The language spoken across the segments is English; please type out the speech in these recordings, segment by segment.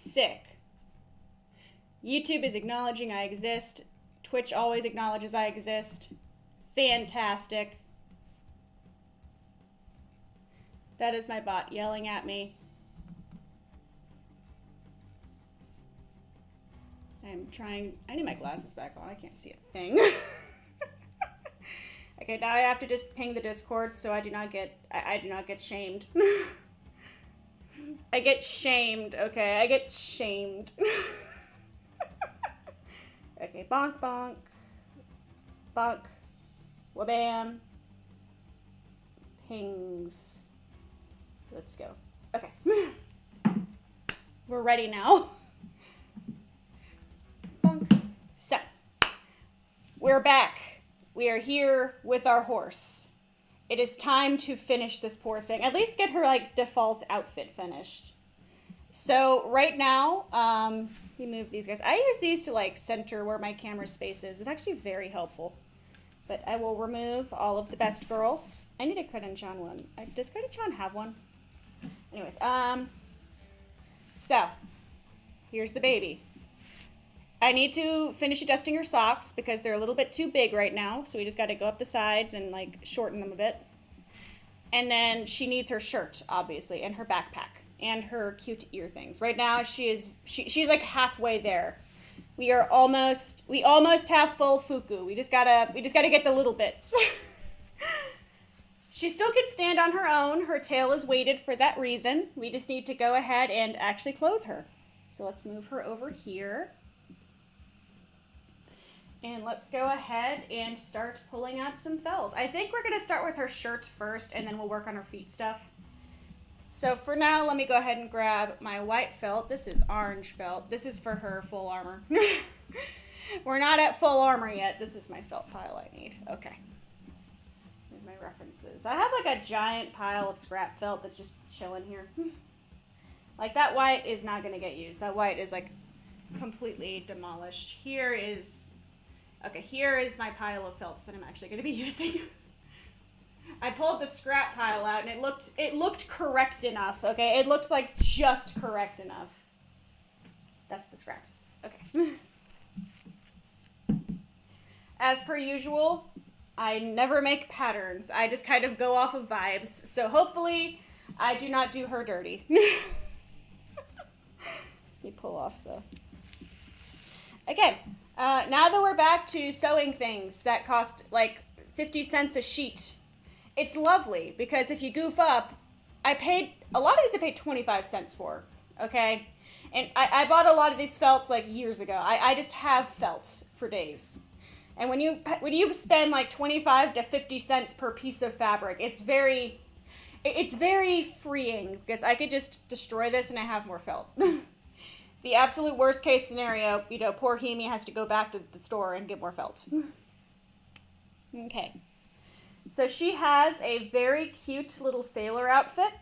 Sick. YouTube is acknowledging I exist. Twitch always acknowledges I exist. Fantastic. That is my bot yelling at me. I'm trying. I need my glasses back on. I can't see a thing. Okay, now I have to just ping the Discord so I do not get shamed. I get shamed, okay? I get shamed. Okay, bonk, bonk. Bonk. Wabam. Pings. Let's go. Okay. We're ready now. Bonk. So, we're back. We are here with our horse. It is time to finish this poor thing. At least get her, like, default outfit finished. So, right now, let me move these guys. I use these to, like, center where my camera space is. It's actually very helpful. But I will remove all of the best girls. I need a Credit-chan one. Does Credit-chan have one? Anyways, so, here's the baby. I need to finish adjusting her socks because they're a little bit too big right now. So we just got to go up the sides and like shorten them a bit. And then she needs her shirt, obviously, and her backpack and her cute ear things. Right now she's like halfway there. We almost have full fuku. We just gotta get the little bits. She still can stand on her own. Her tail is weighted for that reason. We just need to go ahead and actually clothe her. So let's move her over here. And let's go ahead and start pulling out some felts. I think we're going to start with her shirt first, and then we'll work on her feet stuff. So for now, let me go ahead and grab my white felt. This is orange felt. This is for her full armor. We're not at full armor yet. This is my felt pile I need. Okay. Here's my references. I have like a giant pile of scrap felt that's just chilling here. Like that white is not going to get used. That white is like completely demolished. Here is my pile of felts that I'm actually going to be using. I pulled the scrap pile out and it looked correct enough, okay? It looked like just correct enough. That's the scraps. Okay. As per usual, I never make patterns. I just kind of go off of vibes. So hopefully I do not do her dirty. Let me pull off the... Okay. Now that we're back to sewing things that cost like 50 cents a sheet, it's lovely because if you goof up, a lot of these I paid 25 cents for, okay? And I bought a lot of these felts like years ago. I just have felt for days. And when you spend like 25 to 50 cents per piece of fabric, it's very freeing because I could just destroy this and I have more felt. The absolute worst case scenario, you know, poor Himi has to go back to the store and get more felt. Okay. So she has a very cute little sailor outfit,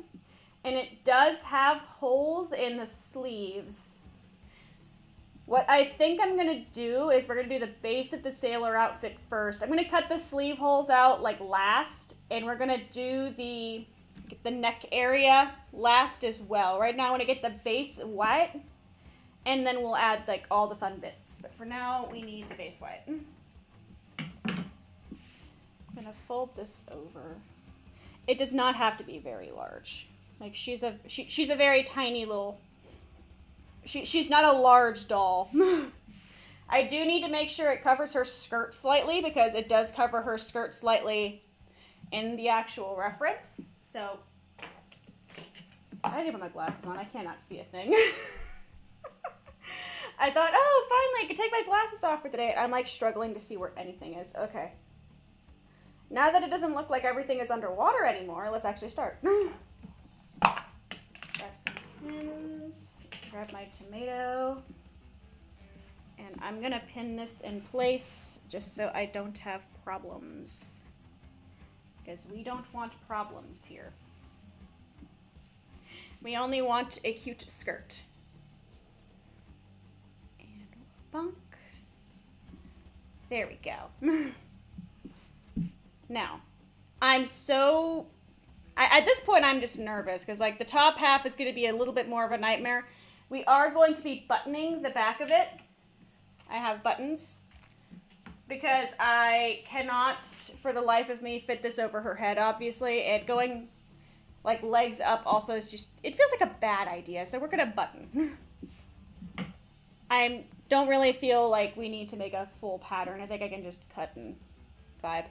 and it does have holes in the sleeves. What I think I'm going to do is we're going to do the base of the sailor outfit first. I'm going to cut the sleeve holes out like last, and we're going to do the neck area last as well. Right now I want to get the base white. And then we'll add, like, all the fun bits. But for now, we need the base white. I'm going to fold this over. It does not have to be very large. Like, she's a very tiny little... She's not a large doll. I do need to make sure it covers her skirt slightly, because it does cover her skirt slightly in the actual reference. So, I didn't put my glasses on. I cannot see a thing. I thought, oh, finally, I can take my glasses off for today. I'm, like, struggling to see where anything is. Okay. Now that it doesn't look like everything is underwater anymore, let's actually start. Grab some pins. Grab my tomato. And I'm going to pin this in place just so I don't have problems. Because we don't want problems here. We only want a cute skirt. Bunk. There we go. Now, I'm so At this point, I'm just nervous because, like, the top half is going to be a little bit more of a nightmare. We are going to be buttoning the back of it. I have buttons because I cannot, for the life of me, fit this over her head, obviously. It going, like, legs up also is just, it feels like a bad idea, so we're going to button. I don't really feel like we need to make a full pattern. I think I can just cut and vibe.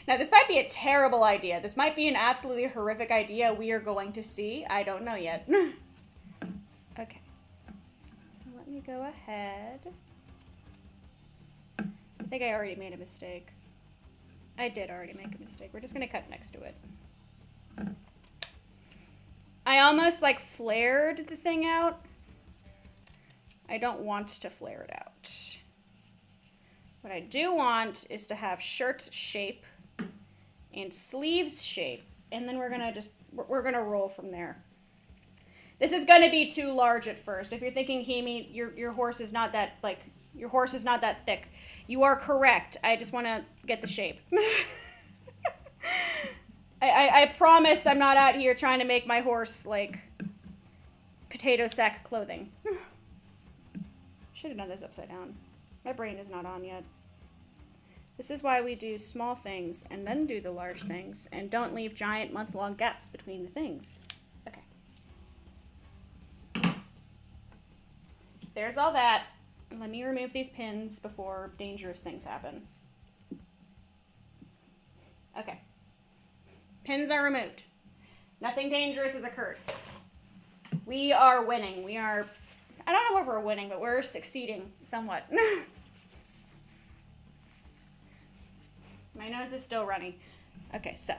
Now, this might be a terrible idea. This might be an absolutely horrific idea we are going to see. I don't know yet. Okay. So let me go ahead. I think I already made a mistake. I did already make a mistake. We're just going to cut next to it. I almost, like, flared the thing out. I don't want to flare it out. What I do want is to have shirt shape and sleeves shape, and then we're gonna roll from there. This is gonna be too large at first. If you're thinking, Himi, your horse is not that, like, your horse is not that thick, you are correct. I just want to get the shape. I promise I'm not out here trying to make my horse, like, potato sack clothing. Should have done this upside down. My brain is not on yet. This is why we do small things and then do the large things and don't leave giant month-long gaps between the things. Okay. There's all that. Let me remove these pins before dangerous things happen. Okay. Pins are removed. Nothing dangerous has occurred. We are winning. We are, I don't know if we're winning, but we're succeeding somewhat. My nose is still runny. Okay, so.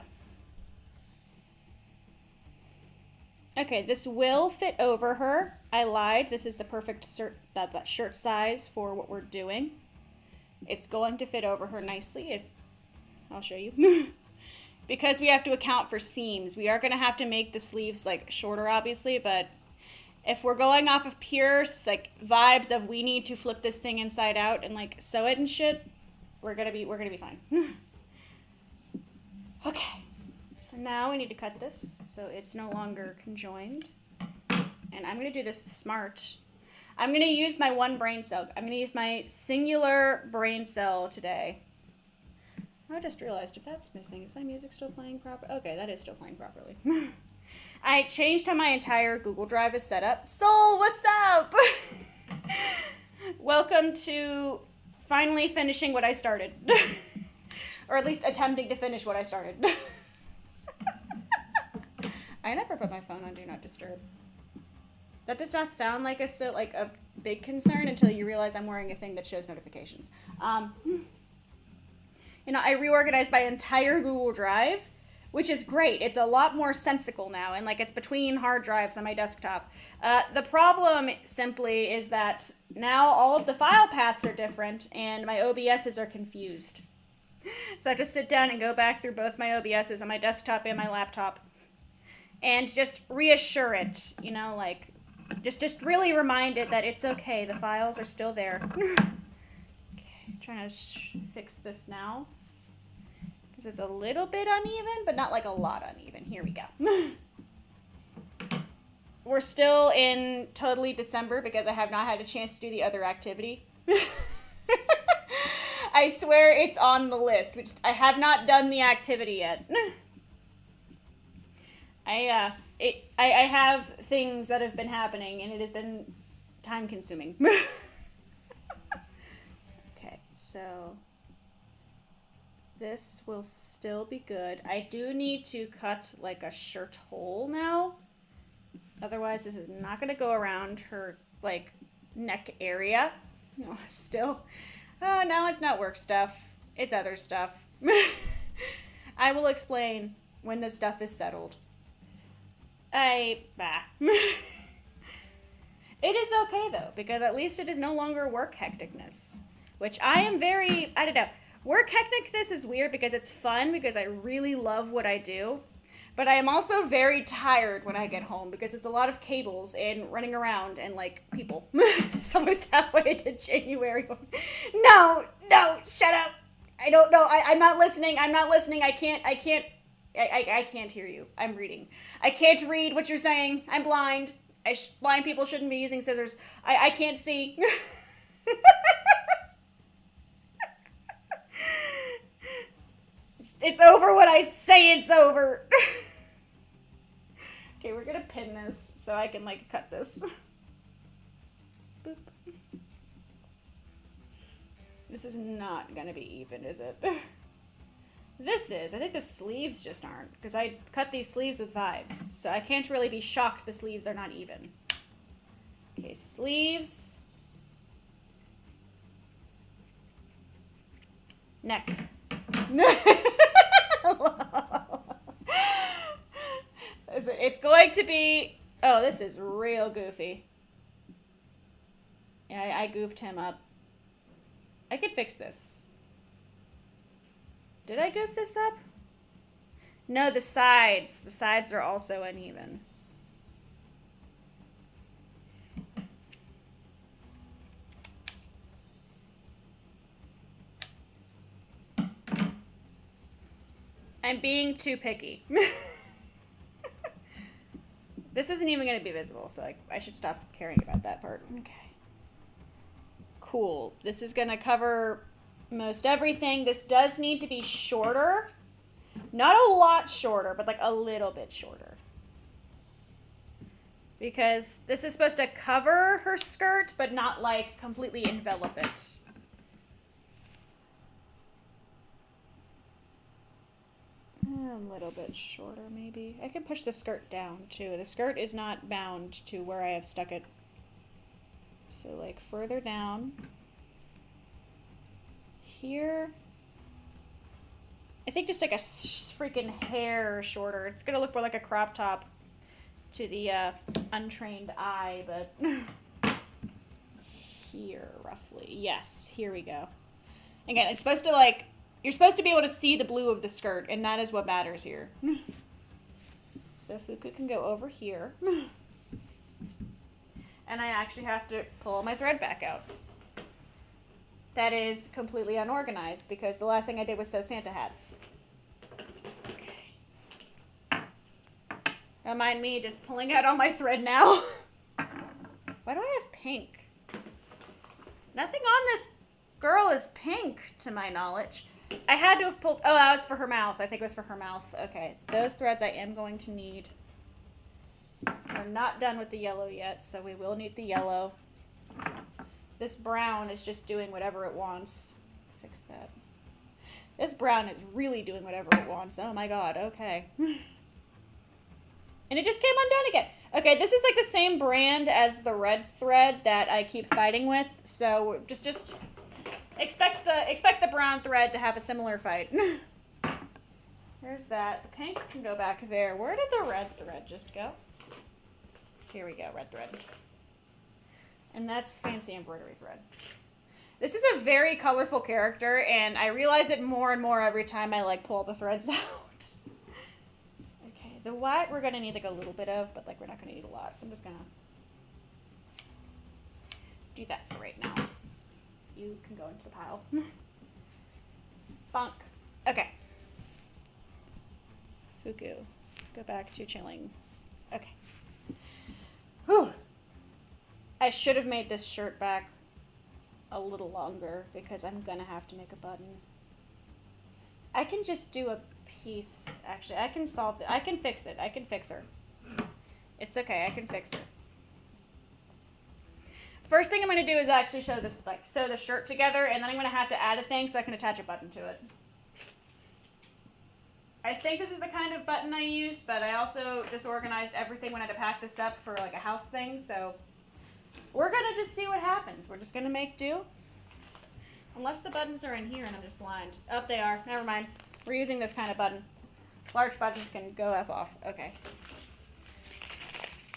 Okay, this will fit over her. I lied. This is the perfect shirt size for what we're doing. It's going to fit over her nicely. I'll show you. Because we have to account for seams. We are going to have to make the sleeves, like, shorter, obviously, but if we're going off of pure, like, vibes of we need to flip this thing inside out and, like, sew it and shit, we're gonna be fine. Okay, so now we need to cut this so it's no longer conjoined. And I'm gonna do this smart. I'm gonna use my one brain cell. I'm gonna use my singular brain cell today. I just realized if that's missing, is my music still playing properly? Okay, that is still playing properly. I changed how my entire Google Drive is set up. Soul, what's up? Welcome to finally finishing what I started. Or at least attempting to finish what I started. I never put my phone on Do Not Disturb. That does not sound like a big concern until you realize I'm wearing a thing that shows notifications. You know, I reorganized my entire Google Drive, which is great. It's a lot more sensical now, and, like, it's between hard drives on my desktop. The problem simply is that now all of the file paths are different, and my OBSs are confused. So I have to sit down and go back through both my OBSs on my desktop and my laptop and just reassure it, you know, like, just really remind it that it's okay. The files are still there. Okay, trying to fix this now because it's a little bit uneven, but not like a lot uneven. Here we go. We're still in totally December because I have not had a chance to do the other activity. I swear it's on the list, which I have not done the activity yet. I have things that have been happening, and it has been time-consuming. Okay, so this will still be good. I do need to cut, like, a shirt hole now. Otherwise, this is not going to go around her, like, neck area. No, still. No, it's not work stuff. It's other stuff. I will explain when this stuff is settled. It is okay, though, because at least it is no longer work hecticness, which I am very, I don't know. Work hecticness is weird because it's fun, because I really love what I do, but I am also very tired when I get home because it's a lot of cables and running around and, like, people. It's almost halfway into January. No, shut up. I don't know. I'm not listening. I can't I can't hear you. I'm reading. I can't read what you're saying. I'm blind. Blind people shouldn't be using scissors. I can't see. It's over when I say it's over. Okay, we're gonna pin this so I can, like, cut this. Boop. This is not gonna be even, is it? This is. I think the sleeves just aren't, because I cut these sleeves with vibes, so I can't really be shocked the sleeves are not even. Okay, sleeves. Neck. It's going to be... Oh, this is real goofy. Yeah, I goofed him up. I could fix this. Did I goof this up? No, the sides. The sides are also uneven. I'm being too picky. This isn't even going to be visible, so I should stop caring about that part. Okay. Cool. This is going to cover most everything. This does need to be shorter. Not a lot shorter, but like a little bit shorter. Because this is supposed to cover her skirt, but not like completely envelop it. A little bit shorter, maybe. I can push the skirt down, too. The skirt is not bound to where I have stuck it. So, like, further down. Here. I think just like a freaking hair shorter. It's gonna look more like a crop top to the untrained eye, but here, roughly. Yes, here we go. Again, it's supposed to, like, you're supposed to be able to see the blue of the skirt, and that is what matters here. So Fuku can go over here. And I actually have to pull my thread back out. That is completely unorganized, because the last thing I did was sew Santa hats. Okay. Don't mind me just pulling out all my thread now. Why do I have pink? Nothing on this girl is pink, to my knowledge. I had to have pulled... Oh, that was for her mouth. I think it was for her mouth. Okay. Those threads I am going to need. We're not done with the yellow yet, so we will need the yellow. This brown is just doing whatever it wants. Fix that. This brown is really doing whatever it wants. Oh my god. Okay. And it just came undone again. Okay, this is like the same brand as the red thread that I keep fighting with. So just... Expect the brown thread to have a similar fight. There's that. The pink can go back there. Where did the red thread just go? Here we go, red thread. And that's fancy embroidery thread. This is a very colorful character, and I realize it more and more every time I, like, pull the threads out. Okay, the white we're gonna need, like, a little bit of, but, like, we're not gonna need a lot, so I'm just gonna do that for right now. You can go into the pile. Bonk. Okay. Fuku, go back to chilling. Okay. Whew. I should have made this shirt back a little longer because I'm gonna have to make a button. I can just do a piece, actually. I can solve it. I can fix it. I can fix her. It's okay. I can fix her. First thing I'm going to do is actually sew the shirt together, and then I'm going to have to add a thing so I can attach a button to it. I think this is the kind of button I used, but I also disorganized everything when I had to pack this up for like a house thing, so we're going to just see what happens. We're just going to make do. Unless the buttons are in here and I'm just blind. Oh, they are. Never mind. We're using this kind of button. Large buttons can go F off. Okay.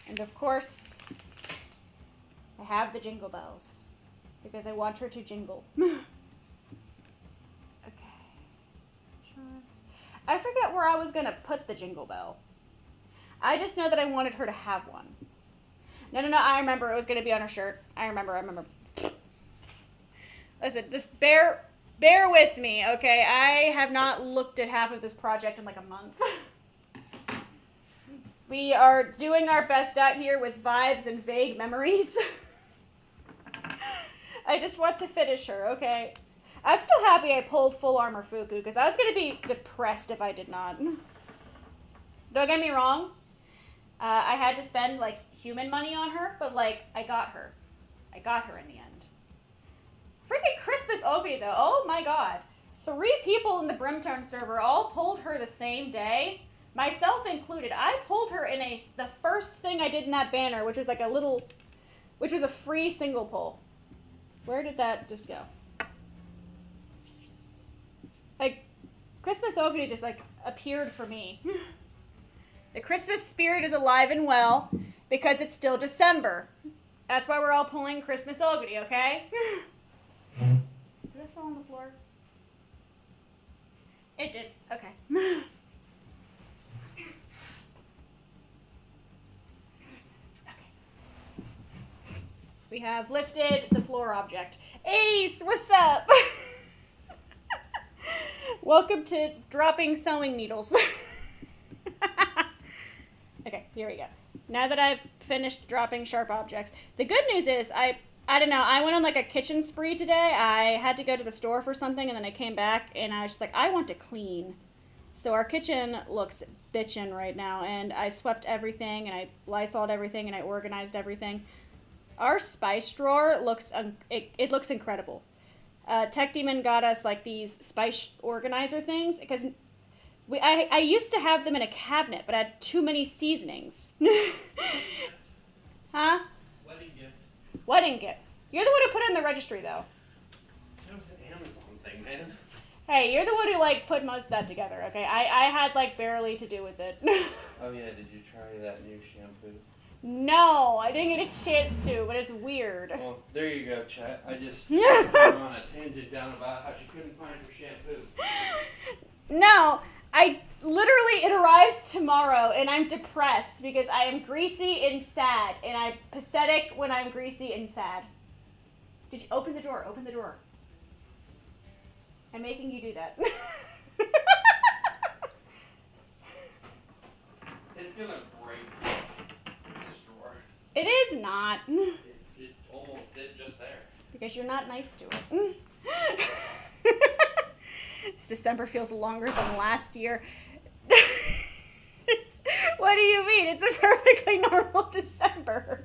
And of course... I have the jingle bells because I want her to jingle. Okay. Charms. I forget where I was going to put the jingle bell. I just know that I wanted her to have one. No, I remember it was going to be on her shirt. I remember. Listen, this bear bear with me, okay? I have not looked at half of this project in like a month. We are doing our best out here with vibes and vague memories. I just want to finish her, okay? I'm still happy I pulled full armor Fuku, because I was going to be depressed if I did not. Don't get me wrong. I had to spend, like, human money on her, but, like, I got her. I got her in the end. Freaking Christmas Ogre, though. Oh, my God. 3 people in the BRIMTONE server all pulled her the same day. Myself included. I pulled her in the first thing I did in that banner, which was, like, which was a free single pull. Where did that just go? Like, Christmas Ogre just, like, appeared for me. The Christmas spirit is alive and well because it's still December. That's why we're all pulling Christmas Ogre, okay? Did that fall on the floor? It did. Okay. We have lifted the floor object. Ace, what's up? Welcome to dropping sewing needles. Okay, here we go. Now that I've finished dropping sharp objects, the good news is I don't know, I went on like a kitchen spree today. I had to go to the store for something and then I came back and I was just like, I want to clean. So our kitchen looks bitchin' right now and I swept everything and I Lysoled everything and I organized everything. Our spice drawer looks, it looks incredible. Tech Demon got us like these spice organizer things because I used to have them in a cabinet, but I had too many seasonings. Huh? Wedding gift. Wedding gift. You're the one who put it in the registry, though. That was an Amazon thing, man. Hey, you're the one who, like, put most of that together, okay? I had, like, barely to do with it. Oh, yeah, did you try that new shampoo? No, I didn't get a chance to, but it's weird. Well, there you go, chat. I just went on a tangent down about how she couldn't find her shampoo. No, it arrives tomorrow, and I'm depressed because I am greasy and sad, and I'm pathetic when I'm greasy and sad. Did you open the drawer? Open the drawer. I'm making you do that. It's gonna break this drawer. It is not. It almost did just there. Because you're not nice to it. This December feels longer than last year. What do you mean? It's a perfectly normal December.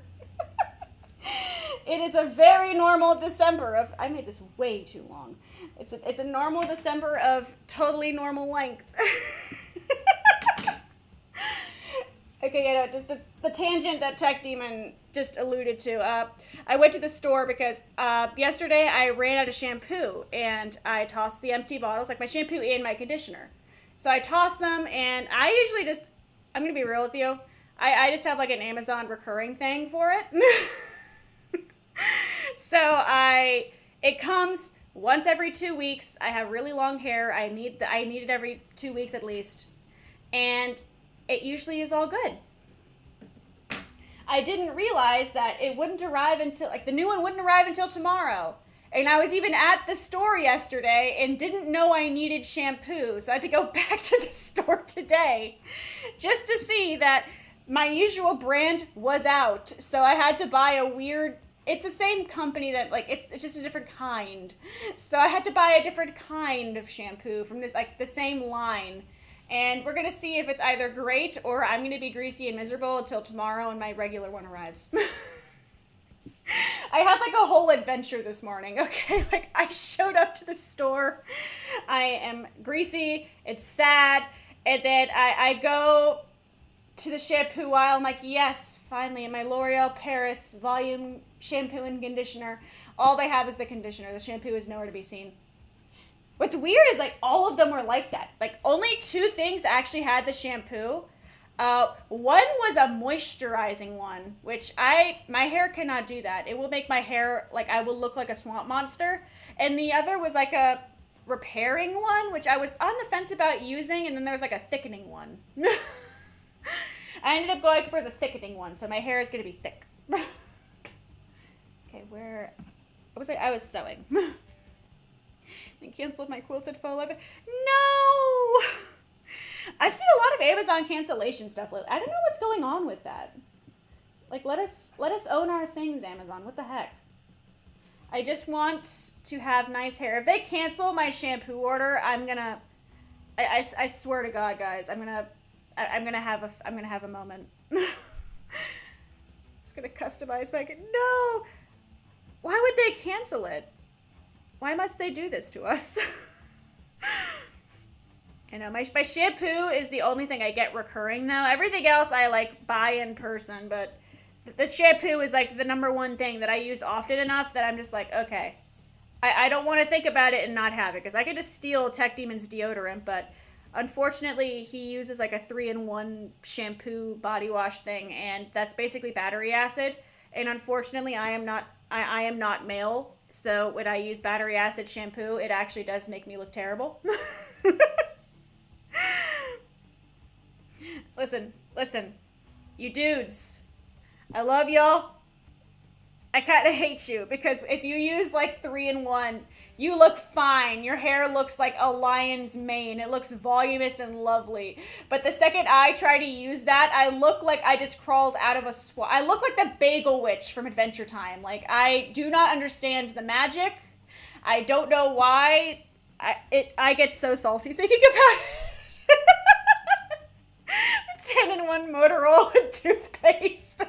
It is a very normal December of... I made this way too long. It's a normal December of totally normal length. Okay, yeah, no, just the tangent that Tech Demon just alluded to. I went to the store because yesterday I ran out of shampoo and I tossed the empty bottles, like my shampoo and my conditioner. So I tossed them and I usually just, I'm going to be real with you, I just have like an Amazon recurring thing for it. So it comes once every 2 weeks. I have really long hair. I need it every 2 weeks at least. And it usually is all good. I didn't realize that it wouldn't arrive until, like, the new one wouldn't arrive until tomorrow. And I was even at the store yesterday and didn't know I needed shampoo. So I had to go back to the store today just to see that my usual brand was out. So I had to buy a weird, it's the same company that, like, it's just a different kind. So I had to buy a different kind of shampoo from this, like, the same line. And we're going to see if it's either great or I'm going to be greasy and miserable until tomorrow and my regular one arrives. I had like a whole adventure this morning, okay? Like I showed up to the store. I am greasy. It's sad. And then I go to the shampoo aisle. I'm like, yes, finally. And my L'Oreal Paris Volume Shampoo and Conditioner. All they have is the conditioner. The shampoo is nowhere to be seen. What's weird is, like, all of them were like that. Like, only 2 things actually had the shampoo. One was a moisturizing one, which my hair cannot do that. It will make my hair, like, I will look like a swamp monster. And the other was, like, a repairing one, which I was on the fence about using, and then there was, like, a thickening one. I ended up going for the thickening one, so my hair is going to be thick. Okay, where... What was I was sewing. They canceled my quilted faux leather. No! I've seen a lot of Amazon cancellation stuff lately. I don't know what's going on with that. Like, let us own our things, Amazon. What the heck? I just want to have nice hair. If they cancel my shampoo order, I'm gonna. I swear to God, guys, I'm gonna have a moment. It's gonna customize my. No. Why would they cancel it? Why must they do this to us? You know, my shampoo is the only thing I get recurring now. Everything else I like buy in person, but the shampoo is like the #1 thing that I use often enough that I'm just like, okay. I don't want to think about it and not have it, because I could just steal Tech Demon's deodorant, but unfortunately he uses like a 3-in-1 shampoo body wash thing, and that's basically battery acid. And unfortunately I am not male, so when I use battery acid shampoo, it actually does make me look terrible. Listen, you dudes, I love y'all. I kind of hate you, because if you use like 3-in-1, you look fine. Your hair looks like a lion's mane. It looks voluminous and lovely. But the second I try to use that, I look like I just crawled out of a swamp. I look like the Bagel Witch from Adventure Time. Like, I do not understand the magic. I don't know why. I get so salty thinking about it. 10-in-1 Motorola toothpaste.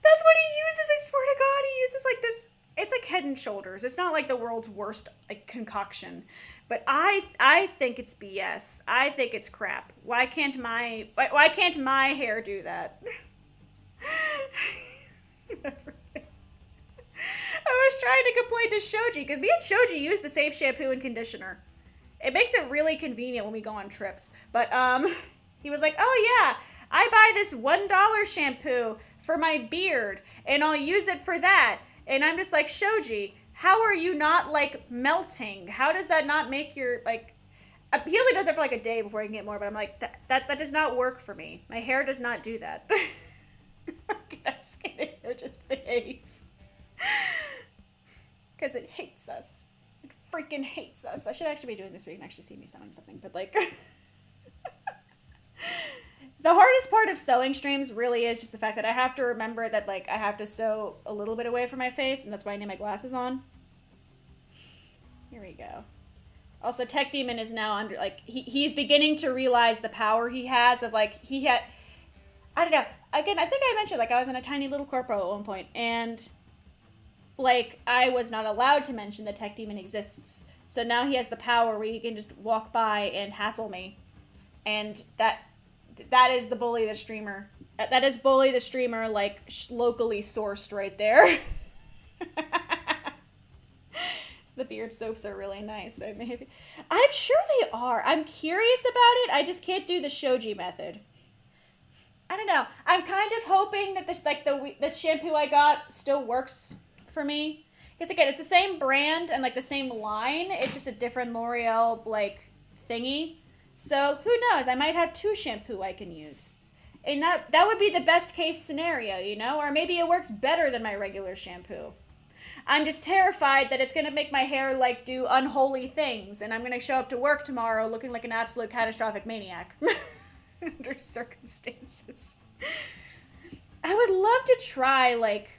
That's what he uses, I swear to God. He uses like this, it's like Head and Shoulders. It's not like the world's worst like concoction. But I think it's BS. I think it's crap. Why can't my hair do that? I was trying to complain to Shoji, because me and Shoji use the same shampoo and conditioner. It makes it really convenient when we go on trips. But he was like, oh yeah, I buy this $1 shampoo for my beard, and I'll use it for that. And I'm just like, Shoji, how are you not, like, melting? How does that not make your, like... He only does it for, like, a day before he can get more, but I'm like, that does not work for me. My hair does not do that. Just kidding. Just behave. Because it hates us. It freaking hates us. I should actually be doing this where you can actually see me sewing something, but, like... The hardest part of sewing streams really is just the fact that I have to remember that, like, I have to sew a little bit away from my face, and that's why I need my glasses on. Here we go. Also, Tech Demon is now under, like, he's beginning to realize the power he has of, like, I don't know. Again, I think I mentioned, like, I was in a tiny little corpo at one point, and, like, I was not allowed to mention that Tech Demon exists. So now he has the power where he can just walk by and hassle me. And that is the Bully the Streamer. That is Bully the Streamer, like, locally sourced right there. So the beard soaps are really nice. I'm sure they are. I'm curious about it. I just can't do the Shoji method. I don't know. I'm kind of hoping that this, like, the shampoo I got still works for me. Because, again, it's the same brand and, like, the same line. It's just a different L'Oreal, like, thingy. So, who knows? I might have 2 shampoo I can use. And that would be the best case scenario, you know? Or maybe it works better than my regular shampoo. I'm just terrified that it's going to make my hair, like, do unholy things. And I'm going to show up to work tomorrow looking like an absolute catastrophic maniac. Under circumstances. I would love to try, like...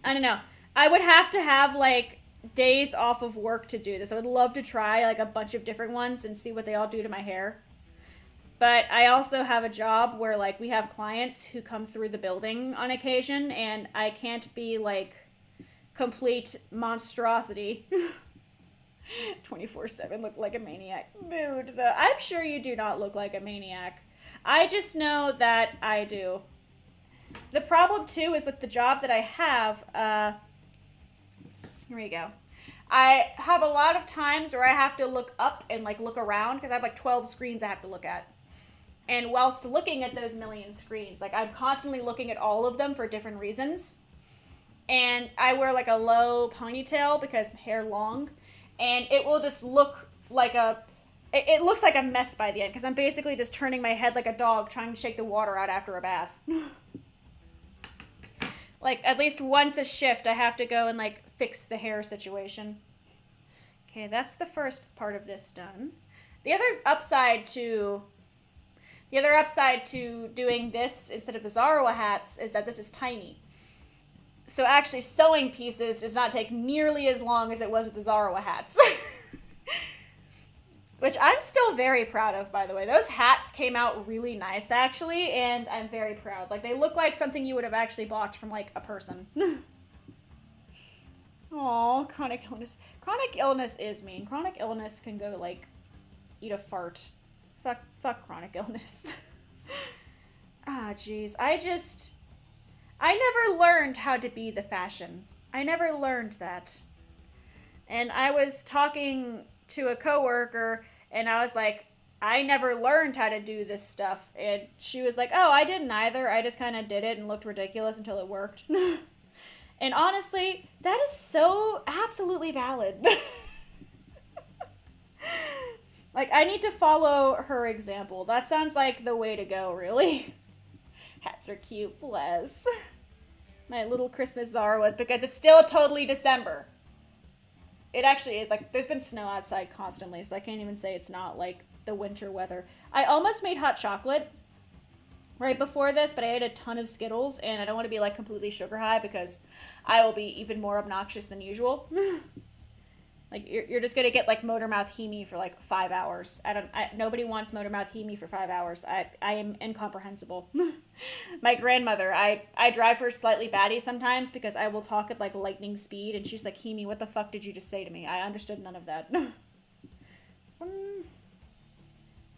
I don't know. I would have to have, like... days off of work to do this. I would love to try like a bunch of different ones and see what they all do to my hair. But I also have a job where like we have clients who come through the building on occasion, and I can't be like complete monstrosity 24/7 look like a maniac. Mood though. I'm sure you do not look like a maniac. I just know that I do. The problem too is with the job that I have, here we go. I have a lot of times where I have to look up and like look around because I have like 12 screens I have to look at. And whilst looking at those million screens, like I'm constantly looking at all of them for different reasons. And I wear like a low ponytail because hair long, and it will just look like it looks like a mess by the end because I'm basically just turning my head like a dog trying to shake the water out after a bath. Like, at least once a shift, I have to go and, like, fix the hair situation. Okay, that's the first part of this done. The other upside to doing this instead of the Zarawa hats is that this is tiny. So actually sewing pieces does not take nearly as long as it was with the Zarawa hats. Which I'm still very proud of, by the way. Those hats came out really nice, actually, and I'm very proud. Like, they look like something you would have actually bought from, like, a person. Aw, chronic illness. Chronic illness is mean. Chronic illness can go, like, eat a fart. Fuck chronic illness. Ah, jeez. I never learned how to be the fashion. I never learned that. And I was talking to a coworker, and I was like, I never learned how to do this stuff. And she was like, oh, I didn't either. I just kind of did it and looked ridiculous until it worked. And honestly, that is so absolutely valid. Like, I need to follow her example. That sounds like the way to go, really. Hats are cute, bless. My little Christmas Zarawas, because it's still totally December. It actually is. Like, there's been snow outside constantly, so I can't even say it's not, like, the winter weather. I almost made hot chocolate right before this, but I ate a ton of Skittles, and I don't want to be, like, completely sugar high, because I will be even more obnoxious than usual. Like, you're just gonna get, like, motor mouth Himi for, like, 5 hours. Nobody wants motor mouth Himi for 5 hours. I am incomprehensible. My grandmother, I drive her slightly batty sometimes because I will talk at, like, lightning speed, and she's like, Himi, what the fuck did you just say to me? I understood none of that.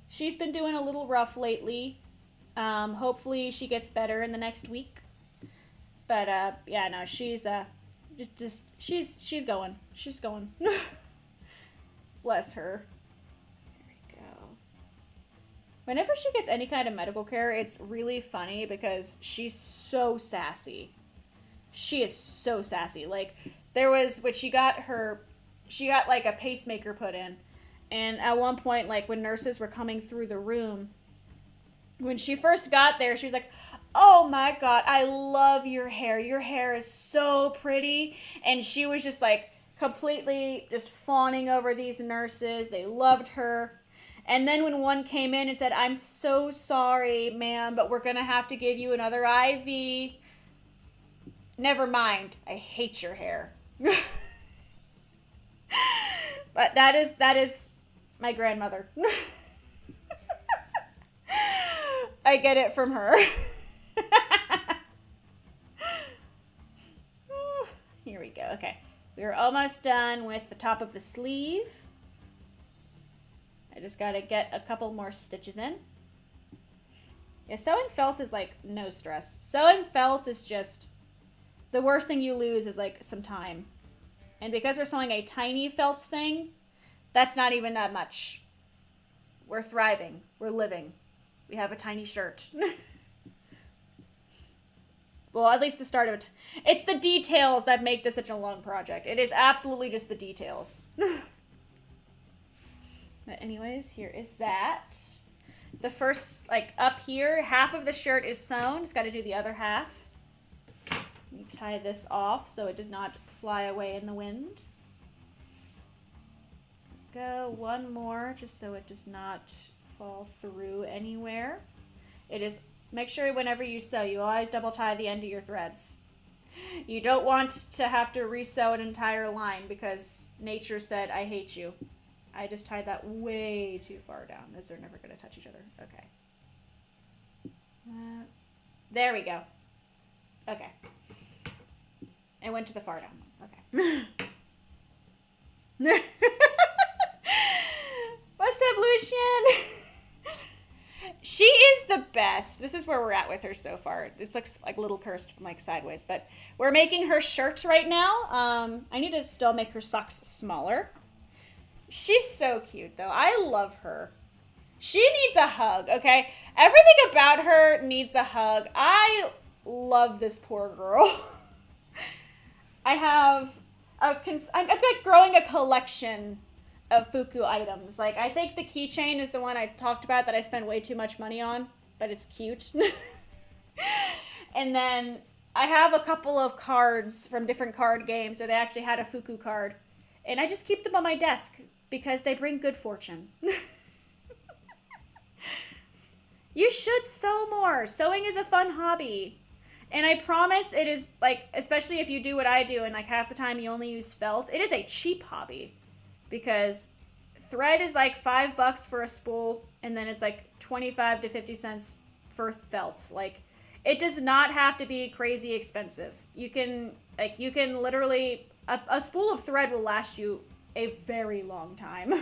She's been doing a little rough lately. Hopefully she gets better in the next week. But, yeah, no, she's going. She's going. Bless her. There we go. Whenever she gets any kind of medical care, it's really funny because she's so sassy. She is so sassy. Like, there was, when she got like a pacemaker put in. And at one point, like, when nurses were coming through the room, when she first got there, she was like, oh my God, I love your hair. Your hair is so pretty. And she was just like completely just fawning over these nurses. They loved her. And then when one came in and said, I'm so sorry, ma'am, but we're going to have to give you another IV. Never mind. I hate your hair. But that is my grandmother. I get it from her. Here we go. Okay. We're almost done with the top of the sleeve. I just got to get a couple more stitches in. Yeah, sewing felt is like no stress. Sewing felt is just the worst thing you lose is like some time. And because we're sewing a tiny felt thing, that's not even that much. We're thriving. We're living. We have a tiny shirt. Well, at least the start of it. It's the details that make this such a long project. It is absolutely just the details. But anyways, here is that. The first, like, up here, half of the shirt is sewn. Just got to do the other half. Let me tie this off so it does not fly away in the wind. Go one more, just so it does not fall through anywhere. It is, make sure whenever you sew, you always double tie the end of your threads. You don't want to have to resew an entire line because nature said, I hate you. I just tied that way too far down. Those are never going to touch each other. Okay. There we go. Okay. I went to the far down. Okay. What's up, Lucian? She is the best. This is where we're at with her so far. It looks like a little cursed from like sideways, but we're making her shirt right now. I need to still make her socks smaller. She's so cute though. I love her. She needs a hug, okay? Everything about her needs a hug. I love this poor girl. I'm like growing a collection of Fuku items. Like, I think the keychain is the one I talked about that I spend way too much money on, but it's cute. And then I have a couple of cards from different card games where they actually had a fuku card. And I just keep them on my desk because they bring good fortune. You should sew more. Sewing is a fun hobby. And I promise it is, like, especially if you do what I do and, like, half the time you only use felt, it is a cheap hobby. Because thread is, like, $5 for a spool, and then it's, like, 25 to 50 cents for felt. Like, it does not have to be crazy expensive. You can literally, a spool of thread will last you a very long time.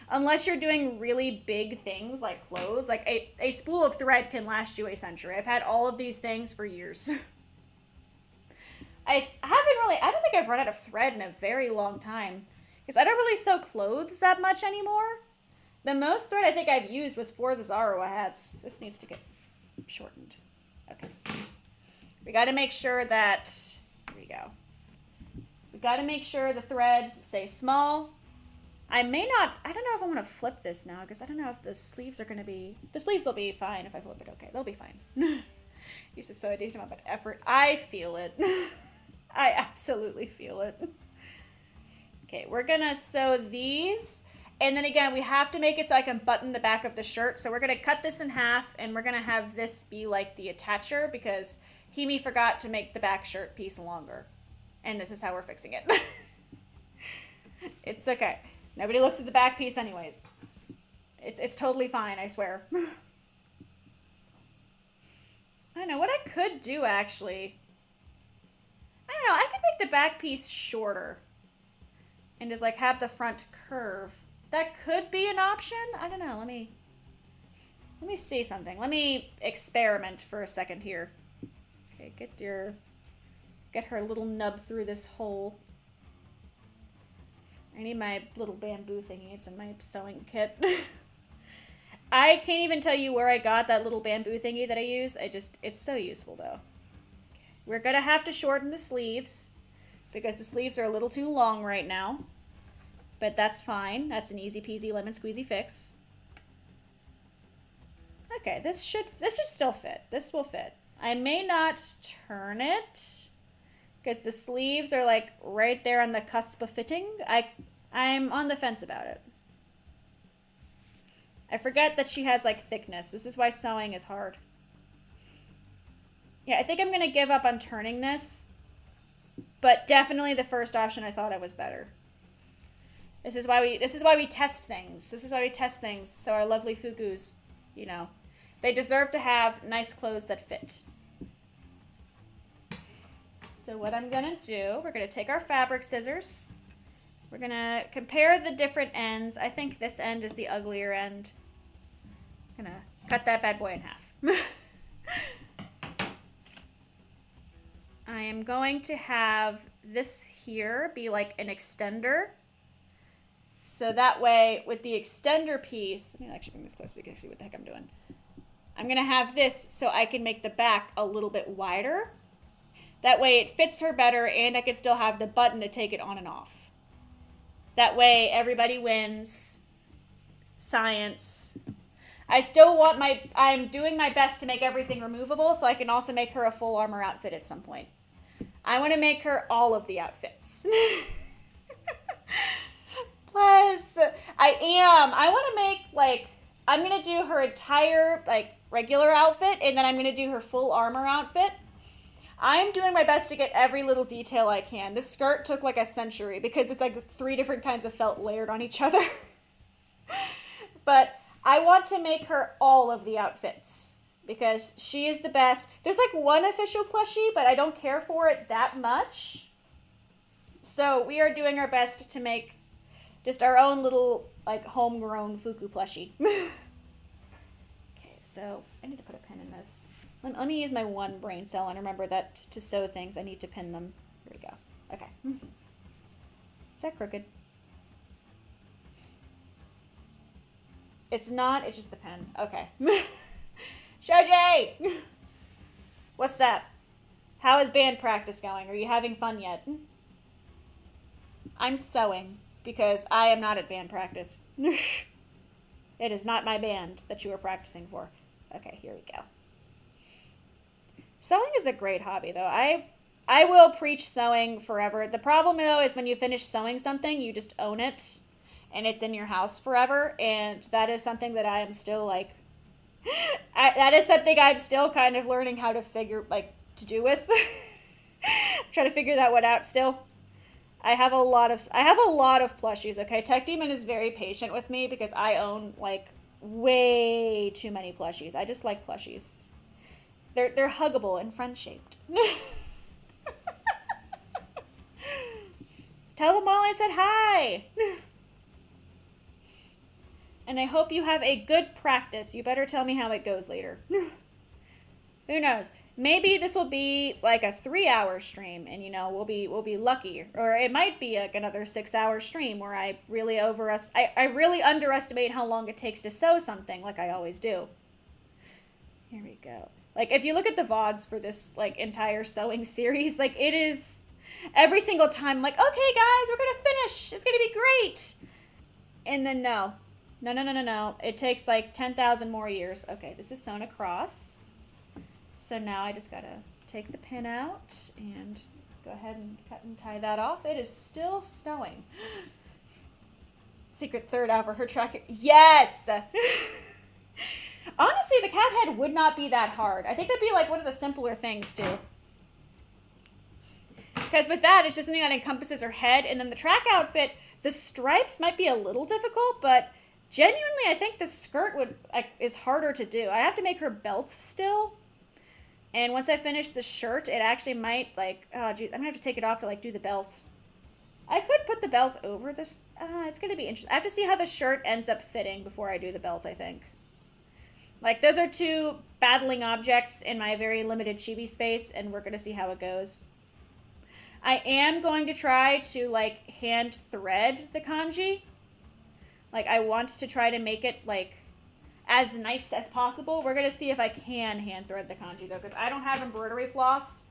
Unless you're doing really big things like clothes. Like a spool of thread can last you a century. I've had all of these things for years. I don't think I've run out of thread in a very long time. Because I don't really sew clothes that much anymore. The most thread I think I've used was for the Zarawa hats. This needs to get shortened. Okay. We got to make sure that, here we go. We've got to make sure the threads stay small. I don't know if I want to flip this now, because I don't know if the sleeves are going to be, the sleeves will be fine if I flip it. Okay, they'll be fine. Used to sew a decent amount of effort. I feel it. I absolutely feel it. Okay, we're going to sew these. And then again, we have to make it so I can button the back of the shirt. So we're going to cut this in half, and we're going to have this be like the attacher, because Himi forgot to make the back shirt piece longer. And this is how we're fixing it. It's okay. Nobody looks at the back piece anyways. It's totally fine, I swear. I don't know what I could do, actually. I don't know, I could make the back piece shorter. And just, like, have the front curve. That could be an option. I don't know, let me see something. Let me experiment for a second here. Okay, get her little nub through this hole. I need my little bamboo thingy. It's in my sewing kit. I can't even tell you where I got that little bamboo thingy that I use. It's so useful, though. We're going to have to shorten the sleeves, because the sleeves are a little too long right now. But that's fine. That's an easy peasy lemon squeezy fix. Okay, this should still fit. This will fit. I may not turn it, because the sleeves are, like, right there on the cusp of fitting. I'm on the fence about it. I forget that she has, like, thickness. This is why sewing is hard. Yeah, I think I'm going to give up on turning this. But definitely the first option, I thought it was better. This is why we test things. This is why we test things. So our lovely fukus, you know, they deserve to have nice clothes that fit. So what I'm going to do, we're going to take our fabric scissors. We're going to compare the different ends. I think this end is the uglier end. I'm going to cut that bad boy in half. I am going to have this here be like an extender. So that way, with the extender piece, let me actually bring this closer so you can see what the heck I'm doing. I'm going to have this so I can make the back a little bit wider. That way it fits her better, and I can still have the button to take it on and off. That way everybody wins. Science. I'm doing my best to make everything removable, so I can also make her a full armor outfit at some point. I want to make her all of the outfits. Plus, I want to make, like, I'm going to do her entire, like, regular outfit, and then I'm going to do her full armor outfit. I am doing my best to get every little detail I can. This skirt took like a century because it's like 3 different kinds of felt layered on each other. But I want to make her all of the outfits because she is the best. There's like one official plushie, but I don't care for it that much. So we are doing our best to make just our own little like homegrown fuku plushie. Okay, so I need to put a pin in this. Let me use my one brain cell and remember that to sew things, I need to pin them. Here we go. Okay. Is that crooked? It's not, it's just the pen. Okay. SHOJI! What's up? How is band practice going? Are you having fun yet? I'm sewing because I am not at band practice. It is not my band that you are practicing for. Okay, here we go. Sewing is a great hobby, though. I will preach sewing forever. The problem, though, is when you finish sewing something, you just own it, and it's in your house forever, and that is something that I am still, like, that is something I'm still kind of learning how to figure, like, to do with. Trying to figure that one out still. I have a lot of plushies, okay? Tech Demon is very patient with me because I own, like, way too many plushies. I just like plushies. They're huggable and friend-shaped. Tell them all I said hi. And I hope you have a good practice. You better tell me how it goes later. Who knows? Maybe this will be like a 3-hour stream, and we'll be lucky, or it might be like another 6-hour stream where I really underestimate how long it takes to sew something, like I always do. Here we go. Like, if you look at the VODs for this, like, entire sewing series, like, it is every single time, like, okay, guys, we're gonna finish. It's gonna be great. And then no. It takes, like, 10,000 more years. Okay, this is sewn across. So now I just gotta take the pin out and go ahead and cut and tie that off. It is still snowing. Secret third out for her tracker. Yes! Honestly, the cat head would not be that hard. I think that'd be like one of the simpler things too. Because with that, it's just something that encompasses her head. And then the track outfit, the stripes might be a little difficult, but genuinely, I think the skirt is harder to do. I have to make her belt still. And once I finish the shirt, it actually might, like, oh, geez, I'm going to have to take it off to, like, do the belt. I could put the belt over this. It's going to be interesting. I have to see how the shirt ends up fitting before I do the belt, I think. Like, those are two battling objects in my very limited chibi space, and we're going to see how it goes. I am going to try to, like, hand thread the kanji. Like, I want to try to make it, like, as nice as possible. We're going to see if I can hand thread the kanji, though, because I don't have embroidery floss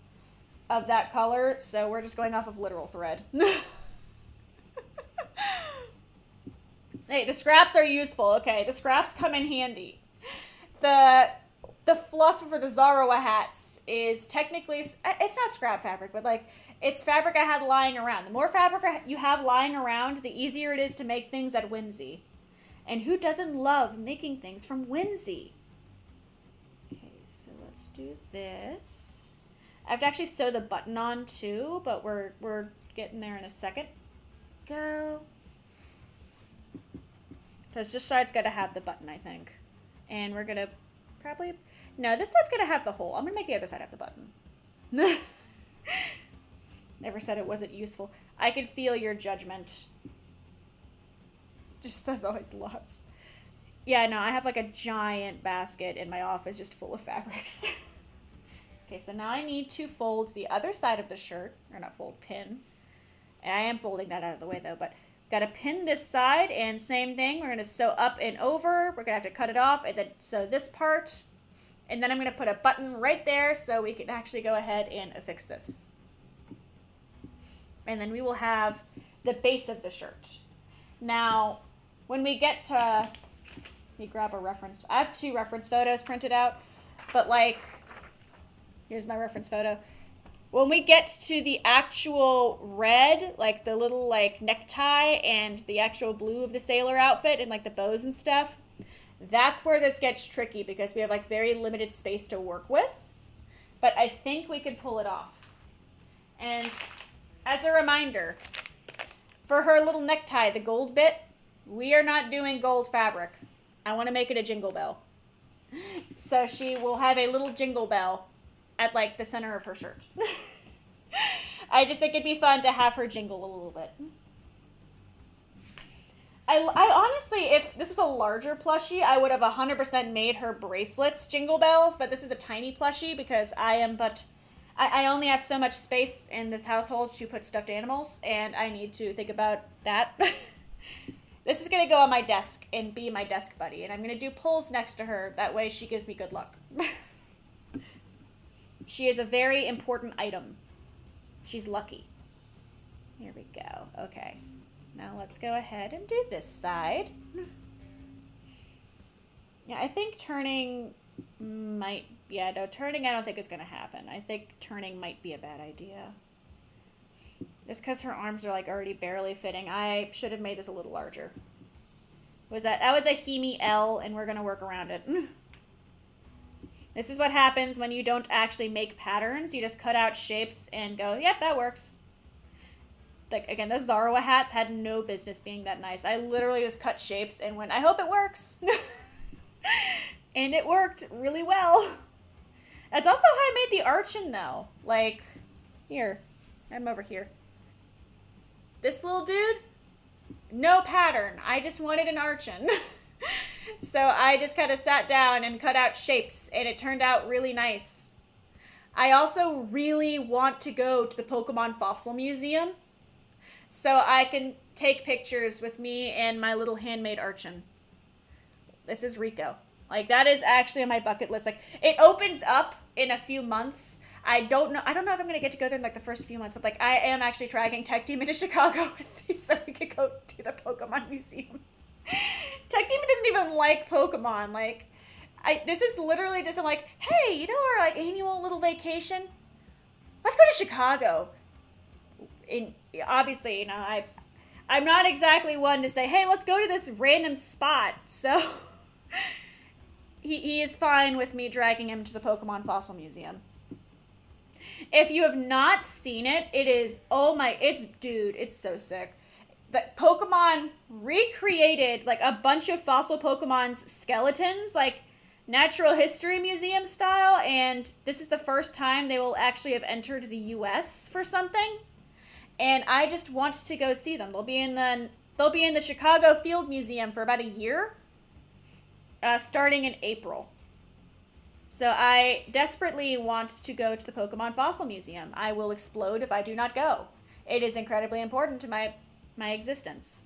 of that color, so we're just going off of literal thread. Hey, the scraps are useful. Okay, the scraps come in handy. The fluff for the Zarawa hats is technically, it's not scrap fabric, but, like, it's fabric I had lying around. The more fabric you have lying around, the easier it is to make things at Whimsy. And who doesn't love making things from Whimsy? Okay, so let's do this. I have to actually sew the button on too, but we're getting there in a second. Go. Because this side's got to have the button, I think. And we're going to probably... No, this side's going to have the hole. I'm going to make the other side have the button. Never said it wasn't useful. I could feel your judgment. Just says always lots. Yeah, no, I have like a giant basket in my office just full of fabrics. Okay, so now I need to fold the other side of the shirt. Or not fold, pin. And I am folding that out of the way though, but gotta pin this side, and same thing. We're gonna sew up and over. We're gonna have to cut it off and then sew this part. And then I'm gonna put a button right there so we can actually go ahead and affix this. And then we will have the base of the shirt. Now, when we get to, let me grab a reference. I have 2 reference photos printed out, but like, here's my reference photo. When we get to the actual red, like the little like necktie and the actual blue of the sailor outfit and like the bows and stuff, that's where this gets tricky because we have like very limited space to work with. But I think we can pull it off. And as a reminder, for her little necktie, the gold bit, we are not doing gold fabric. I want to make it a jingle bell. So she will have a little jingle bell at like the center of her shirt. I just think it'd be fun to have her jingle a little bit. I honestly, if this was a larger plushie, I would have 100% made her bracelets jingle bells, but this is a tiny plushie because I only have so much space in this household to put stuffed animals, and I need to think about that. This is going to go on my desk and be my desk buddy, and I'm going to do pulls next to her. That way she gives me good luck. She is a very important item. She's lucky. Here we go. Okay. Now let's go ahead and do this side. Yeah, I think turning might Yeah, no, turning I don't think is going to happen. I think turning might be a bad idea. Just because her arms are like already barely fitting. I should have made this a little larger. That was a Himi L, and we're going to work around it. This is what happens when you don't actually make patterns. You just cut out shapes and go, yep, that works. Like, again, those Zarawa hats had no business being that nice. I literally just cut shapes and went, I hope it works. And it worked really well. That's also how I made the Archon, though. Like, here. I'm over here. This little dude, no pattern. I just wanted an Archon. So I just kind of sat down and cut out shapes, and it turned out really nice. I also really want to go to the Pokemon Fossil Museum so I can take pictures with me and my little handmade Archon. This is Rico. Like, that is actually on my bucket list. Like, it opens up in a few months. I don't know if I'm going to get to go there in, like, the first few months, but, like, I am actually dragging Tech Team into Chicago with me so we could go to the Pokemon Museum. Tech Team doesn't even like Pokemon. Like, this is literally just, I'm like, hey, you know our, like, annual little vacation? Let's go to Chicago. Obviously, you know, I'm not exactly one to say, hey, let's go to this random spot, so... He is fine with me dragging him to the Pokemon Fossil Museum. If you have not seen it, it is, it's so sick. The Pokemon recreated, like, a bunch of fossil Pokemon's skeletons, like, Natural History Museum style, and this is the first time they will actually have entered the US for something. And I just want to go see them. They'll be in the Chicago Field Museum for about a year. Starting in April. So I desperately want to go to the Pokemon Fossil Museum. I will explode if I do not go. It is incredibly important to my existence.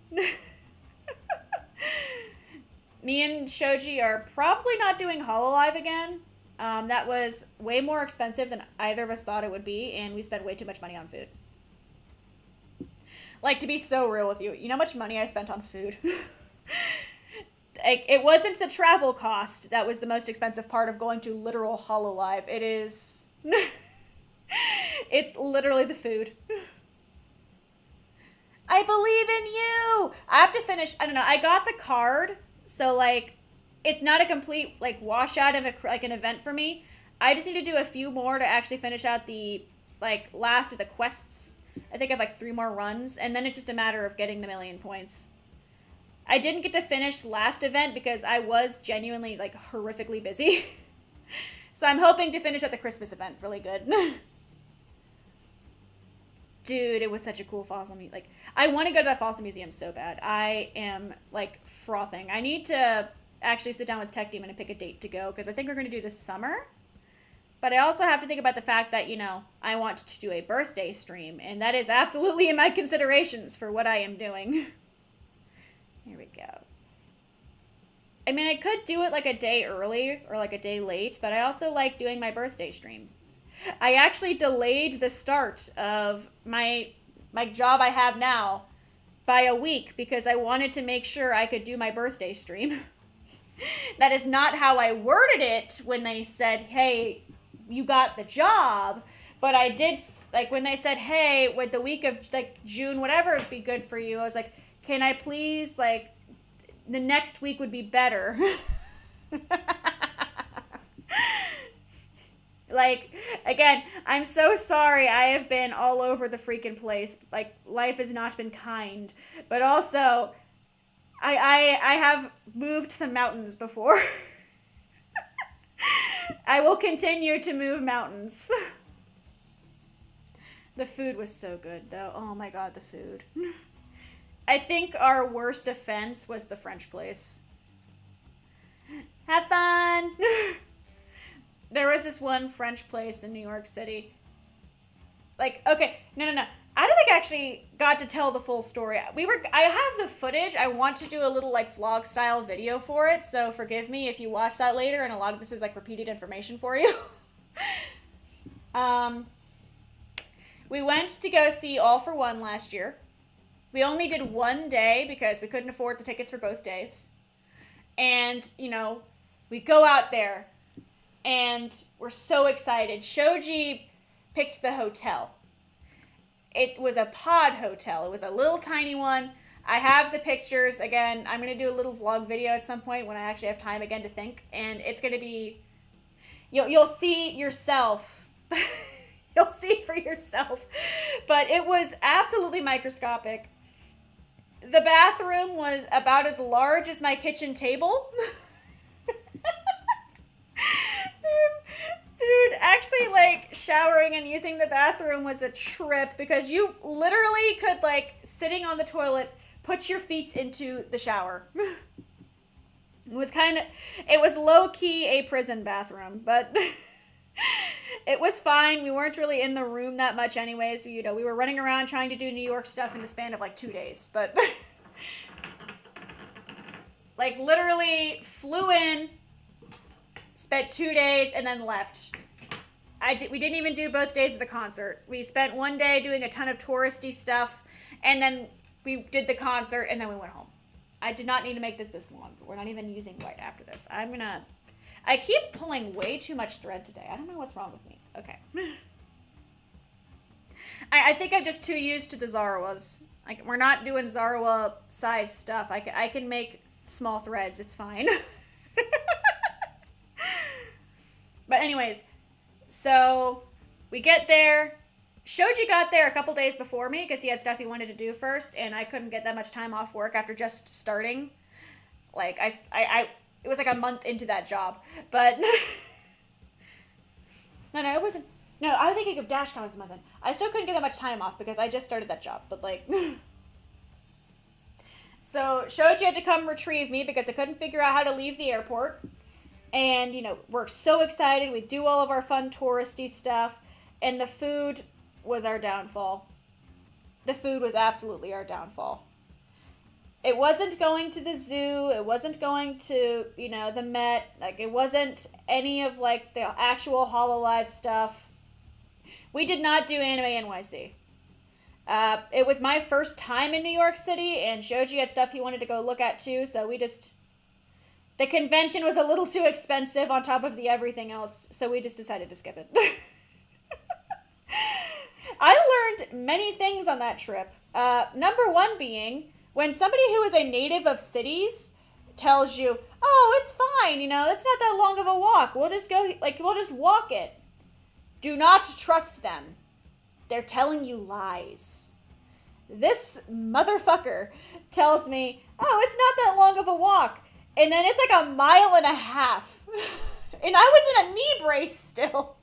Me and Shoji are probably not doing HOLOLIVE again. That was way more expensive than either of us thought it would be, and we spent way too much money on food. Like, to be so real with you, you know how much money I spent on food? It wasn't the travel cost that was the most expensive part of going to literal HOLOLIVE. It is... It's literally the food. I believe in you! I have to finish... I don't know. I got the card, so, like, it's not a complete, like, washout of, an event for me. I just need to do a few more to actually finish out the, like, last of the quests. I think I have, like, 3 more runs, and then it's just a matter of getting the 1,000,000 points. I didn't get to finish last event because I was genuinely, like, horrifically busy. So I'm hoping to finish at the Christmas event really good. Dude, it was such a cool fossil museum. Like, I want to go to that fossil museum so bad. I am, like, frothing. I need to actually sit down with Tech Demon and pick a date to go because I think we're going to do this summer. But I also have to think about the fact that, you know, I want to do a birthday stream, and that is absolutely in my considerations for what I am doing. Here we go. I mean, I could do it like a day early or like a day late, but I also like doing my birthday stream. I actually delayed the start of my job I have now by a week because I wanted to make sure I could do my birthday stream. That is not how I worded it when they said, hey, you got the job. But I did, like, when they said, hey, would the week of, like, June, whatever, be good for you? I was like, can I please, like, the next week would be better. Like, again, I'm so sorry I have been all over the freaking place. Like, life has not been kind. But also, I have moved some mountains before. I will continue to move mountains. The food was so good, though. Oh my god, the food. I think our worst offense was the French place. Have fun! There was this one French place in New York City. Like, okay, no. I don't think I actually got to tell the full story. I have the footage. I want to do a little, like, vlog style video for it, so forgive me if you watch that later, and a lot of this is, like, repeated information for you. We went to go see All for One last year. We only did one day because we couldn't afford the tickets for both days. And, you know, we go out there. and we're so excited. Shoji picked the hotel. It was a pod hotel. It was a little tiny one. I have the pictures. Again, I'm going to do a little vlog video at some point when I actually have time again to think. And it's going to be... You'll see yourself. You'll see for yourself. But it was absolutely microscopic. The bathroom was about as large as my kitchen table. Dude, actually, like, showering and using the bathroom was a trip because you literally could, like, sitting on the toilet, put your feet into the shower. It was low-key a prison bathroom, but it was fine. We weren't really in the room that much anyways. We were running around trying to do New York stuff in the span of, like, 2 days, but, like, literally flew in, spent 2 days, and then left. We didn't even do both days of the concert. We spent one day doing a ton of touristy stuff, and then we did the concert, and then we went home. I did not need to make this long. We're not even using white after this. I keep pulling way too much thread today. I don't know what's wrong with me. Okay. I think I'm just too used to the Zarawas. Like, we're not doing Zarawa size stuff. I can make small threads. It's fine. But anyways, so we get there. Shoji got there a couple days before me because he had stuff he wanted to do first, and I couldn't get that much time off work after just starting. Like, it was like a month into that job, but no, it wasn't. No, I was thinking of Dashcon as a month in. I still couldn't get that much time off because I just started that job, but like, so Shoji had to come retrieve me because I couldn't figure out how to leave the airport. And, we're so excited. We do all of our fun touristy stuff. And the food was our downfall. The food was absolutely our downfall. It wasn't going to the zoo. It wasn't going to, the Met. Like, it wasn't any of, like, the actual HOLOLIVE stuff. We did not do Anime NYC. It was my first time in New York City, and Shoji had stuff he wanted to go look at, too. So the convention was a little too expensive on top of the everything else, so we just decided to skip it. I learned many things on that trip. Number one being, when somebody who is a native of cities tells you, oh, it's fine, it's not that long of a walk. We'll just walk it. Do not trust them. They're telling you lies. This motherfucker tells me, oh, it's not that long of a walk. And then it's like 1.5 miles. And I was in a knee brace still.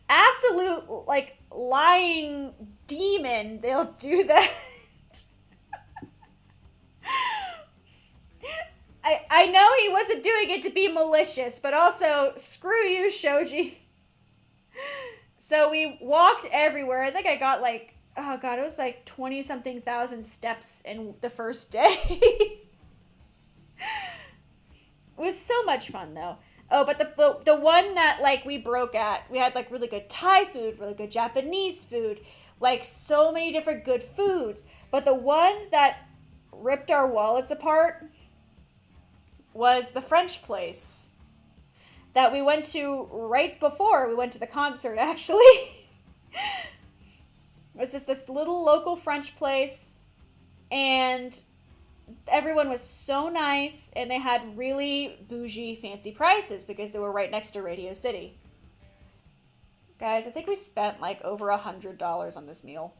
Absolute, like, lying demon. They'll do that. I know he wasn't doing it to be malicious, but also, screw you, Shoji. So we walked everywhere. I think I got like, oh God, it was like 20-something thousand steps in the first day. It was so much fun though. Oh, but the one that like we broke at, we had like really good Thai food, really good Japanese food, like so many different good foods. But the one that ripped our wallets apart was the French place that we went to right before we went to the concert, actually. It was just this little local French place, and everyone was so nice, and they had really bougie, fancy prices because they were right next to Radio City. Guys, I think we spent like over $100 on this meal.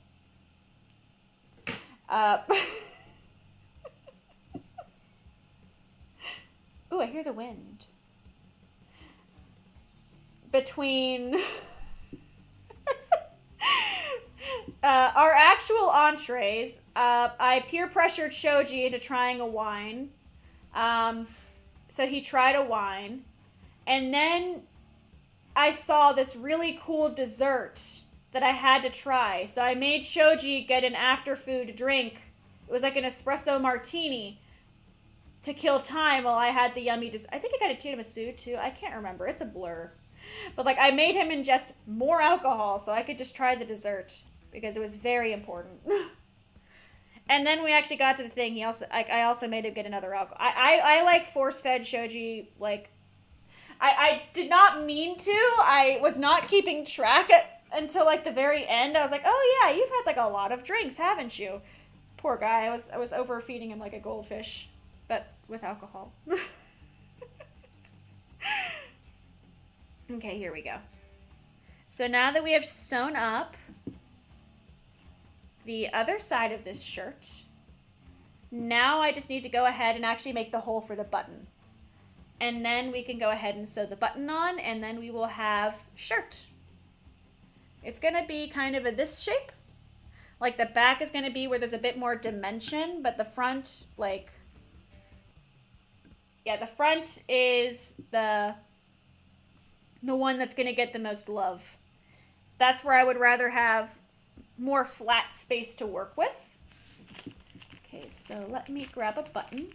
Ooh, I hear the wind. Between our actual entrees, I peer pressured Shoji into trying a wine. So he tried a wine. And then I saw this really cool dessert that I had to try. So I made Shoji get an after-food drink. It was like an espresso martini to kill time while I had the yummy dessert. I think I got a tiramisu too. I can't remember. It's a blur. But like I made him ingest more alcohol so I could just try the dessert because it was very important. And then we actually got to the thing. I also made him get another alcohol. I like force-fed Shoji, like, I did not mean to. I was not keeping track until like the very end. I was like, oh yeah, you've had like a lot of drinks, haven't you? Poor guy. I was overfeeding him like a goldfish, but with alcohol. Okay, here we go. So now that we have sewn up the other side of this shirt, now I just need to go ahead and actually make the hole for the button. And then we can go ahead and sew the button on, and then we will have shirt. It's gonna be kind of this shape. Like the back is gonna be where there's a bit more dimension, but the front, like, yeah, the front is the one that's gonna get the most love. That's where I would rather have more flat space to work with. Okay, so let me grab a button.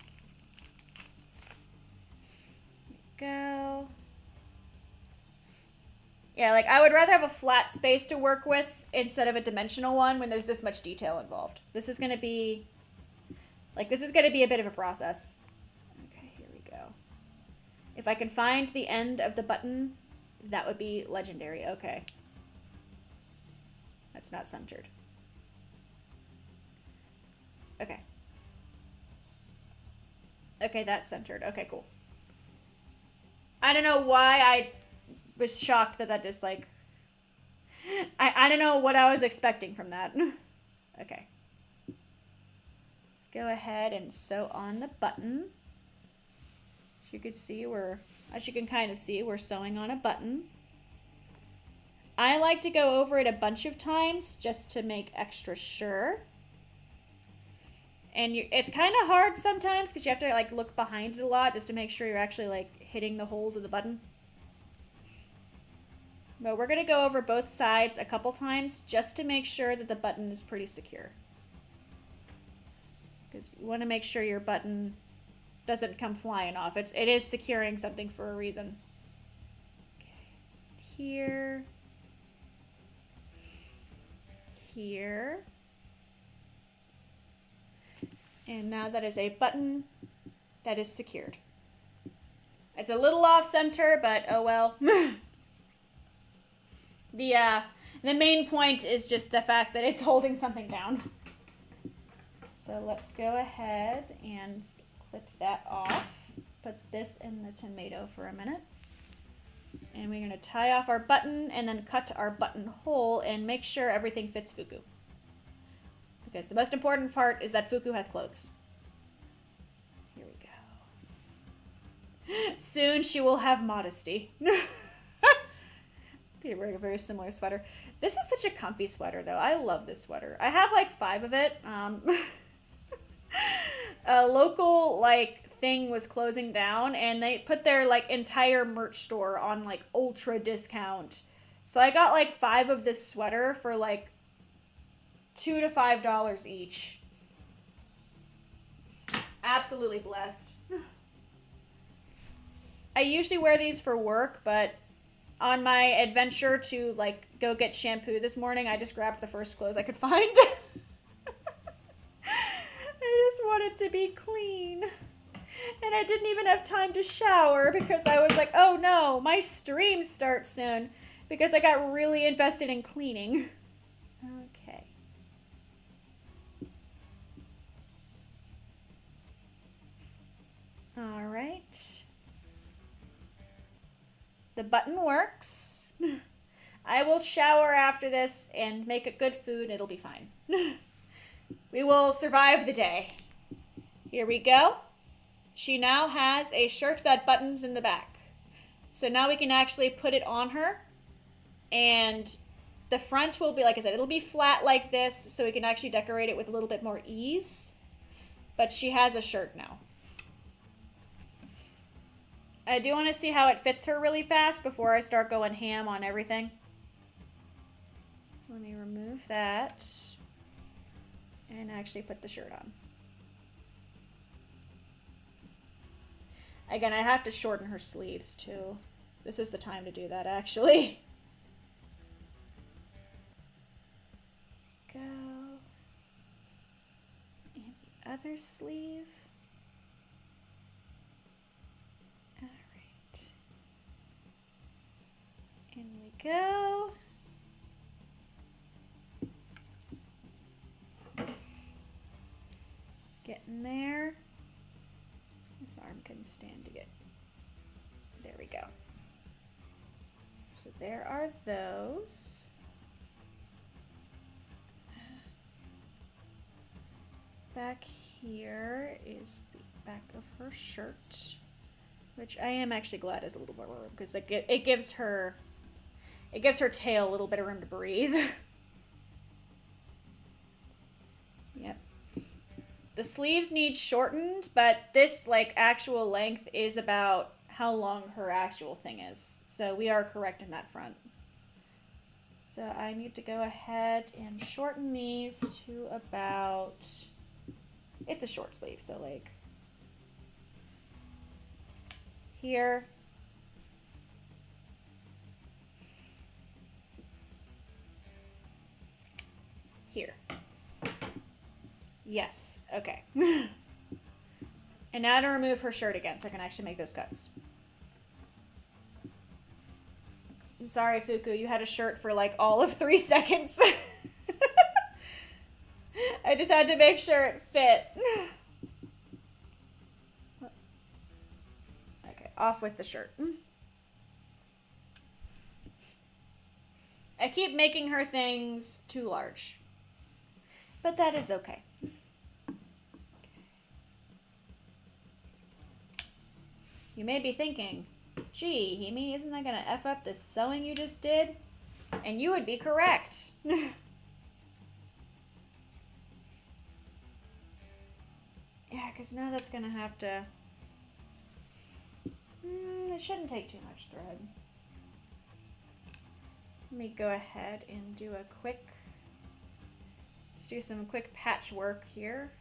Go. Yeah, like I would rather have a flat space to work with instead of a dimensional one when there's this much detail involved. This is gonna be a bit of a process. Okay, here we go. If I can find the end of the button, that would be legendary. Okay. That's not centered. Okay. Okay, that's centered. Okay, cool. I don't know why I was shocked that just like... I don't know what I was expecting from that. Okay. Let's go ahead and sew on the button. As you can see, as you can kind of see, we're sewing on a button. I like to go over it a bunch of times just to make extra sure. And it's kind of hard sometimes because you have to like look behind it a lot just to make sure you're actually like hitting the holes of the button. But we're going to go over both sides a couple times just to make sure that the button is pretty secure. Because you want to make sure your button doesn't come flying off. It is securing something for a reason. Okay. Here. Here. And now that is a button that is secured. It's a little off center, but oh well. The main point is just the fact that it's holding something down. So let's go ahead and clip that off. Put this in the tomato for a minute. And we're going to tie off our button and then cut our buttonhole and make sure everything fits Fuku. Because the most important part is that Fuku has clothes. Here we go. Soon she will have modesty. Be wearing a very similar sweater. This is such a comfy sweater, though. I love this sweater. I have like 5 of it. A local like thing was closing down, and they put their like entire merch store on like ultra discount. So I got like 5 of this sweater for like $2 to $5 each. Absolutely blessed. I usually wear these for work, but on my adventure to like go get shampoo this morning, I just grabbed the first clothes I could find. I just wanted to be clean. And I didn't even have time to shower because I was like, oh no, my stream starts soon. Because I got really invested in cleaning. Okay. All right. The button works. I will shower after this and make a good food. It'll be fine. We will survive the day. Here we go. She now has a shirt that buttons in the back. So now we can actually put it on her. And the front will be, like I said, it'll be flat like this, so we can actually decorate it with a little bit more ease. But she has a shirt now. I do want to see how it fits her really fast before I start going ham on everything. So let me remove that and actually put the shirt on. Again, I have to shorten her sleeves too. This is the time to do that, actually. Go. And the other sleeve. Alright. can stand to get, there we go. So there are those. Back here is the back of her shirt, which I am actually glad is a little more room because it gives her tail a little bit of room to breathe. Yep. The sleeves need shortened, but this like actual length is about how long her actual thing is. So we are correct in that front. So I need to go ahead and shorten these to about, it's a short sleeve, so like here. Here. Yes, okay. And now to remove her shirt again so I can actually make those cuts. I'm sorry, Fuku, you had a shirt for like all of 3 seconds. I just had to make sure it fit. Okay, off with the shirt. I keep making her things too large, but that is okay. You may be thinking, gee, Himi, isn't that gonna F up the sewing you just did? And you would be correct. Yeah, because now that's gonna have to... it shouldn't take too much thread. Let me go ahead and do a quick... Let's do some quick patchwork here.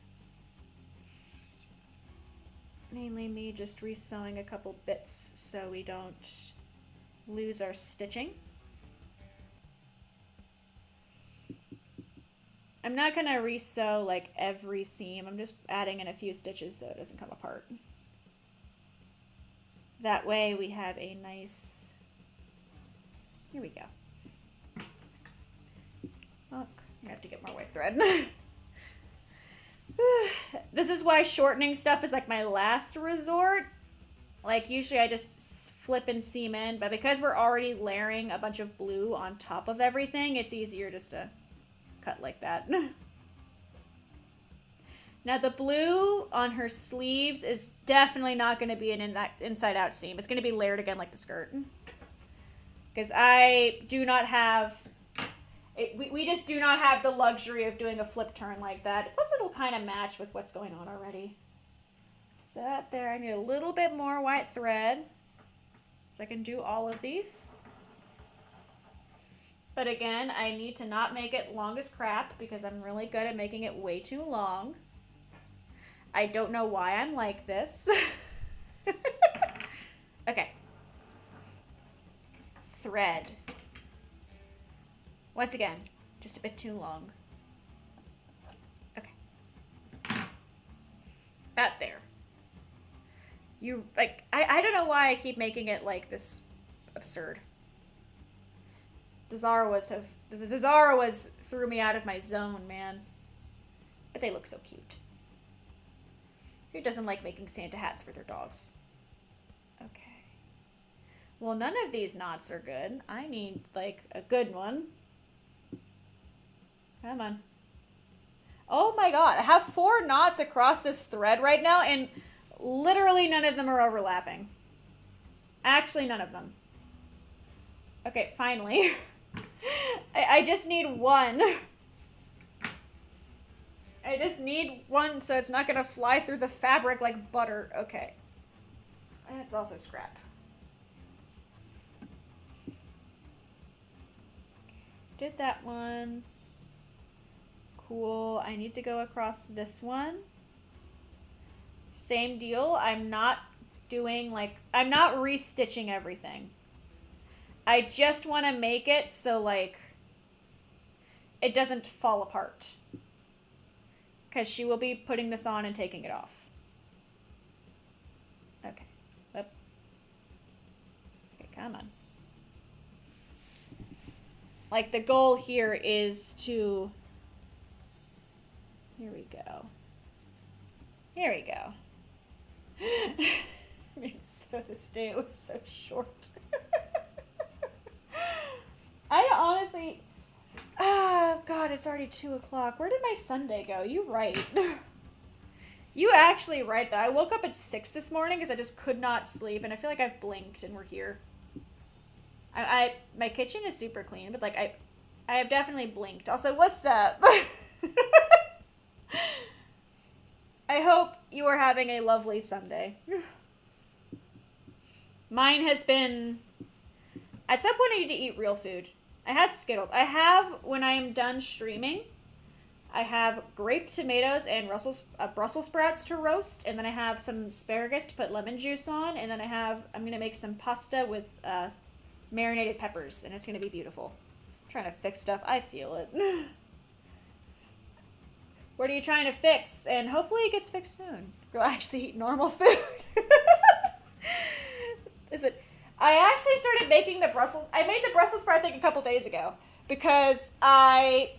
Mainly me just resewing a couple bits so we don't lose our stitching. I'm not gonna resew like every seam. I'm just adding in a few stitches so it doesn't come apart. That way we have a nice, here we go. Oh, I have to get more white thread. This is why shortening stuff is like my last resort. Like usually I just flip and seam in, but because we're already layering a bunch of blue on top of everything, it's easier just to cut like that. Now the blue on her sleeves is definitely not going to be an inside out seam. It's going to be layered again like the skirt. Because I do not have... We just do not have the luxury of doing a flip turn like that. Plus it'll kind of match with what's going on already. So that there, I need a little bit more white thread so I can do all of these. But again, I need to not make it long as crap because I'm really good at making it way too long. I don't know why I'm like this. Okay. Thread. Once again, just a bit too long. Okay. About there. You, like, I don't know why I keep making it, like, this absurd. The Zarawas threw me out of my zone, man. But they look so cute. Who doesn't like making Santa hats for their dogs? Okay. Well, none of these knots are good. I need, like, a good one. Come on. Oh my god, I have 4 knots across this thread right now, and literally none of them are overlapping. Actually, none of them. Okay, finally. I just need one. I just need one so it's not gonna fly through the fabric like butter. Okay. That's also scrap. Did that one. Cool. I need to go across this one. Same deal. I'm not doing like, I'm not restitching everything. I just want to make it so like it doesn't fall apart. Because she will be putting this on and taking it off. Okay. Up. Okay, come on. Like the goal here is to... Here we go. Here we go. So this day was so short. I honestly... Oh, God, it's already 2 o'clock. Where did my Sunday go? You right. You actually right, though. I woke up at 6 this morning because I just could not sleep, and I feel like I've blinked and we're here. My kitchen is super clean, but, like, I have definitely blinked. Also, what's up? I hope you are having a lovely Sunday. Mine has been... At some point, I need to eat real food. I had Skittles. I have, when I am done streaming, I have grape tomatoes and Brussels sprouts to roast, and then I have some asparagus to put lemon juice on, and then I'm going to make some pasta with marinated peppers, and it's going to be beautiful. I'm trying to fix stuff. I feel it. What are you trying to fix? And hopefully it gets fixed soon. Go actually eat normal food. I actually started making I made the Brussels sprout thing a couple days ago because I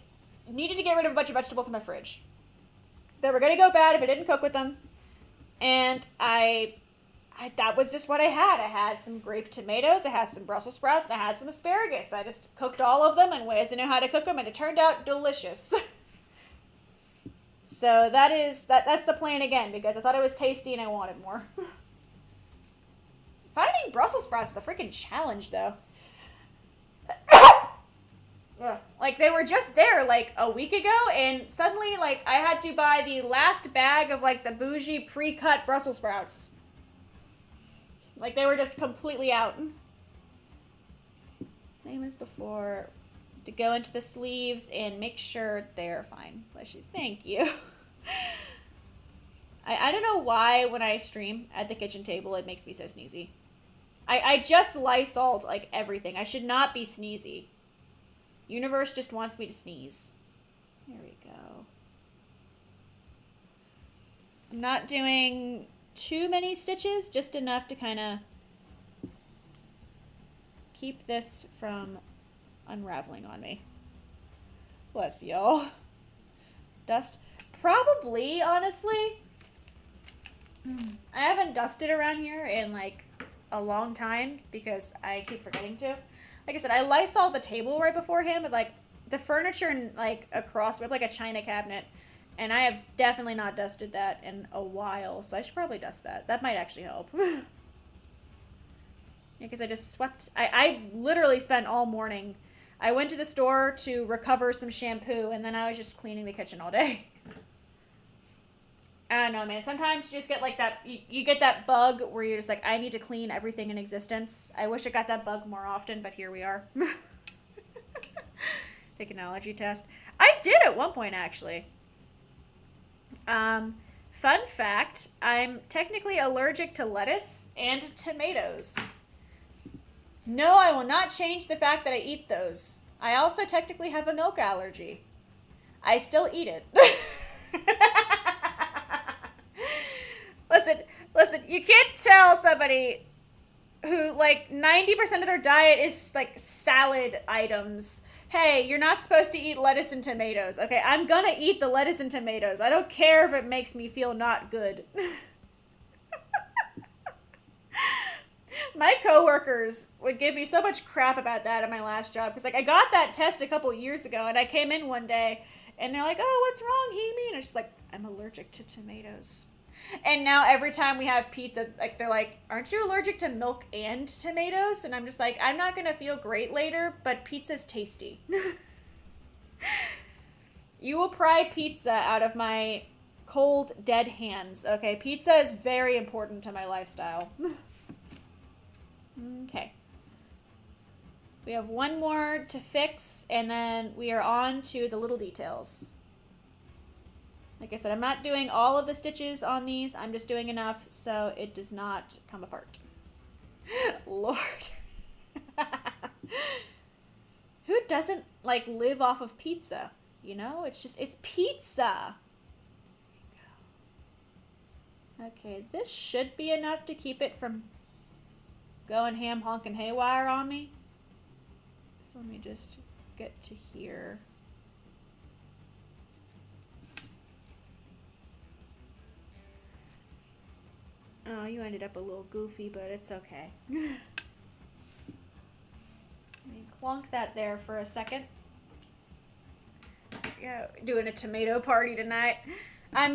needed to get rid of a bunch of vegetables in my fridge. They were going to go bad if I didn't cook with them. And that was just what I had. I had some grape tomatoes, I had some Brussels sprouts, and I had some asparagus. I just cooked all of them in ways I knew how to cook them, and it turned out delicious. So that's the plan again, because I thought it was tasty and I wanted more. Finding Brussels sprouts is a freaking challenge, though. Like, they were just there, like, a week ago, and suddenly, like, I had to buy the last bag of, like, the bougie pre-cut Brussels sprouts. Like, they were just completely out. Same as before. To go into the sleeves and make sure they're fine. Thank you. I don't know why when I stream at the kitchen table it makes me so sneezy. I just Lysoled, like, everything. I should not be sneezy. Universe just wants me to sneeze. There we go. I'm not doing too many stitches, just enough to kind of keep this from unraveling on me. Bless y'all. Dust? Probably, honestly. I haven't dusted around here in, like, a long time because I keep forgetting to. Like I said, I Lysoled the table right beforehand, but, like, the furniture and, like, across, we have, like, a china cabinet, and I have definitely not dusted that in a while, so I should probably dust that. That might actually help. Yeah, because I just swept. I literally spent all morning. I went to the store to recover some shampoo, and then I was just cleaning the kitchen all day. I don't know, man. Sometimes you just get like that. You get that bug where you're just like, I need to clean everything in existence. I wish I got that bug more often, but here we are. Take an allergy test. I did at one point, actually. Fun fact, I'm technically allergic to lettuce and tomatoes. No, I will not change the fact that I eat those. I also technically have a milk allergy. I still eat it. Listen, you can't tell somebody who, like, 90% of their diet is, like, salad items. Hey, you're not supposed to eat lettuce and tomatoes. Okay, I'm gonna eat the lettuce and tomatoes. I don't care if it makes me feel not good. My coworkers would give me so much crap about that at my last job. Because, like, I got that test a couple years ago, and I came in one day, and they're like, oh, what's wrong, Himi? And I'm just like, I'm allergic to tomatoes. And now every time we have pizza, like, they're like, aren't you allergic to milk and tomatoes? And I'm just like, I'm not going to feel great later, but pizza's tasty. You will pry pizza out of my cold, dead hands, okay? Pizza is very important to my lifestyle. Okay. We have one more to fix, and then we are on to the little details. Like I said, I'm not doing all of the stitches on these. I'm just doing enough so it does not come apart. Lord. Who doesn't, like, live off of pizza? You know? It's pizza. Okay, this should be enough to keep it from going ham, honkin' haywire on me. So let me just get to here. Oh, you ended up a little goofy, but it's okay. Let me clonk that there for a second. Yeah, doing a tomato party tonight. I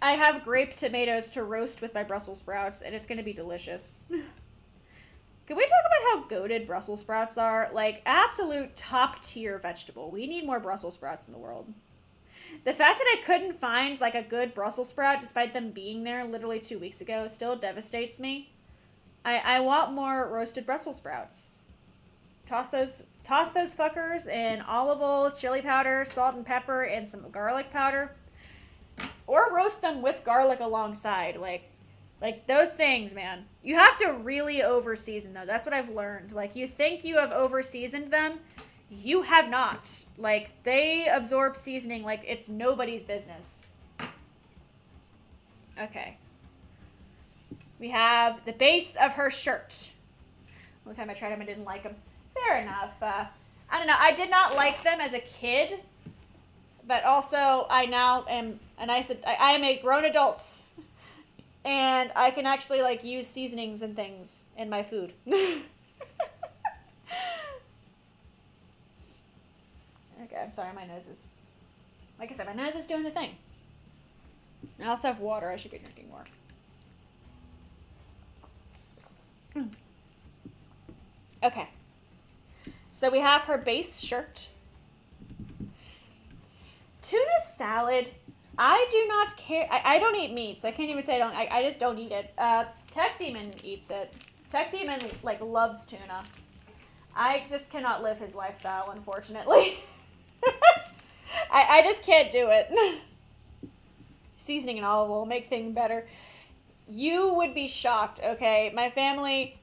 have grape tomatoes to roast with my Brussels sprouts, and it's gonna be delicious. Can we talk about how goated Brussels sprouts are? Like, absolute top tier vegetable. We need more Brussels sprouts in the world. The fact that I couldn't find, like, a good Brussels sprout, despite them being there literally 2 weeks ago, still devastates me. I want more roasted Brussels sprouts. Toss those fuckers in olive oil, chili powder, salt and pepper, and some garlic powder. Or roast them with garlic alongside. Like those things, man. You have to really over-season, though. That's what I've learned. Like, you think you have over-seasoned them. You have not. Like, they absorb seasoning like it's nobody's business. Okay. We have the base of her shirt. The time I tried them, I didn't like them. Fair enough. I don't know. I did not like them as a kid. But also, I now am, and I said, I am a grown adult. And I can actually, like, use seasonings and things in my food. Okay, I'm sorry, my nose is, like I said, my nose is doing the thing. I also have water. I should be drinking more. Okay. So we have her base shirt. Tuna salad. I do not care. I don't eat meats. I can't even say I don't. I just don't eat it. Tech Demon eats it. Tech Demon, like, loves tuna. I just cannot live his lifestyle, unfortunately. I just can't do it. Seasoning and olive oil make things better. You would be shocked, okay? My family,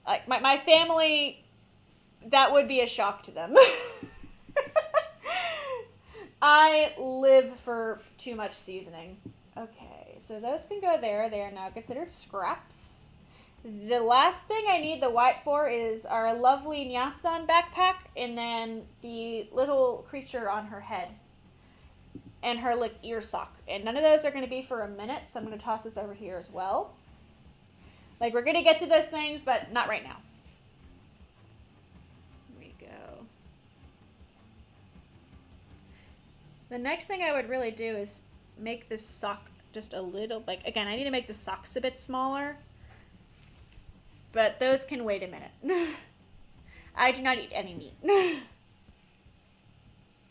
like, my family, that would be a shock to them. I live for too much seasoning. Okay, so those can go there. They are now considered scraps. The last thing I need the white for is our lovely Nyasan backpack, and then the little creature on her head, and her, like, ear sock. And none of those are going to be for a minute, so I'm going to toss this over here as well. Like, we're going to get to those things, but not right now. Here we go. The next thing I would really do is make this sock just a little, like, again, I need to make the socks a bit smaller. But those can wait a minute. I do not eat any meat.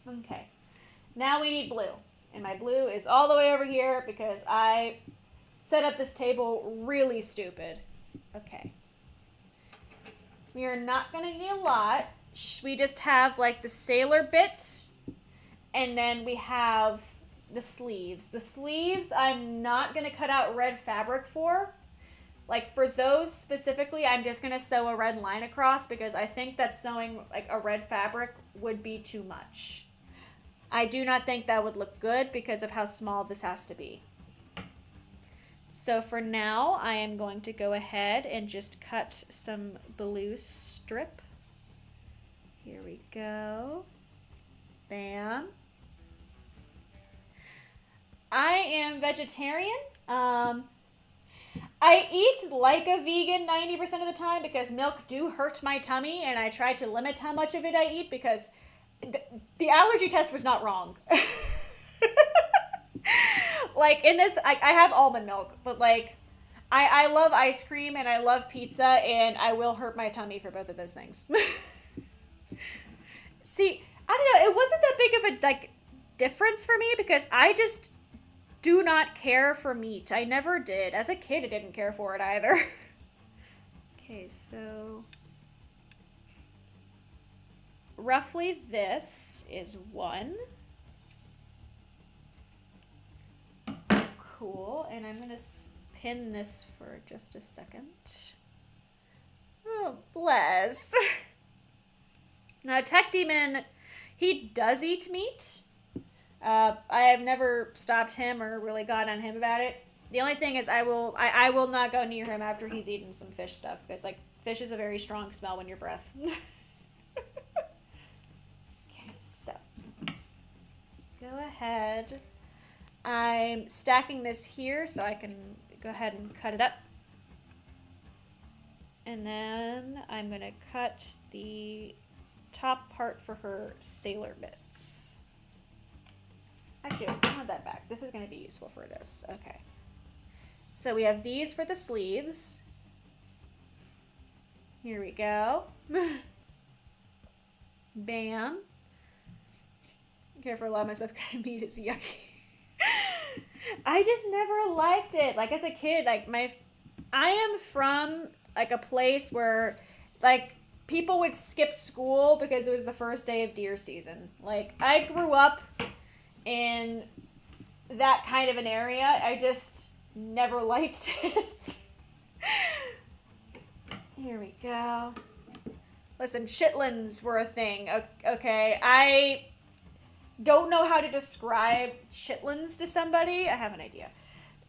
Okay. Now we need blue. And my blue is all the way over here because I set up this table really stupid. Okay. We are not going to need a lot. We just have, like, the sailor bit. And then we have the sleeves. The sleeves I'm not going to cut out red fabric for. Like, for those specifically, I'm just going to sew a red line across because I think that sewing, like, a red fabric would be too much. I do not think that would look good because of how small this has to be. So for now, I am going to go ahead and just cut some blue strip. Here we go. Bam. I am vegetarian. I eat like a vegan 90% of the time because milk do hurt my tummy, and I try to limit how much of it I eat because the allergy test was not wrong. Like, in this, I have almond milk, but, like, I love ice cream and I love pizza, and I will hurt my tummy for both of those things. See, I don't know, it wasn't that big of a, like, difference for me because I just do not care for meat. I never did. As a kid, I didn't care for it either. Okay, so roughly this is one. Cool, and I'm going to pin this for just a second. Oh, bless. Now, Tech Demon, he does eat meat. I have never stopped him or really gone on him about it. The only thing is I will not go near him after he's eaten some fish stuff because, like, fish is a very strong smell when your breath. Okay, so go ahead. I'm stacking this here so I can go ahead and cut it up. And then I'm gonna cut the top part for her sailor bits. Actually, I want that back. This is gonna be useful for this. Okay. So we have these for the sleeves. Here we go. Bam. Careful, a lot of my stuff kind of meat is yucky. I just never liked it. Like as a kid, like I am from like a place where like people would skip school because it was the first day of deer season. Like I grew up in that kind of an area. I just never liked it. Here we go. Listen, chitlins were a thing. Okay, I don't know how to describe chitlins to somebody. I have an idea.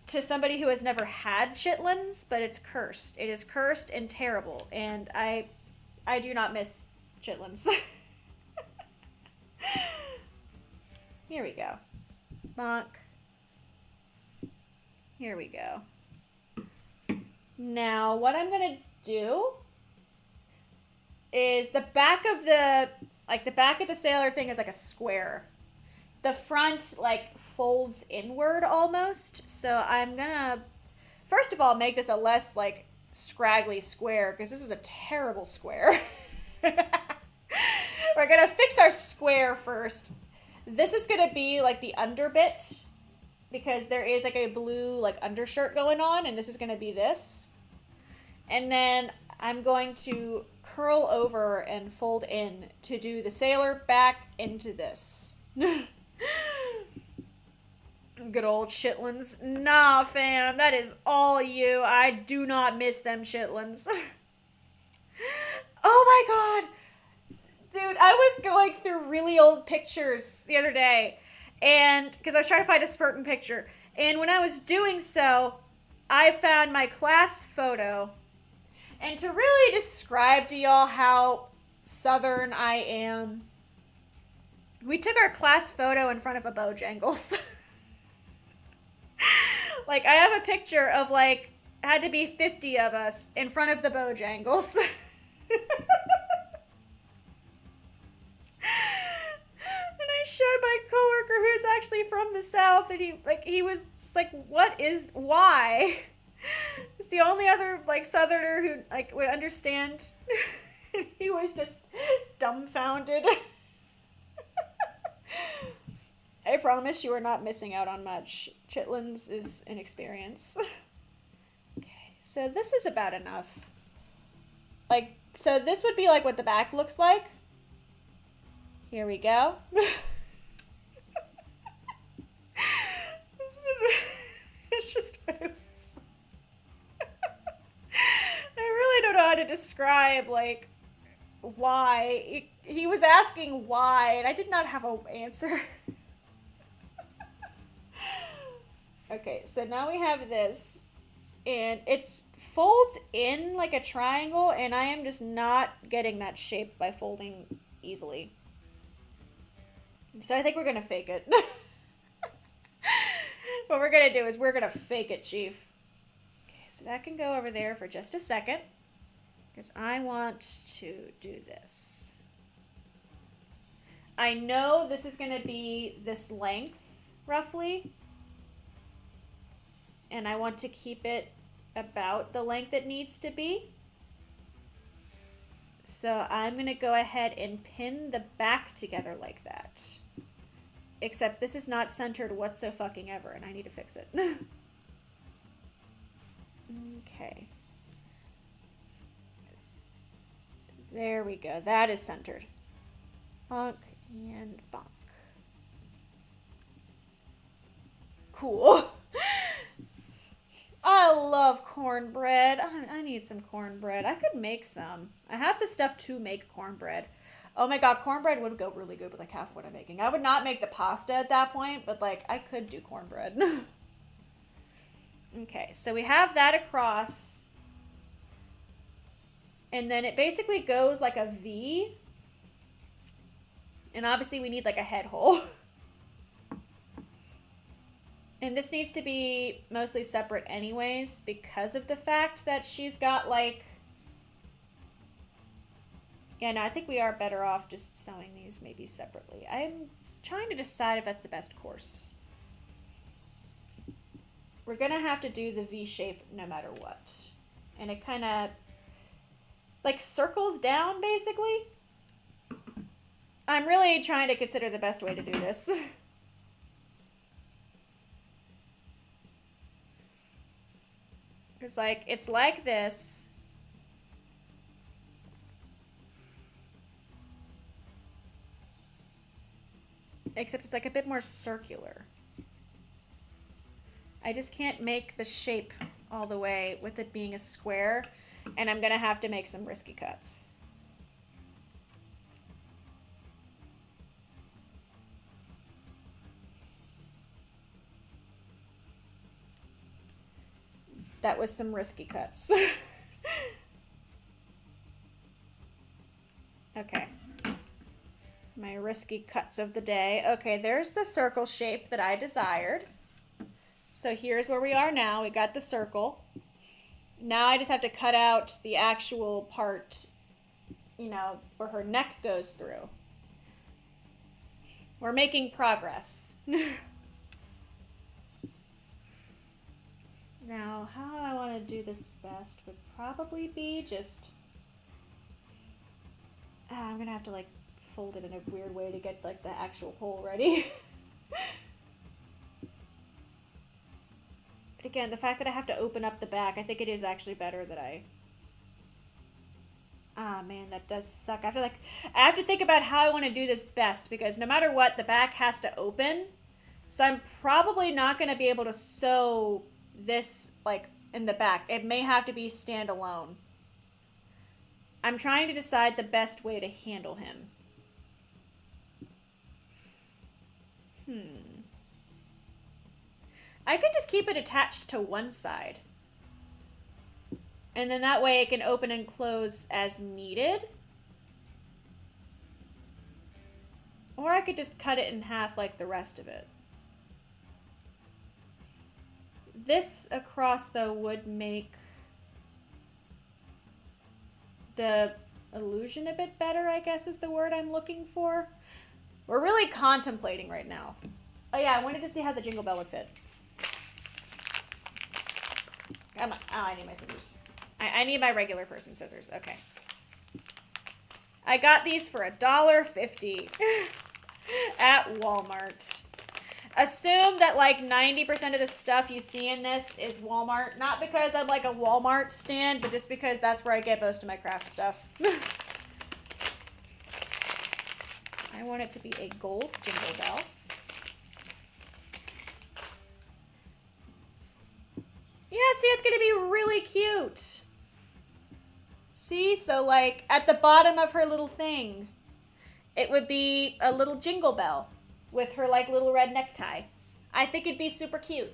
To somebody who has never had chitlins, but it's cursed. It is cursed and terrible, and I do not miss chitlins. Here we go. Bonk. Here we go. Now, what I'm gonna do is the back of the sailor thing is like a square. The front like folds inward almost. So I'm gonna first of all make this a less like scraggly square because this is a terrible square. We're gonna fix our square first. This is gonna be like the underbit because there is like a blue like undershirt going on, and this is gonna be this. And then I'm going to curl over and fold in to do the sailor back into this. Good old chitlins. Nah, fam, that is all you. I do not miss them chitlins. Oh my god. Dude, I was going through really old pictures the other day, and because I was trying to find a certain picture, and when I was doing so, I found my class photo. And to really describe to y'all how Southern I am, we took our class photo in front of a Bojangles. Like, I have a picture of, like, had to be 50 of us in front of the Bojangles. And I showed my coworker who's actually from the South, and he was like, why? It's the only other, like, Southerner who, like, would understand. He was just dumbfounded. I promise you are not missing out on much. Chitlins is an experience. Okay, so this is about enough. Like, so this would be, like, what the back looks like. Here we go. It's just what it was. I really don't know how to describe, like, why. He was asking why, and I did not have an answer. Okay, so now we have this, and it folds in like a triangle, and I am just not getting that shape by folding easily. So I think we're gonna fake it. What we're gonna do is we're gonna fake it, Chief. Okay, so that can go over there for just a second, because I want to do this. I know this is gonna be this length, roughly. And I want to keep it about the length it needs to be. So I'm going to go ahead and pin the back together like that. Except this is not centered whatsoever, and I need to fix it. Okay. There we go. That is centered. Bonk and bonk. Cool. I love cornbread. I need some cornbread. I could make some. I have the stuff to make cornbread. Oh my god, cornbread would go really good with like half of what I'm making. I would not make the pasta at that point, but like I could do cornbread. Okay, so we have that across. And then it basically goes like a V. And obviously we need like a head hole. And this needs to be mostly separate anyways because of the fact that she's got like... Yeah, no, I think we are better off just sewing these maybe separately. I'm trying to decide if that's the best course. We're gonna have to do the V shape no matter what. And it kind of like circles down basically. I'm really trying to consider the best way to do this. It's like this. Except it's like a bit more circular. I just can't make the shape all the way with it being a square, and I'm gonna have to make some risky cuts. That was some risky cuts. Okay. My risky cuts of the day. Okay, there's the circle shape that I desired. So here's where we are now. We got the circle. Now I just have to cut out the actual part, you know, where her neck goes through. We're making progress. Now, how I want to do this best would probably be just... I'm going to have to, like, fold it in a weird way to get, like, the actual hole ready. But again, the fact that I have to open up the back, I think it is actually better that I... Ah, man, that does suck. I have to think about how I want to do this best, because no matter what, the back has to open. So I'm probably not going to be able to sew this, like, in the back. It may have to be standalone. I'm trying to decide the best way to handle him. I could just keep it attached to one side. And then that way it can open and close as needed. Or I could just cut it in half like the rest of it. This across, though, would make the illusion a bit better, I guess is the word I'm looking for. We're really contemplating right now. Oh yeah, I wanted to see how the jingle bell would fit. Oh, I need my scissors. I need my regular person scissors. Okay. I got these for $1.50 at Walmart. Assume that like 90% of the stuff you see in this is Walmart. Not because I'm like a Walmart stan, but just because that's where I get most of my craft stuff. I want it to be a gold jingle bell. Yeah, see, it's going to be really cute. See, so like at the bottom of her little thing, it would be a little jingle bell with her like little red necktie. I think it'd be super cute.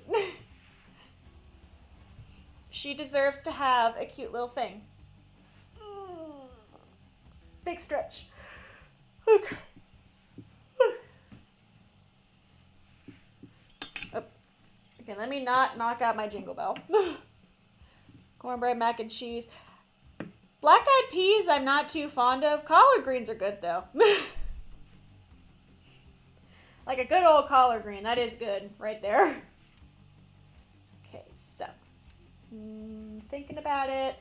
She deserves to have a cute little thing. Big stretch. Okay. Okay, let me not knock out my jingle bell. Cornbread, mac and cheese. Black-eyed peas I'm not too fond of. Collard greens are good, though. Like a good old collard green. That is good right there. Okay, so. Thinking about it.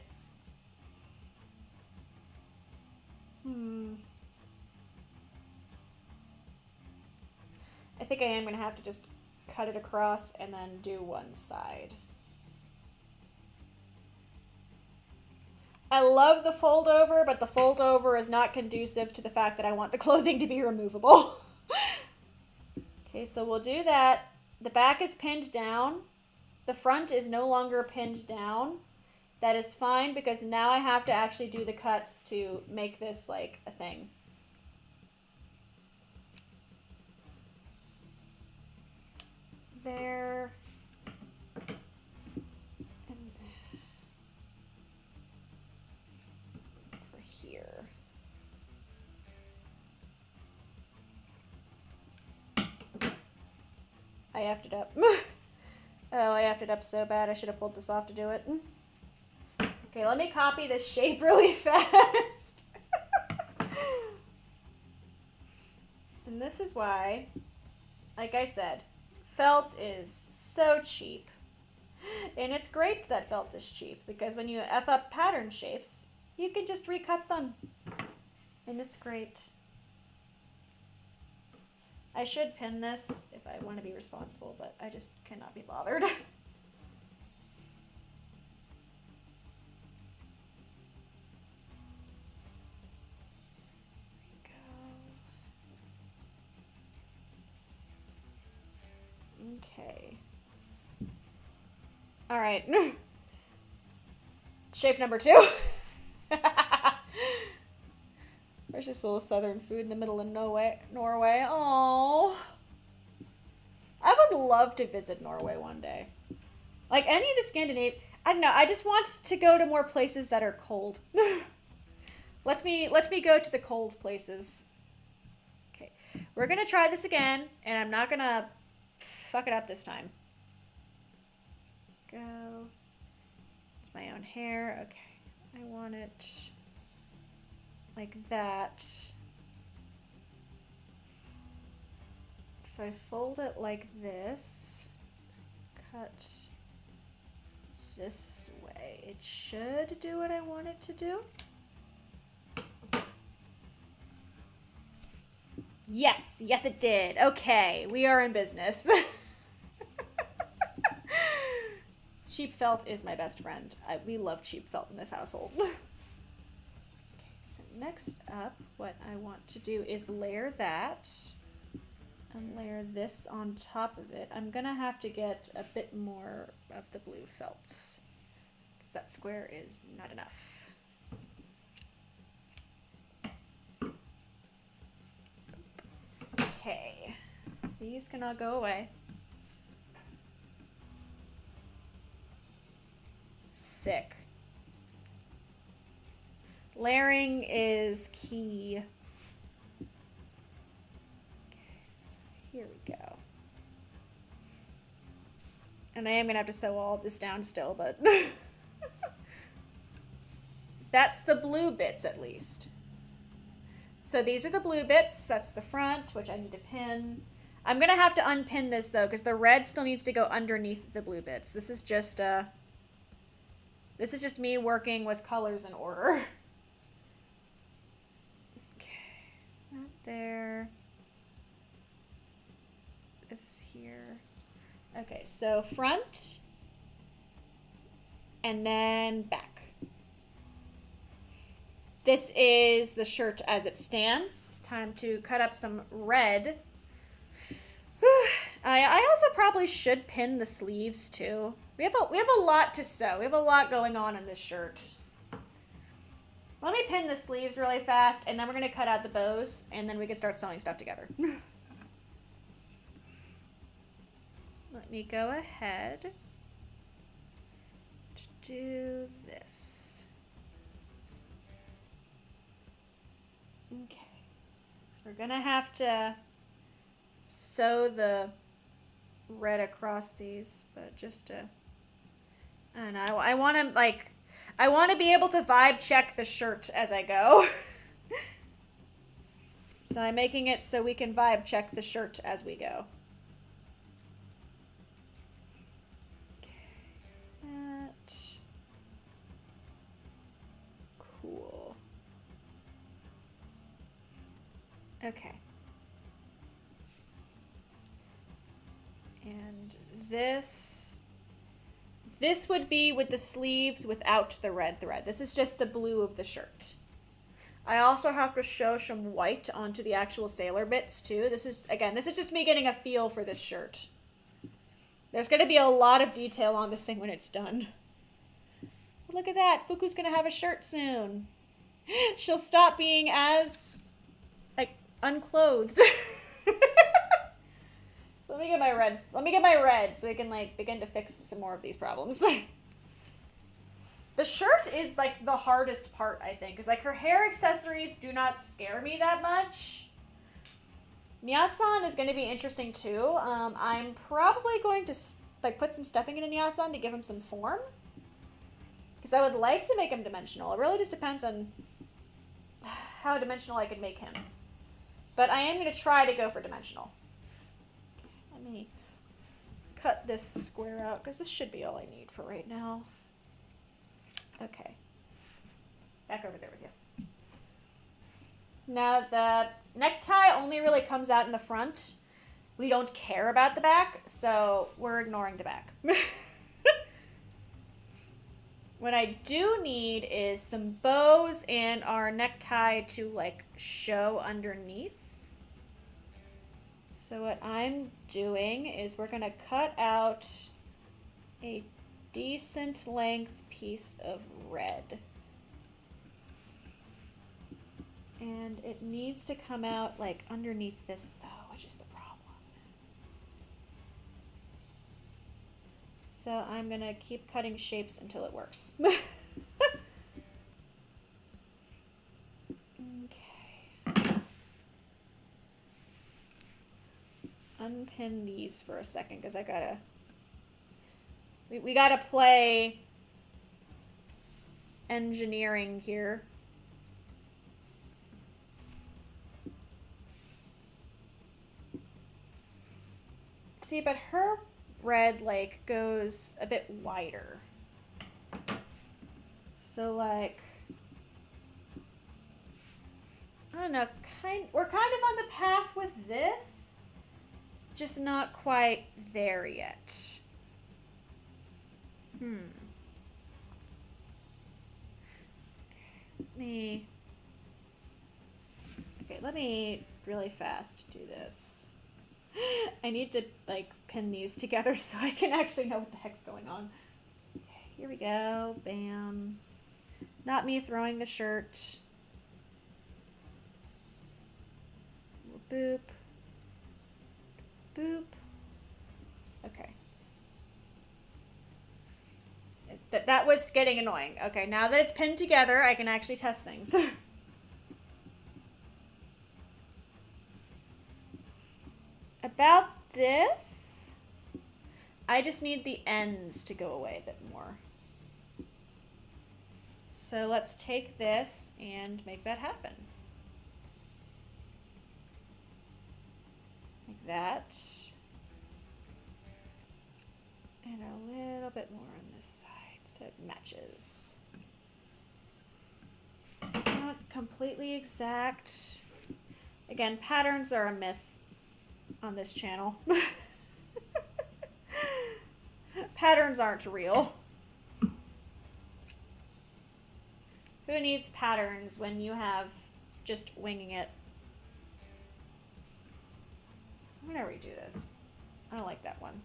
I think I am going to have to just cut it across and then do one side. I love the fold over, but the fold over is not conducive to the fact that I want the clothing to be removable. Okay, so we'll do that. The back is pinned down. The front is no longer pinned down. That is fine because now I have to actually do the cuts to make this like a thing. There. And for here. I effed it up. Oh, I effed it up so bad. I should have pulled this off to do it. Okay, let me copy this shape really fast. And this is why, like I said, felt is so cheap. And it's great that felt is cheap, because when you F up pattern shapes, you can just recut them. And it's great. I should pin this if I want to be responsible, but I just cannot be bothered. Okay. All right. Shape number 2. There's just a little southern food in the middle of Norway. Oh, I would love to visit Norway one day. Like any of the Scandinavian, I don't know. I just want to go to more places that are cold. Let me go to the cold places. Okay, we're gonna try this again, and I'm not gonna fuck it up this time. Go. It's my own hair. Okay, I want it like that. If I fold it like this, cut this way, it should do what I want it to do. Yes, yes it did. Okay, we are in business. Cheap felt is my best friend. We love cheap felt in this household. Okay, so next up, what I want to do is layer that and layer this on top of it. I'm gonna have to get a bit more of the blue felt because that square is not enough. Okay, these cannot go away. Sick. Layering is key. Okay, so here we go. And I am gonna have to sew all of this down still, but that's the blue bits at least. So these are the blue bits. That's the front, which I need to pin. I'm gonna have to unpin this though, because the red still needs to go underneath the blue bits. This is just me working with colors in order. Okay, not there. This here. Okay, so front and then back. This is the shirt as it stands. Time to cut up some red. I also probably should pin the sleeves too. We have a lot to sew. We have a lot going on in this shirt. Let me pin the sleeves really fast, and then we're gonna cut out the bows, and then we can start sewing stuff together. Let me go ahead to do this. Okay. We're gonna have to sew the red across these, but just to, I don't know, I want to be able to vibe check the shirt as I go. So I'm making it so we can vibe check the shirt as we go. Okay, that. Cool. Okay. And this would be with the sleeves without the red thread. This is just the blue of the shirt. I also have to show some white onto the actual sailor bits too. This is just me getting a feel for this shirt. There's going to be a lot of detail on this thing when it's done. Look at that. Fuku's going to have a shirt soon. She'll stop being as, like, unclothed. So let me get my red so we can, like, begin to fix some more of these problems. The shirt is, like, the hardest part, I think. Because, like, her hair accessories do not scare me that much. Mia-san is going to be interesting, too. I'm probably going to like put some stuffing in Inyasan to give him some form. Because I would like to make him dimensional. It really just depends on how dimensional I could make him. But I am going to try to go for dimensional. Let me cut this square out, because this should be all I need for right now. Okay. Back over there with you. Now, the necktie only really comes out in the front. We don't care about the back, so we're ignoring the back. What I do need is some bows and our necktie to, like, show underneath. So what I'm doing is we're going to cut out a decent length piece of red. And it needs to come out, like, underneath this, though, which is the problem. So I'm going to keep cutting shapes until it works. Okay. Unpin these for a second, because I gotta... We gotta play engineering here. See, but her red, like, goes a bit wider. So, like, I don't know, we're kind of on the path with this, just not quite there yet. Let me really fast do this. I need to, like, pin these together so I can actually know what the heck's going on. Okay, here we go. Bam. Not me throwing the shirt. Boop. Boop. Okay. That was getting annoying. Okay, now that it's pinned together, I can actually test things. About this, I just need the ends to go away a bit more. So let's take this and make that happen. Like that. And a little bit more on this side so it matches. It's not completely exact. Again, patterns are a myth on this channel. Patterns aren't real. Who needs patterns when you have just winging it? I'm gonna redo this. I don't like that one.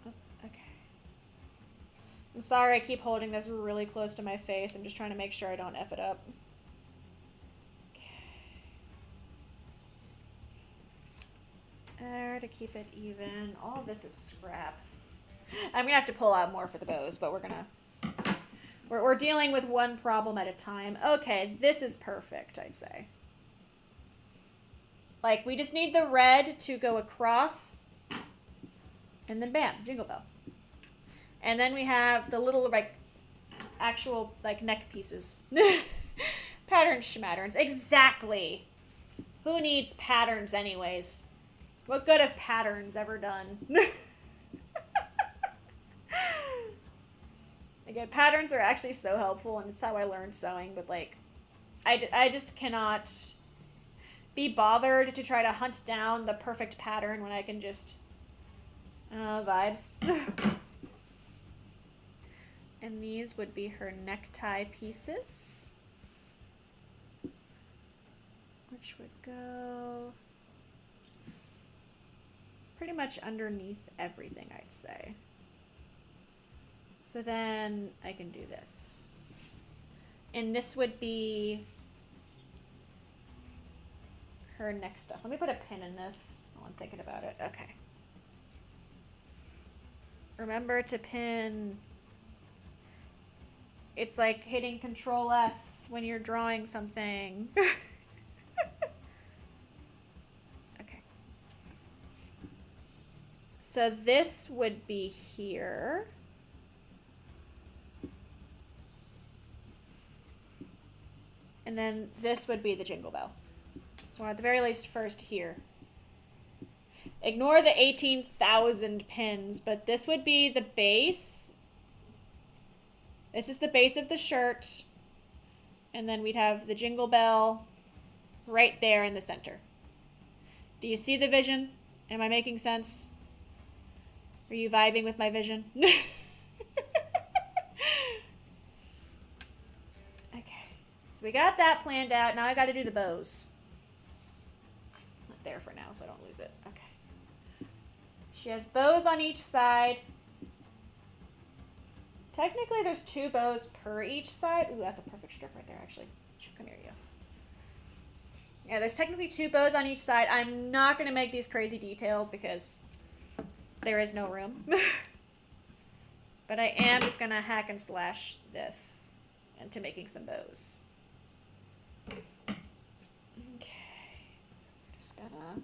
Oh, okay. I'm sorry I keep holding this really close to my face. I'm just trying to make sure I don't F it up. There to keep it even. All of this is scrap. I'm gonna have to pull out more for the bows, but we're dealing with one problem at a time. Okay, this is perfect, I'd say. Like, we just need the red to go across, and then bam, jingle bell. And then we have the little, like, actual, like, neck pieces. Patterns schmatterns. Exactly. Who needs patterns anyways? What good have patterns ever done? Again, patterns are actually so helpful, and it's how I learned sewing, but, like, I just cannot be bothered to try to hunt down the perfect pattern when I can just... vibes. And these would be her necktie pieces. Which would go... pretty much underneath everything, I'd say. So then I can do this. And this would be her neck stuff. Let me put a pin in this while I'm thinking about it. Okay. Remember to pin. It's like hitting Control S when you're drawing something. Okay. So this would be here. And then this would be the jingle bell. Or at the very least first here. Ignore the 18,000 pins, but this would be the base. This is the base of the shirt. And then we'd have the jingle bell right there in the center. Do you see the vision? Am I making sense? Are you vibing with my vision? Okay, so we got that planned out. Now I got to do the bows. Not there for now, so I don't lose it. Okay. She has bows on each side. Technically, there's 2 bows per each side. Ooh, that's a perfect strip right there, actually. Come here, you. Yeah, there's technically 2 bows on each side. I'm not going to make these crazy detailed because there is no room. But I am just going to hack and slash this into making some bows. Okay, so we're just going to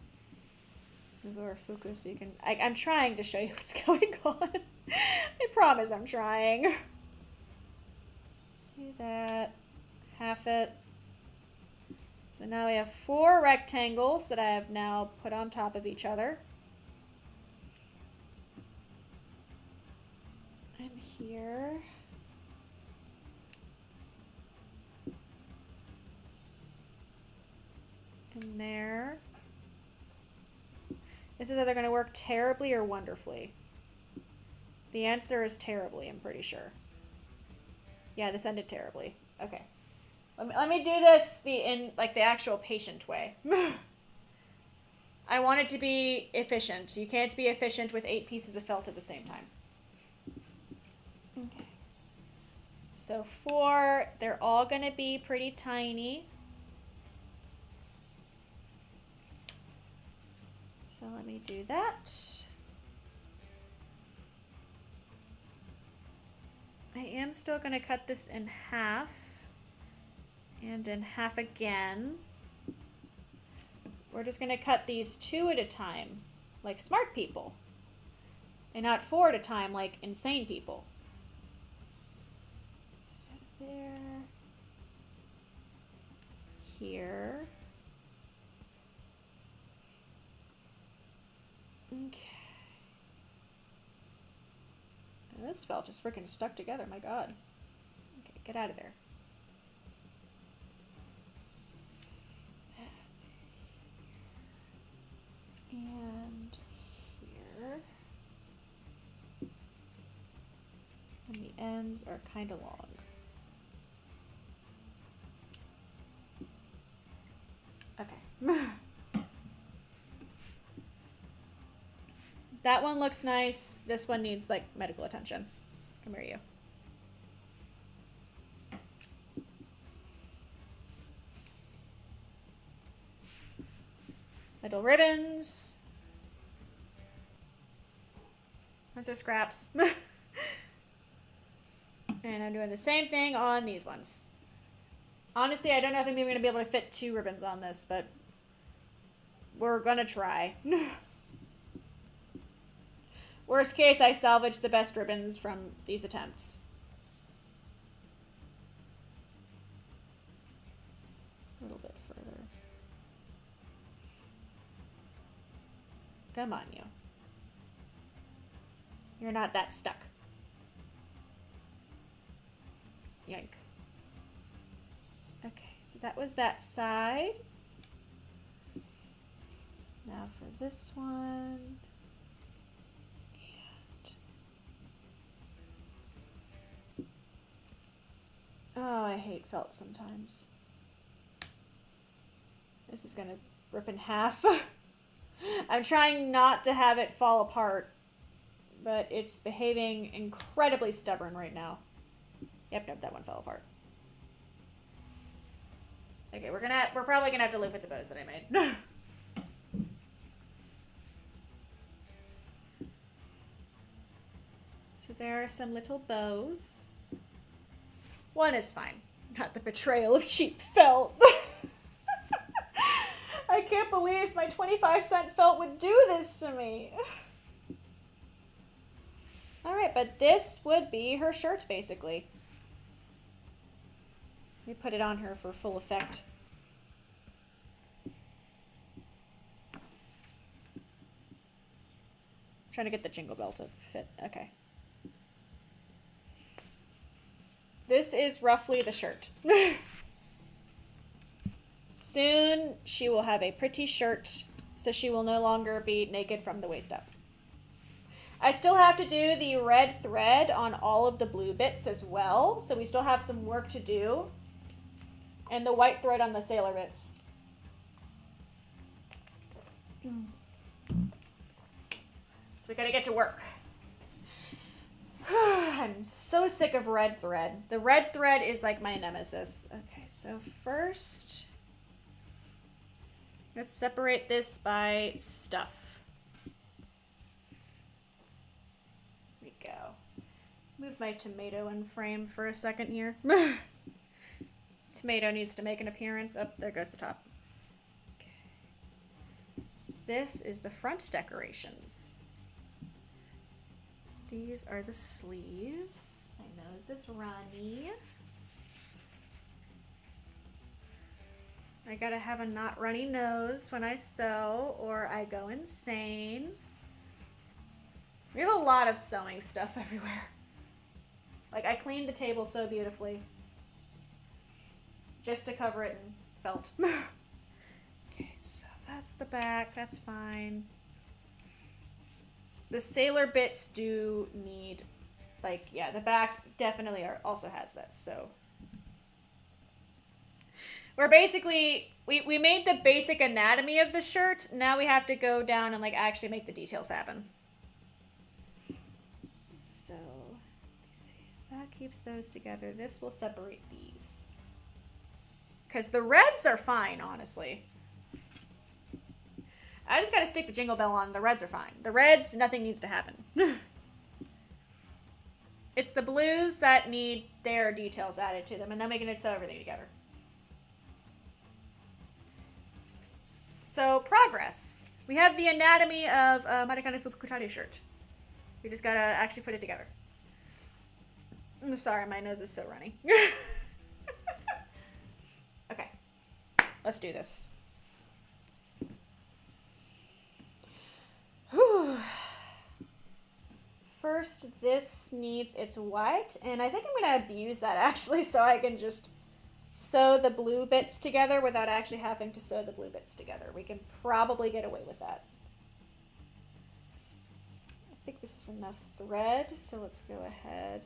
move over Fuku so you can... I'm trying to show you what's going on. I promise I'm trying. Do that. Half it. So now we have 4 rectangles that I have now put on top of each other. And here. And there. This is either going to work terribly or wonderfully. The answer is terribly, I'm pretty sure. Yeah, this ended terribly. Okay. Let me do this the actual patient way. I want it to be efficient. You can't be efficient with 8 pieces of felt at the same time. Okay. So 4, they're all going to be pretty tiny. So let me do that. I am still going to cut this in half. And in half again. We're just going to cut these 2 at a time, like smart people. And not 4 at a time, like insane people. So there. Here. Okay. And this felt just freaking stuck together, my god. Okay, get out of there. And here. And the ends are kind of long. Okay. That one looks nice. This one needs, like, medical attention. Come here, you. Little ribbons. Those are scraps. And I'm doing the same thing on these ones. Honestly, I don't know if I'm even going to be able to fit 2 ribbons on this, but we're going to try. Worst case, I salvage the best ribbons from these attempts. A little bit further. Come on, you. You're not that stuck. Yank. Okay, so that was that side. Now for this one. Oh, I hate felt sometimes. This is gonna rip in half. I'm trying not to have it fall apart, but it's behaving incredibly stubborn right now. Yep, nope, that one fell apart. Okay, we're probably gonna have to live with the bows that I made. So there are some little bows. One is fine. Not the betrayal of cheap felt. I can't believe my 25-cent felt would do this to me. right, but this would be her shirt, basically. Let me put it on her for full effect. I'm trying to get the jingle bell to fit. Okay. This is roughly the shirt. Soon she will have a pretty shirt, so she will no longer be naked from the waist up. I still have to do the red thread on all of the blue bits as well, so we still have some work to do. And the white thread on the sailor bits. So we gotta get to work. I'm so sick of red thread. The red thread is like my nemesis. Okay, so first, let's separate this by stuff. There we go. Move my tomato in frame for a second here. Tomato needs to make an appearance. Oh, there goes the top. Okay. This is the front decorations. These are the sleeves. My nose is runny. I gotta have a not runny nose when I sew or I go insane. We have a lot of sewing stuff everywhere. Like, I cleaned the table so beautifully. Just to cover it in felt. Okay, so that's the back. That's fine. The sailor bits do need, like, yeah, the back definitely also has this, so. We're basically, we made the basic anatomy of the shirt. Now we have to go down and, like, actually make the details happen. So, let's see. That keeps those together. This will separate these. Because the reds are fine, honestly. I just gotta stick the jingle bell on. The reds are fine. The reds, nothing needs to happen. It's the blues that need their details added to them, and then we can sew everything together. So, progress. We have the anatomy of a matikanefukukitaru shirt. We just gotta actually put it together. I'm sorry, my nose is so runny. Okay, let's do this. Whew. First, this needs its white, and I think I'm going to abuse that actually so I can just sew the blue bits together without actually having to sew the blue bits together. We can probably get away with that. I think this is enough thread, so let's go ahead,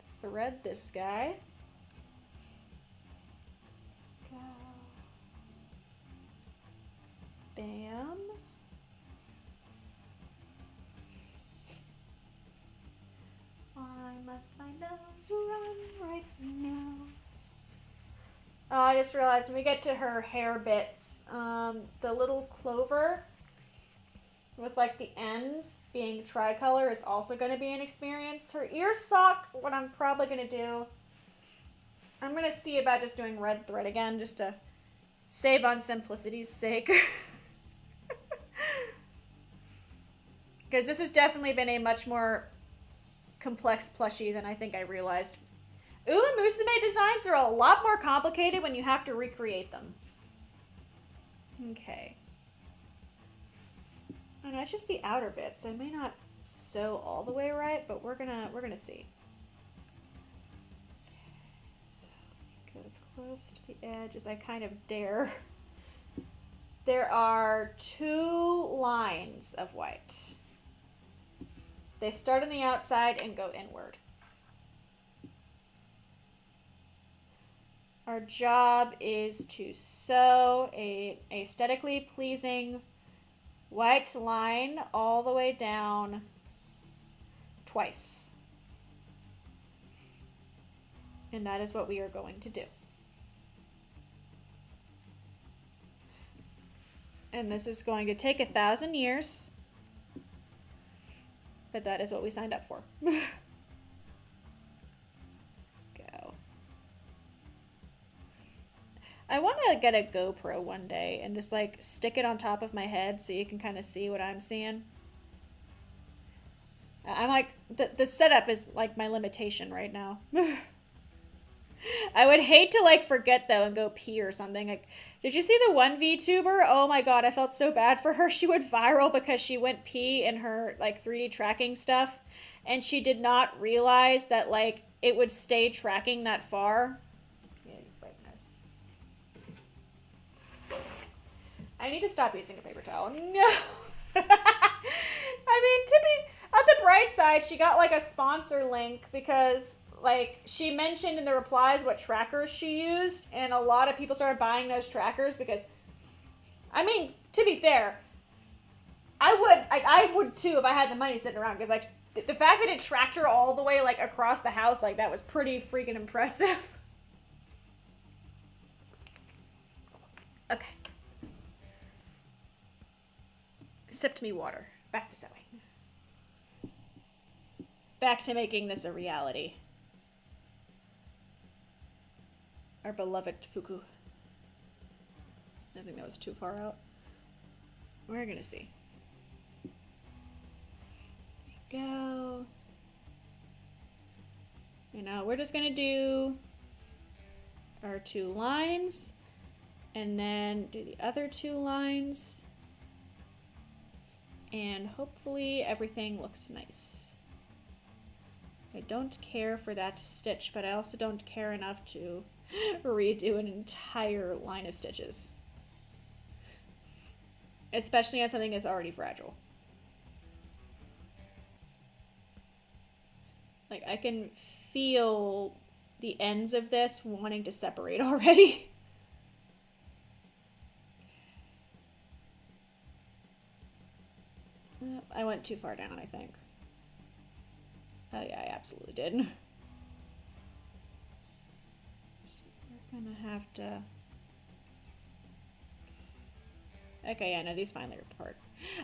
thread this guy. Go. Bam. Why must my nose run right now? Oh, I just realized when we get to her hair bits, the little clover with like the ends being tricolor is also going to be an experience. Her ear sock, what I'm probably going to do, I'm going to see about just doing red thread again just to save on simplicity's sake. Because this has definitely been a much more complex plushie than I think I realized. Ula Musume designs are a lot more complicated when you have to recreate them. Okay. And that's just the outer bits. I may not sew all the way right, but we're gonna see. Okay, so go as close to the edge as I kind of dare. There are 2 lines of white. They start on the outside and go inward. Our job is to sew a aesthetically pleasing white line all the way down twice. And that is what we are going to do. And this is going to take 1,000 years. But that is what we signed up for. Go. I want to get a GoPro one day and just like stick it on top of my head so you can kind of see what I'm seeing. I'm like, the setup is like my limitation right now. I would hate to like forget though and go pee or something. Like, did you see the one VTuber? Oh my god, I felt so bad for her. She went viral because she went pee in her like 3D tracking stuff, and she did not realize that like it would stay tracking that far. Yeah, brightness. I need to stop using a paper towel. No. I mean, to be on the bright side, she got like a sponsor link because like she mentioned in the replies what trackers she used, and a lot of people started buying those trackers because, I mean, to be fair, I would too if I had the money sitting around, because like the fact that it tracked her all the way like across the house, like that was pretty freaking impressive. Okay. Sipped me water. Back to sewing. Back to making this a reality. Our beloved Fuku. I think that was too far out. We're gonna see. There we go. You know, we're just gonna do our 2 lines and then do the other 2 lines. And hopefully everything looks nice. I don't care for that stitch, but I also don't care enough to redo an entire line of stitches. Especially on something that's already fragile. Like, I can feel the ends of this wanting to separate already. I went too far down, I think. Oh yeah, I absolutely did. So we're gonna have to... Okay, yeah, no, these finally rip apart.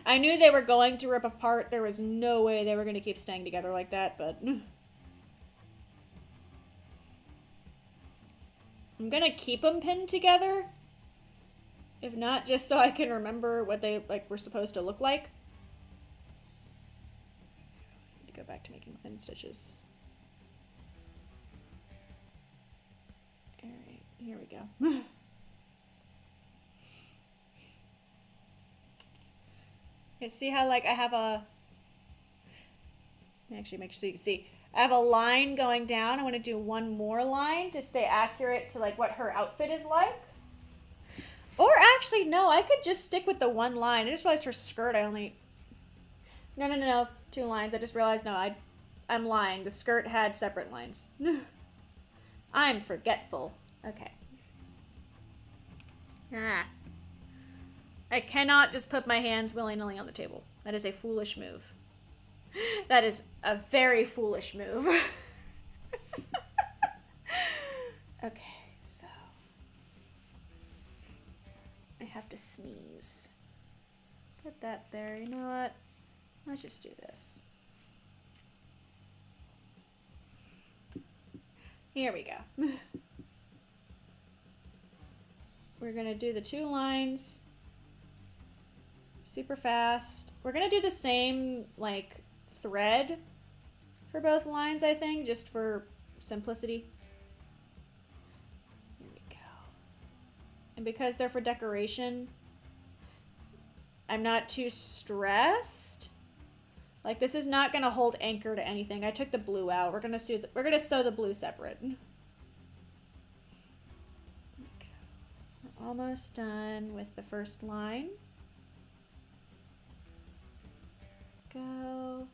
I knew they were going to rip apart. There was no way they were going to keep staying together like that, but... I'm gonna keep them pinned together. If not, just so I can remember what they like were supposed to look like. Go back to making thin stitches. Alright, here we go. Okay, see how like I have a... Actually, make sure you can see. I have a line going down. I want to do one more line to stay accurate to like what her outfit is like. Or actually, no, I could just stick with the one line. I just realized her skirt I only... No. 2 lines. I just realized, no, I'm lying. The skirt had separate lines. I'm forgetful. Okay. I cannot just put my hands willy-nilly on the table. That is a foolish move. That is a very foolish move. Okay, so... I have to sneeze. Put that there. You know what? Let's just do this. Here we go. We're gonna do the 2 lines super fast. We're gonna do the same like thread for both lines, I think, just for simplicity. Here we go. And because they're for decoration, I'm not too stressed. Like, this is not gonna hold anchor to anything. I took the blue out. We're gonna sew the blue separate. Okay. We're almost done with the first line. Go.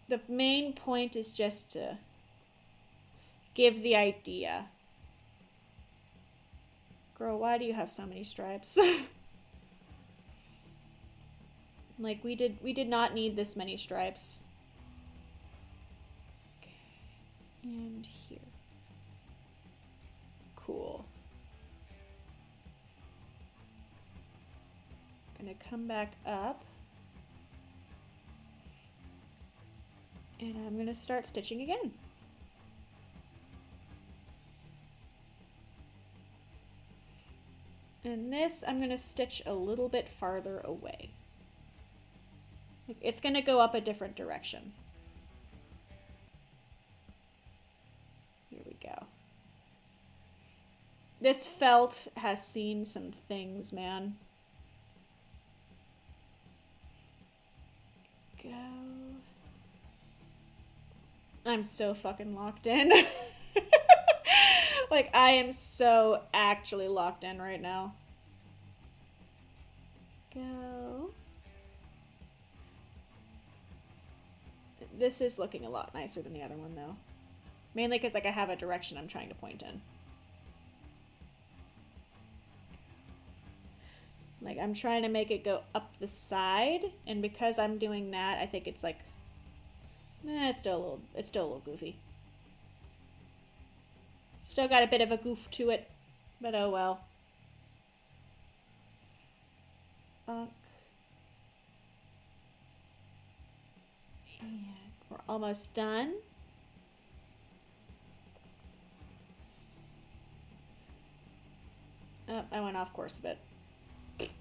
The main point is just to give the idea. Girl, why do you have so many stripes? Like, we did not need this many stripes. Okay. And here. Cool. Gonna come back up. And I'm gonna start stitching again. And this, I'm gonna stitch a little bit farther away. It's gonna go up a different direction. Here we go. This felt has seen some things, man. Go. I'm so fucking locked in. Like, I am so actually locked in right now. Go. This is looking a lot nicer than the other one, though. Mainly because, like, I have a direction I'm trying to point in. Like, I'm trying to make it go up the side, and because I'm doing that, I think it's like, it's still a little goofy. Still got a bit of a goof to it, but oh well. And we're almost done. Oh, I went off course a bit. Okay.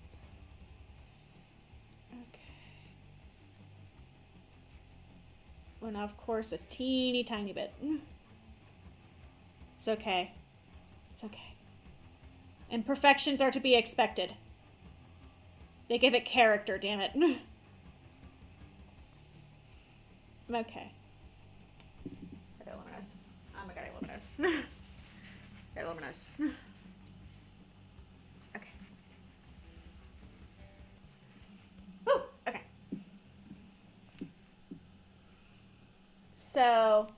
Went off course a teeny tiny bit. It's okay. It's okay. Imperfections are to be expected. They give it character, damn it. Okay. I got luminous. Oh my god, I got luminous. I got luminous. Okay. Woo! Okay. So,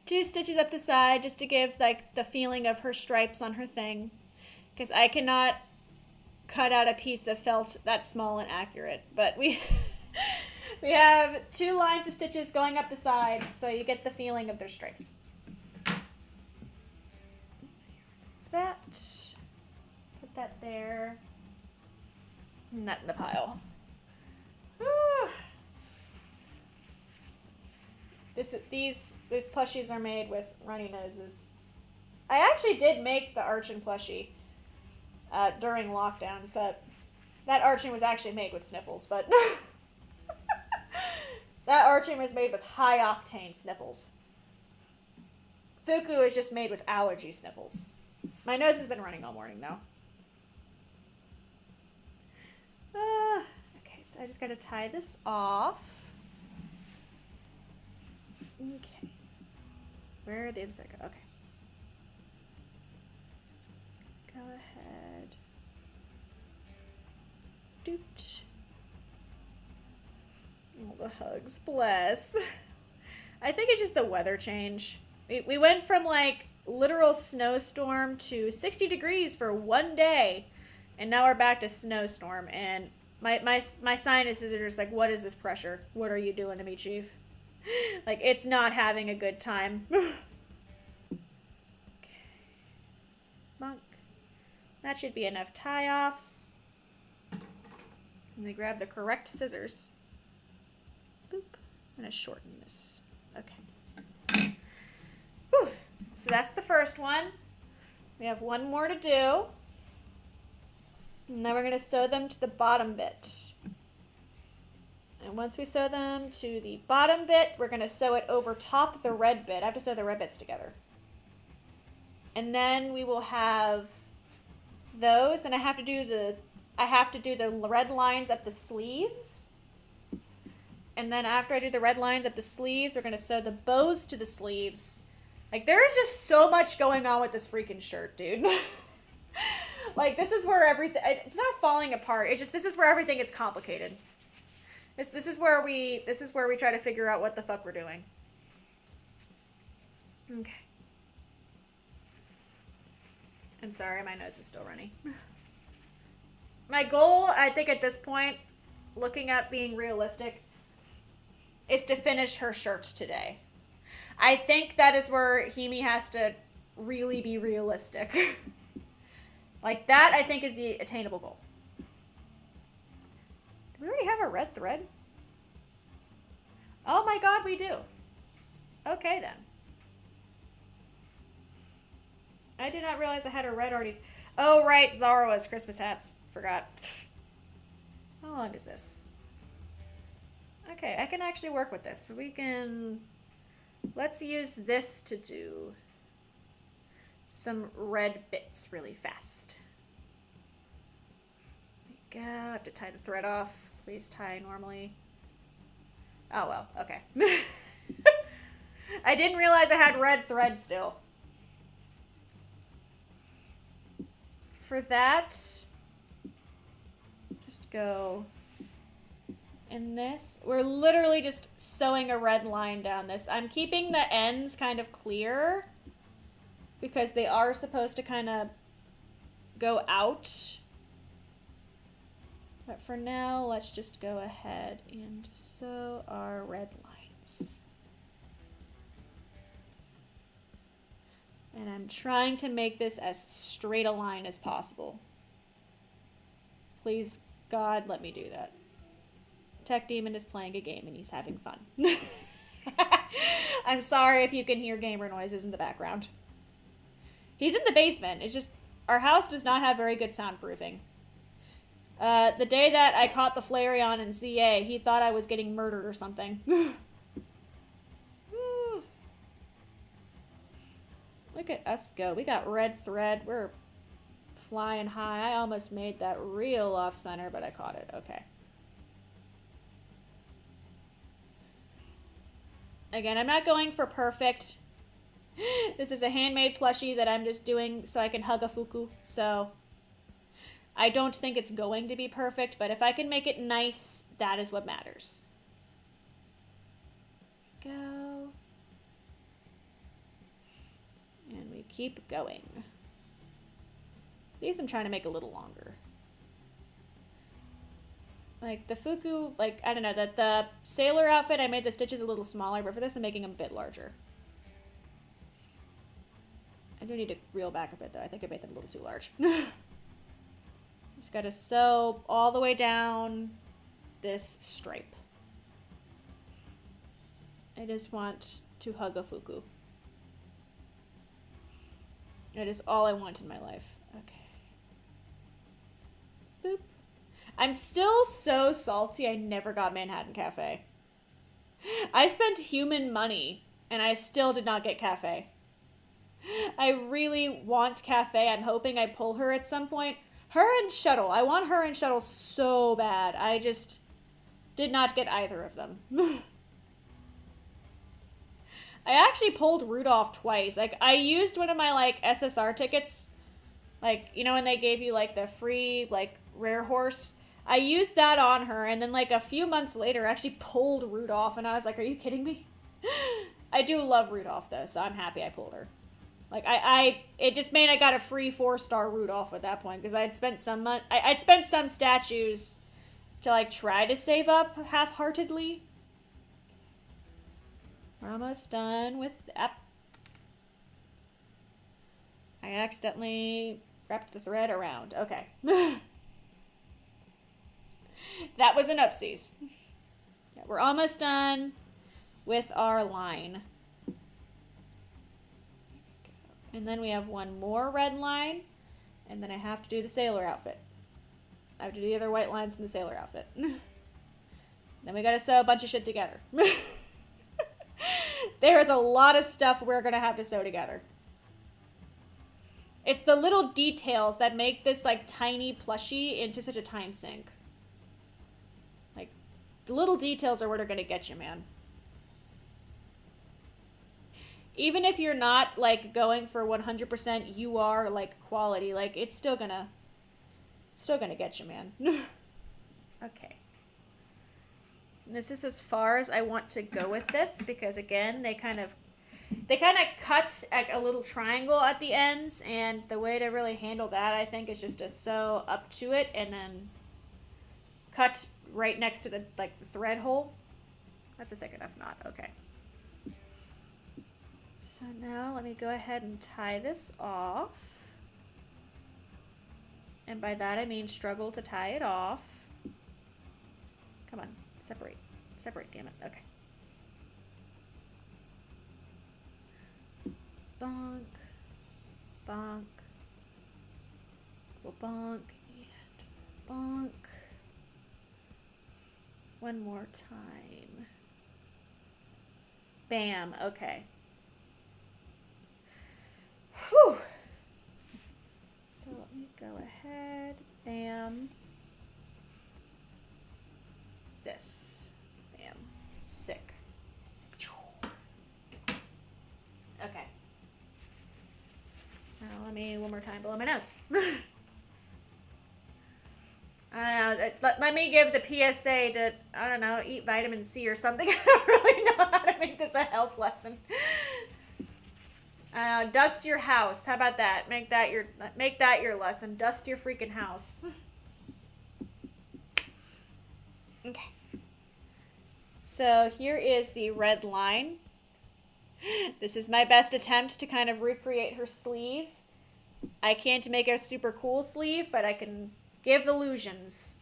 2 stitches up the side just to give, like, the feeling of her stripes on her thing. Because I cannot cut out a piece of felt that small and accurate. But we have 2 lines of stitches going up the side, so you get the feeling of their stripes. That. Put that there. And that in the pile. Whew. These plushies are made with runny noses. I actually did make the Archon plushie during lockdown, so that Archon was actually made with sniffles, but that Archon was made with high octane sniffles. Fuku is just made with allergy sniffles. My nose has been running all morning though. Okay, so I just gotta tie this off. Okay. Where are the others? Okay. Go ahead. Doot. All the hugs. Bless. I think it's just the weather change. We went from, like, literal snowstorm to 60 degrees for one day, and now we're back to snowstorm, and my sinuses are just like, what is this pressure? What are you doing to me, Chief? Like, it's not having a good time. Okay. Monk. That should be enough tie-offs. And they grab the correct scissors. Boop. I'm gonna shorten this. Okay. Whew. So that's the first one. We have one more to do. And then we're gonna sew them to the bottom bit. And once we sew them to the bottom bit, we're going to sew it over top the red bit. I have to sew the red bits together. And then we will have those, and I have to do the red lines up the sleeves. And then after I do the red lines up the sleeves, we're going to sew the bows to the sleeves. Like, there's just so much going on with this freaking shirt, dude. Like, this is where everything, it's not falling apart. It's just, this is where everything gets complicated. This is where we try to figure out what the fuck we're doing. Okay. I'm sorry, my nose is still runny. My goal, I think at this point, looking at being realistic, is to finish her shirts today. I think that is where Himi has to really be realistic. Like, that, I think, is the attainable goal. We already have a red thread. Oh my god, we do. Okay, then. I did not realize I had a red already. Oh, right, Zara's Christmas hats. Forgot. How long is this? Okay, I can actually work with this. We can, let's use this to do some red bits really fast. There we go. I have to tie the thread off. Please tie normally. Oh well, okay. I didn't realize I had red thread still. For that, just go in this. We're literally just sewing a red line down this. I'm keeping the ends kind of clear because they are supposed to kind of go out. But for now, let's just go ahead and sew our red lines. And I'm trying to make this as straight a line as possible. Please, God, let me do that. Tech Demon is playing a game and he's having fun. I'm sorry if you can hear gamer noises in the background. He's in the basement. It's just, our house does not have very good soundproofing. The day that I caught the Flareon in CA, he thought I was getting murdered or something. Look at us go. We got red thread. We're flying high. I almost made that real off center, but I caught it. Okay. Again, I'm not going for perfect. This is a handmade plushie that I'm just doing so I can hug a fuku. So I don't think it's going to be perfect, but if I can make it nice, that is what matters. Go. And we keep going. These I'm trying to make a little longer. Like the fuku, like, I don't know, that the sailor outfit, I made the stitches a little smaller, but for this I'm making them a bit larger. I do need to reel back a bit though. I think I made them a little too large. Just gotta sew all the way down this stripe. I just want to hug a fuku. That is all I want in my life. Okay. Boop. I'm still so salty I never got Manhattan Cafe. I spent human money and I still did not get cafe. I really want cafe. I'm hoping I pull her at some point. Her and Shuttle. I want her and Shuttle so bad. I just did not get either of them. I actually pulled Rudolph twice. Like, I used one of my, like, SSR tickets. Like, you know when they gave you, like, the free, like, rare horse? I used that on her, and then, like, a few months later, I actually pulled Rudolph, and I was like, are you kidding me? I do love Rudolph, though, so I'm happy I pulled her. Like, it just made I got a free 4-star Rudolph at that point, because I'd spent some money, I'd spent some statues to, like, try to save up half-heartedly. We're almost done with the app. I accidentally wrapped the thread around. Okay. That was an oopsies. Yeah, we're almost done with our line. And then we have one more red line. And then I have to do the sailor outfit. I have to do the other white lines in the sailor outfit. Then we gotta sew a bunch of shit together. There is a lot of stuff we're gonna have to sew together. It's the little details that make this, like, tiny plushie into such a time sink. Like, the little details are what are gonna get you, man. Even if you're not, like, going for 100% UR, like, quality, like, it's still gonna get you, man. Okay. This is as far as I want to go with this because, again, they kind of cut a little triangle at the ends, and the way to really handle that, I think, is just to sew up to it and then cut right next to the, like, the thread hole. That's a thick enough knot. Okay. So now let me go ahead and tie this off. And by that I mean struggle to tie it off. Come on. Separate. Separate, damn it. Okay. Bonk. Bonk. Go bonk. And bonk. One more time. Bam. Okay. Whew. So let me go ahead. Bam. This. Bam. Sick. Okay. Now let me one more time blow my nose. I don't know. Let me give the PSA to, I don't know, eat vitamin C or something. I don't really know how to make this a health lesson. Dust your house. How about that? Make that your lesson. Dust your freaking house. Okay. So here is the red line. This is my best attempt to kind of recreate her sleeve. I can't make a super cool sleeve, but I can give illusions.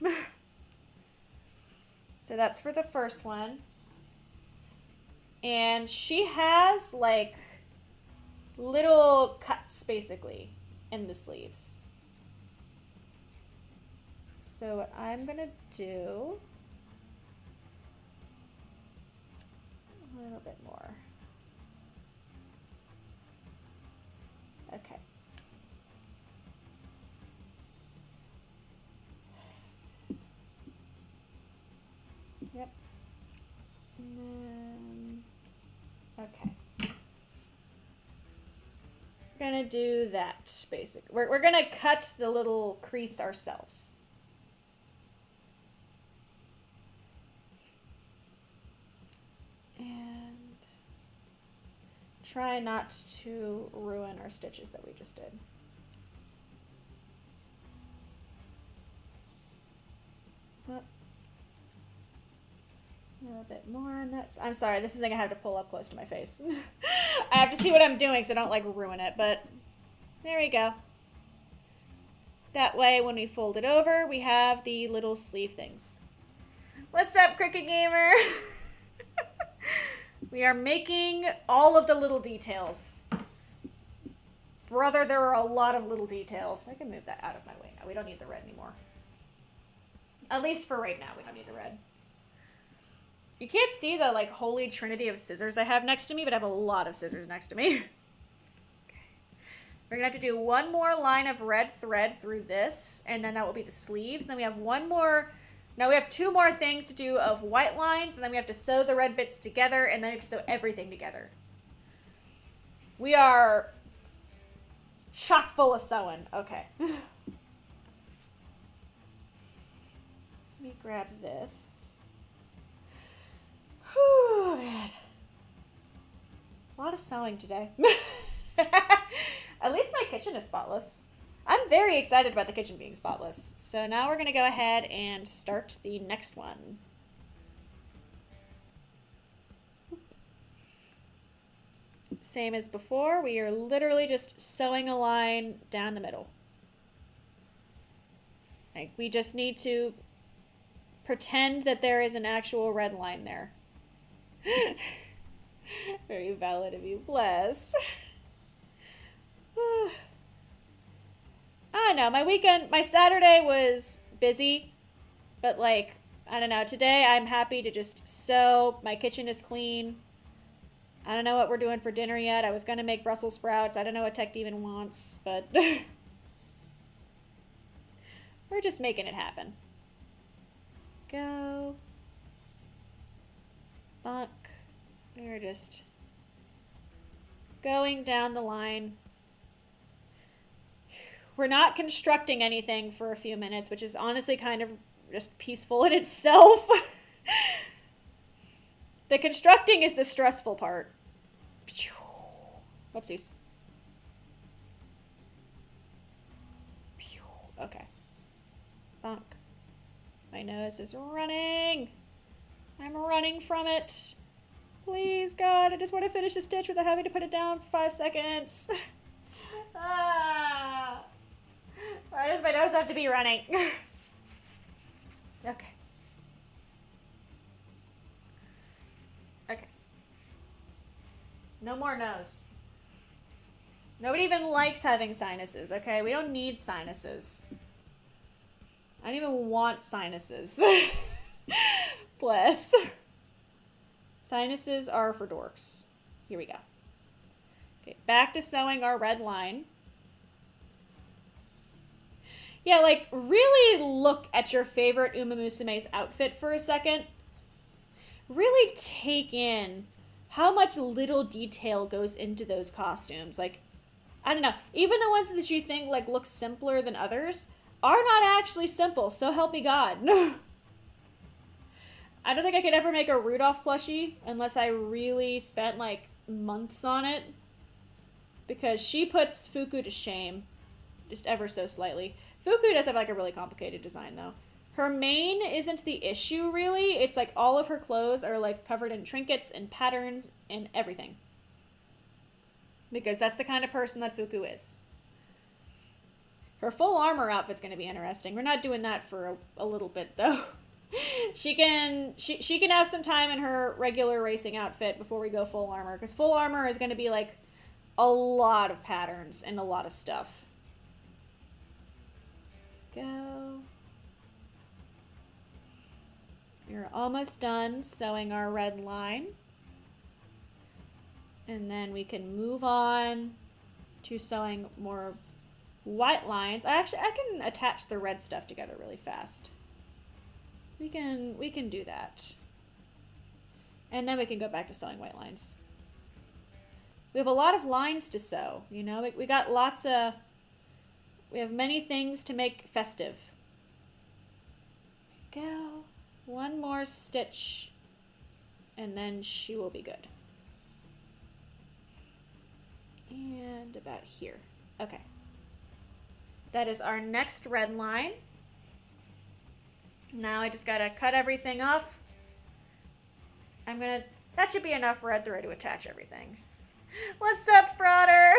So that's for the first one. And she has like little cuts basically in the sleeves. So what I'm gonna do a little bit more. Okay. Yep. And then, okay. We're gonna do that, basically. We're gonna cut the little crease ourselves. And try not to ruin our stitches that we just did. Up. A little bit more on that. I'm sorry, this is something I have to pull up close to my face. I have to see what I'm doing so I don't like ruin it, but there we go. That way when we fold it over, we have the little sleeve things. What's up, Cricket Gamer? We are making all of the little details. Brother, there are a lot of little details. I can move that out of my way now. We don't need the red anymore. At least for right now, we don't need the red. You can't see the like holy trinity of scissors I have next to me, but I have a lot of scissors next to me. Okay. We're gonna have to do one more line of red thread through this, and then that will be the sleeves. Then we have one more, now we have two more things to do of white lines, and then we have to sew the red bits together, and then we have to sew everything together. We are chock full of sewing. Okay. Let me grab this. Whew, man. A lot of sewing today. At least my kitchen is spotless. I'm very excited about the kitchen being spotless. So now we're going to go ahead and start the next one. Same as before, we are literally just sewing a line down the middle. Like, we just need to pretend that there is an actual red line there. Very valid of you, bless. I don't know, my Saturday was busy, but like, I don't know, today I'm happy to just sew. My kitchen is clean. I don't know what we're doing for dinner yet. I was gonna make Brussels sprouts. I don't know what Tech even wants, but we're just making it happen. Go. Bonk. We're just going down the line. We're not constructing anything for a few minutes, which is honestly kind of just peaceful in itself. The constructing is the stressful part. Whoopsies. Okay. Bonk. My nose is running. I'm running from it. Please, God, I just want to finish the stitch without having to put it down for 5 seconds. Ah. Why does my nose have to be running? Okay. Okay. No more nose. Nobody even likes having sinuses, okay? We don't need sinuses. I don't even want sinuses. Bless. Sinuses are for dorks. Here we go. Okay, back to sewing our red line. Yeah, like, really look at your favorite Uma Musume's outfit for a second. Really take in how much little detail goes into those costumes. Like, I don't know, even the ones that you think, like, look simpler than others are not actually simple, so help me God. I don't think I could ever make a Rudolph plushie unless I really spent, like, months on it. Because she puts Fuku to shame, just ever so slightly. Fuku does have, like, a really complicated design, though. Her mane isn't the issue, really. It's, like, all of her clothes are, like, covered in trinkets and patterns and everything. Because that's the kind of person that Fuku is. Her full armor outfit's going to be interesting. We're not doing that for a little bit, though. She can have some time in her regular racing outfit before we go full armor. Because full armor is going to be, like, a lot of patterns and a lot of stuff. Go. We're almost done sewing our red line. And then we can move on to sewing more white lines. I can attach the red stuff together really fast. We can do that. And then we can go back to sewing white lines. We have a lot of lines to sew, you know? We got lots of... We have many things to make festive. Go. One more stitch. And then she will be good. And about here. Okay. That is our next red line. Now I just gotta cut everything off. That should be enough red thread to attach everything. What's up, Frauder?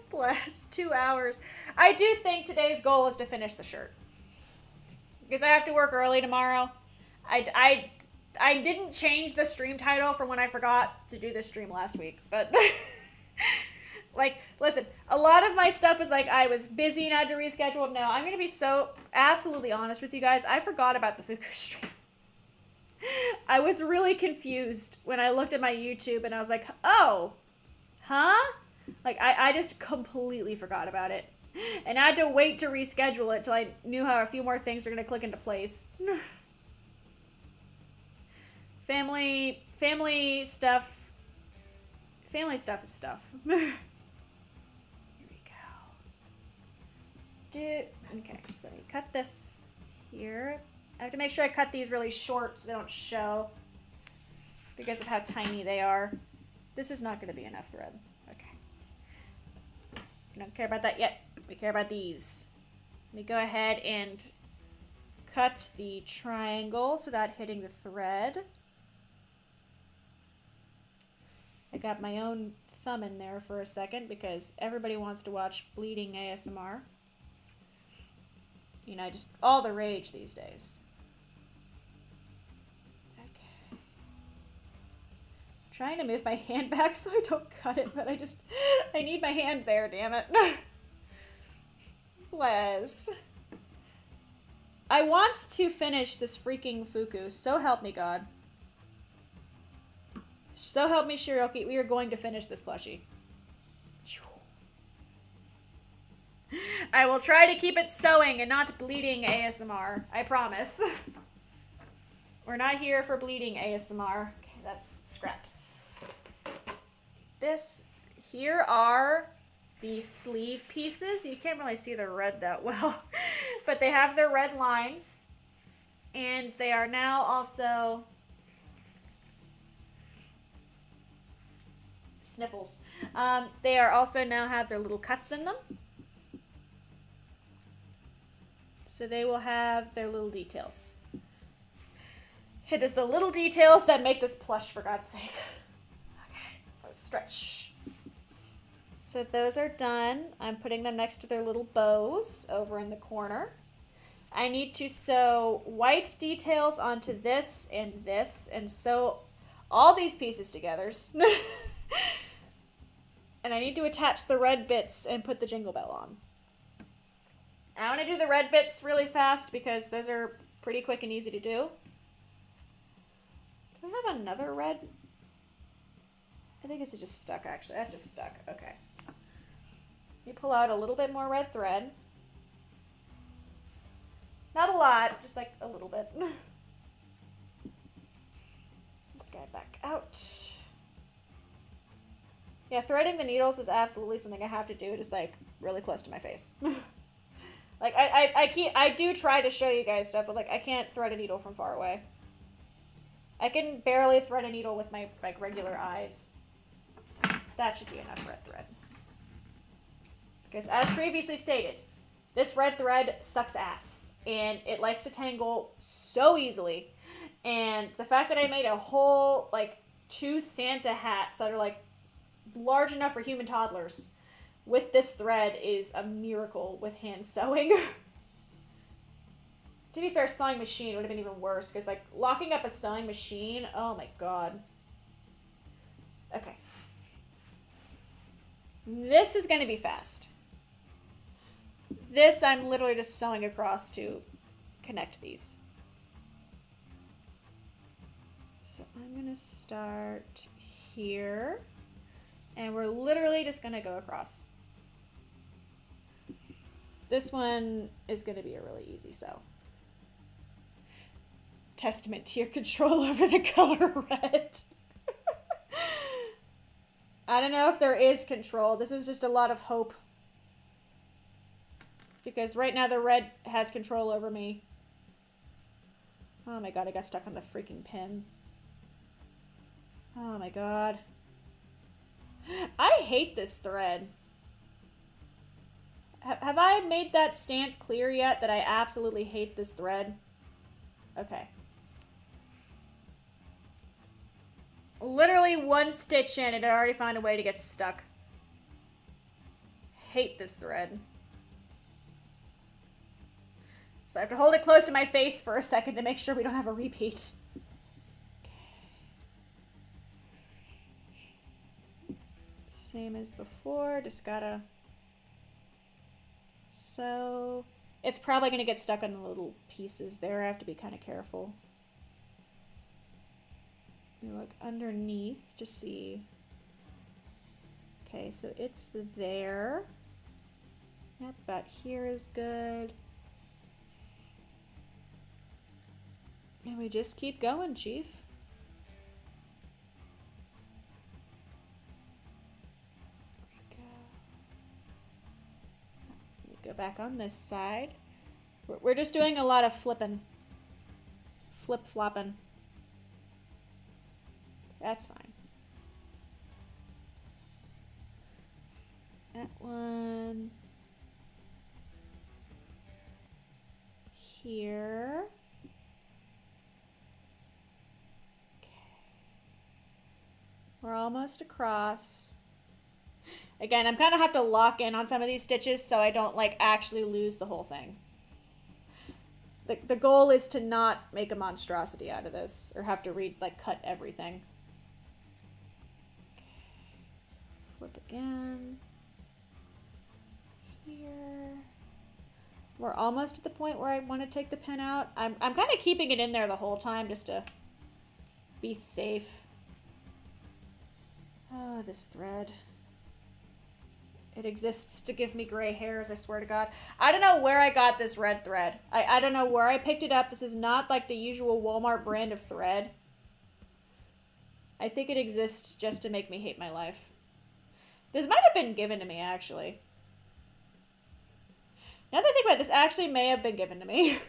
Bless, 2 hours. I do think today's goal is to finish the shirt. Because I have to work early tomorrow. I didn't change the stream title from when I forgot to do this stream last week. But, like, listen, a lot of my stuff is like, I was busy and had to reschedule. No, I'm going to be so absolutely honest with you guys. I forgot about the Fuku stream. I was really confused when I looked at my YouTube and I was like, oh, huh? Like, I just completely forgot about it. And I had to wait to reschedule it till I knew how a few more things were going to click into place. Family stuff. Family stuff is stuff. Here we go. Okay, so we cut this here. I have to make sure I cut these really short so they don't show because of how tiny they are. This is not going to be enough thread. Okay. We don't care about that yet. We care about these. Let me go ahead and cut the triangles without hitting the thread. I got my own thumb in there for a second because everybody wants to watch bleeding ASMR. You know, just all the rage these days. Okay. I'm trying to move my hand back so I don't cut it, but I need my hand there, damn it. Bless. I want to finish this freaking Fuku, so help me God. So help me Shiroki, we are going to finish this plushie. I will try to keep it sewing and not bleeding ASMR. I promise. We're not here for bleeding ASMR. Okay, that's scraps. Here are the sleeve pieces. You can't really see the red that well, but they have their red lines. And they are now also... Sniffles. They are also now have their little cuts in them. So they will have their little details. It is the little details that make this plush, for God's sake. Okay, let's stretch. So those are done. I'm putting them next to their little bows over in the corner. I need to sew white details onto this, and sew all these pieces together. And I need to attach the red bits and put the jingle bell on. I want to do the red bits really fast because those are Pretty quick and easy to do. Do I have another red? I think this is just stuck, actually. That's just stuck. Okay. You pull out a little bit more red thread. Not a lot, just like a little bit. This guy back out. Yeah, threading the needles is absolutely something I have to do just like really close to my face. Like I do try to show you guys stuff, but like I can't thread a needle from far away. I can barely thread a needle with my like regular eyes. That should be enough red thread. Because as previously stated, this red thread sucks ass. And it likes to tangle so easily. And the fact that I made a whole, like, 2 Santa hats that are, like, large enough for human toddlers with this thread is a miracle with hand sewing. To be fair, sewing machine would have been even worse. Because, like, locking up a sewing machine, oh my god. Okay. This is going to be fast. This, I'm literally just sewing across to connect these. So I'm going to start here. And we're literally just going to go across. This one is going to be a really easy sew. Testament to your control over the color red. I don't know if there is control. This is just a lot of hope. Because right now the red has control over me. Oh my god, I got stuck on the freaking pin. Oh my god. I hate this thread. Have I made that stance clear yet that I absolutely hate this thread? Okay. Literally 1 stitch in and I already found a way to get stuck. Hate this thread. So I have to hold it close to my face for a second to make sure we don't have a repeat. Okay. Same as before, just gotta sew. It's probably gonna get stuck on the little pieces there. I have to be kind of careful. You look underneath to see. Okay, so it's there. Yep, about here is good. And we just keep going, Chief. Go back on this side. We're just doing a lot of flipping. Flip-flopping. That's fine. That one. Here. We're almost across. Again, I'm kind of have to lock in on some of these stitches so I don't like actually lose the whole thing. The goal is to not make a monstrosity out of this or have to cut everything. Okay, so flip again. Here. We're almost at the point where I want to take the pin out. I'm kind of keeping it in there the whole time just to be safe. Oh, this thread. It exists to give me gray hairs, I swear to God. I don't know where I got this red thread. I don't know where I picked it up. This is not like the usual Walmart brand of thread. I think it exists just to make me hate my life. This might have been given to me, actually. Now that I think about it, this actually may have been given to me.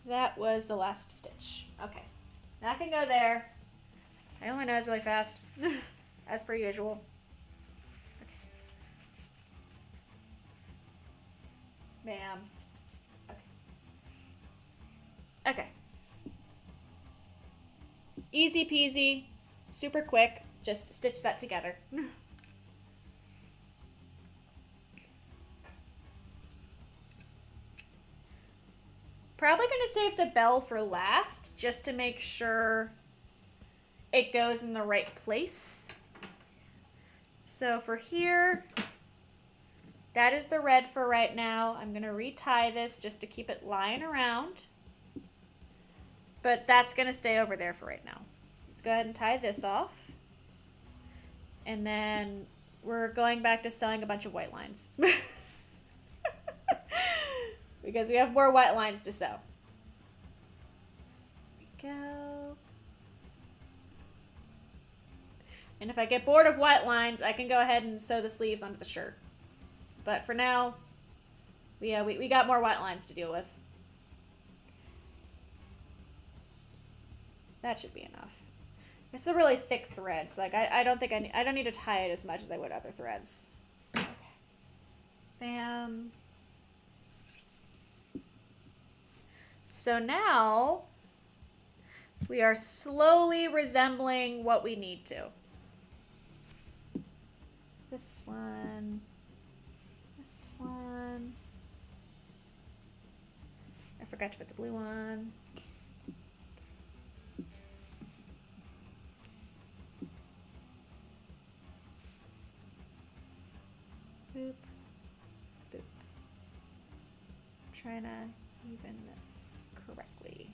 That was the last stitch. Okay. Now I can go there. I only know it's really fast. As per usual. Okay. Bam. Okay. Okay. Easy peasy. Super quick. Just stitch that together. Probably going to save the bell for last, just to make sure it goes in the right place. So for here, That is the red for right now. I'm going to retie this just to keep it lying around. But that's going to stay over there for right now. Let's go ahead and tie this off. And then we're going back to sewing a bunch of white lines. Because we have more white lines to sew. There we go. And if I get bored of white lines, I can go ahead and sew the sleeves onto the shirt. But for now, we got more white lines to deal with. That should be enough. It's a really thick thread, so like I don't think I don't need to tie it as much as I would other threads. Okay. Bam. So now we are slowly resembling what we need to. This one. This one. I forgot to put the blue one. Boop. Boop. Trying to even this correctly.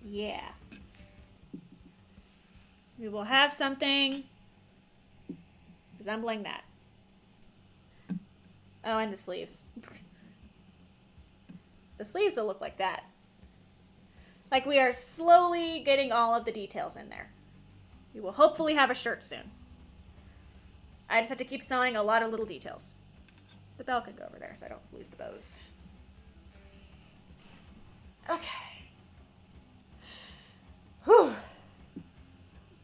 Yeah. We will have something resembling that. Oh, and the sleeves. The sleeves will look like that. Like we are slowly getting all of the details in there. We will hopefully have a shirt soon. I just have to keep sewing a lot of little details. The bell can go over there so I don't lose the bows. Okay. Whew.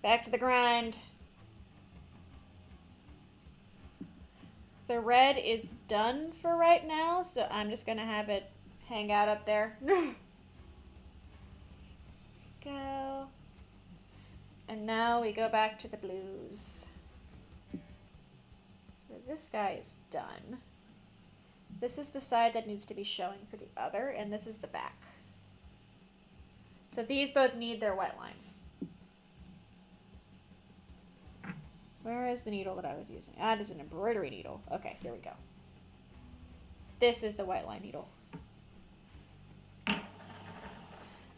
Back to the grind. The red is done for right now, so I'm just gonna have it hang out up there. Go. And now we go back to the blues. This guy is done. This is the side that needs to be showing for the other, and this is the back. So these both need their white lines. Where is the needle that I was using? Ah, it is an embroidery needle. Okay, here we go. This is the white line needle.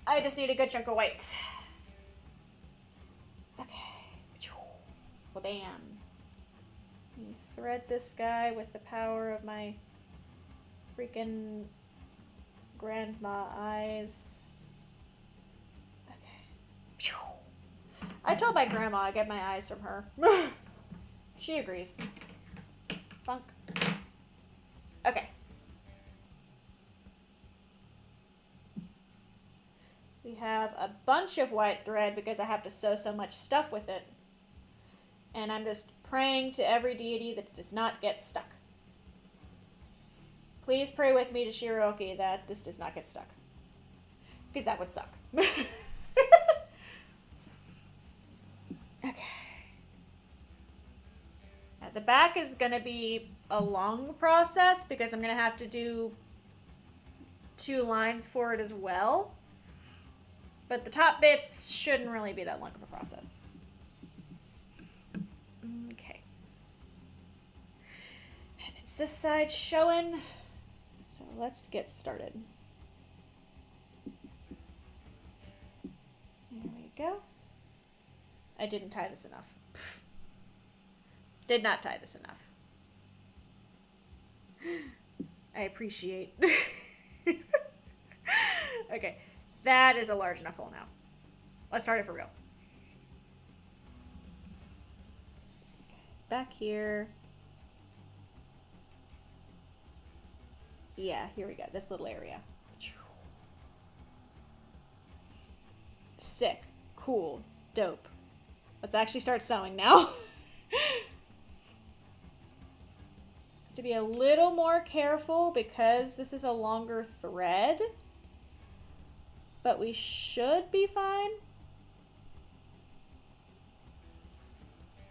I just need a good chunk of white. Okay. Bam. You thread this guy with the power of my freaking grandma eyes. Okay. I told my grandma I get my eyes from her. She agrees. Funk. Okay. We have a bunch of white thread because I have to sew so much stuff with it. And I'm just praying to every deity that it does not get stuck. Please pray with me to Shiroki that this does not get stuck. Because that would suck. Okay. Now the back is going to be a long process because I'm going to have to do 2 lines for it as well. But the top bits shouldn't really be that long of a process. Okay. And it's this side showing. So let's get started. There we go. I didn't tie this enough. Pfft. Did not tie this enough. I appreciate. Okay. That is a large enough hole now. Let's start it for real. Back here. Yeah, here we go. This little area. Sick. Cool. Dope. Let's actually start sewing now. To be a little more careful because this is a longer thread. But we should be fine.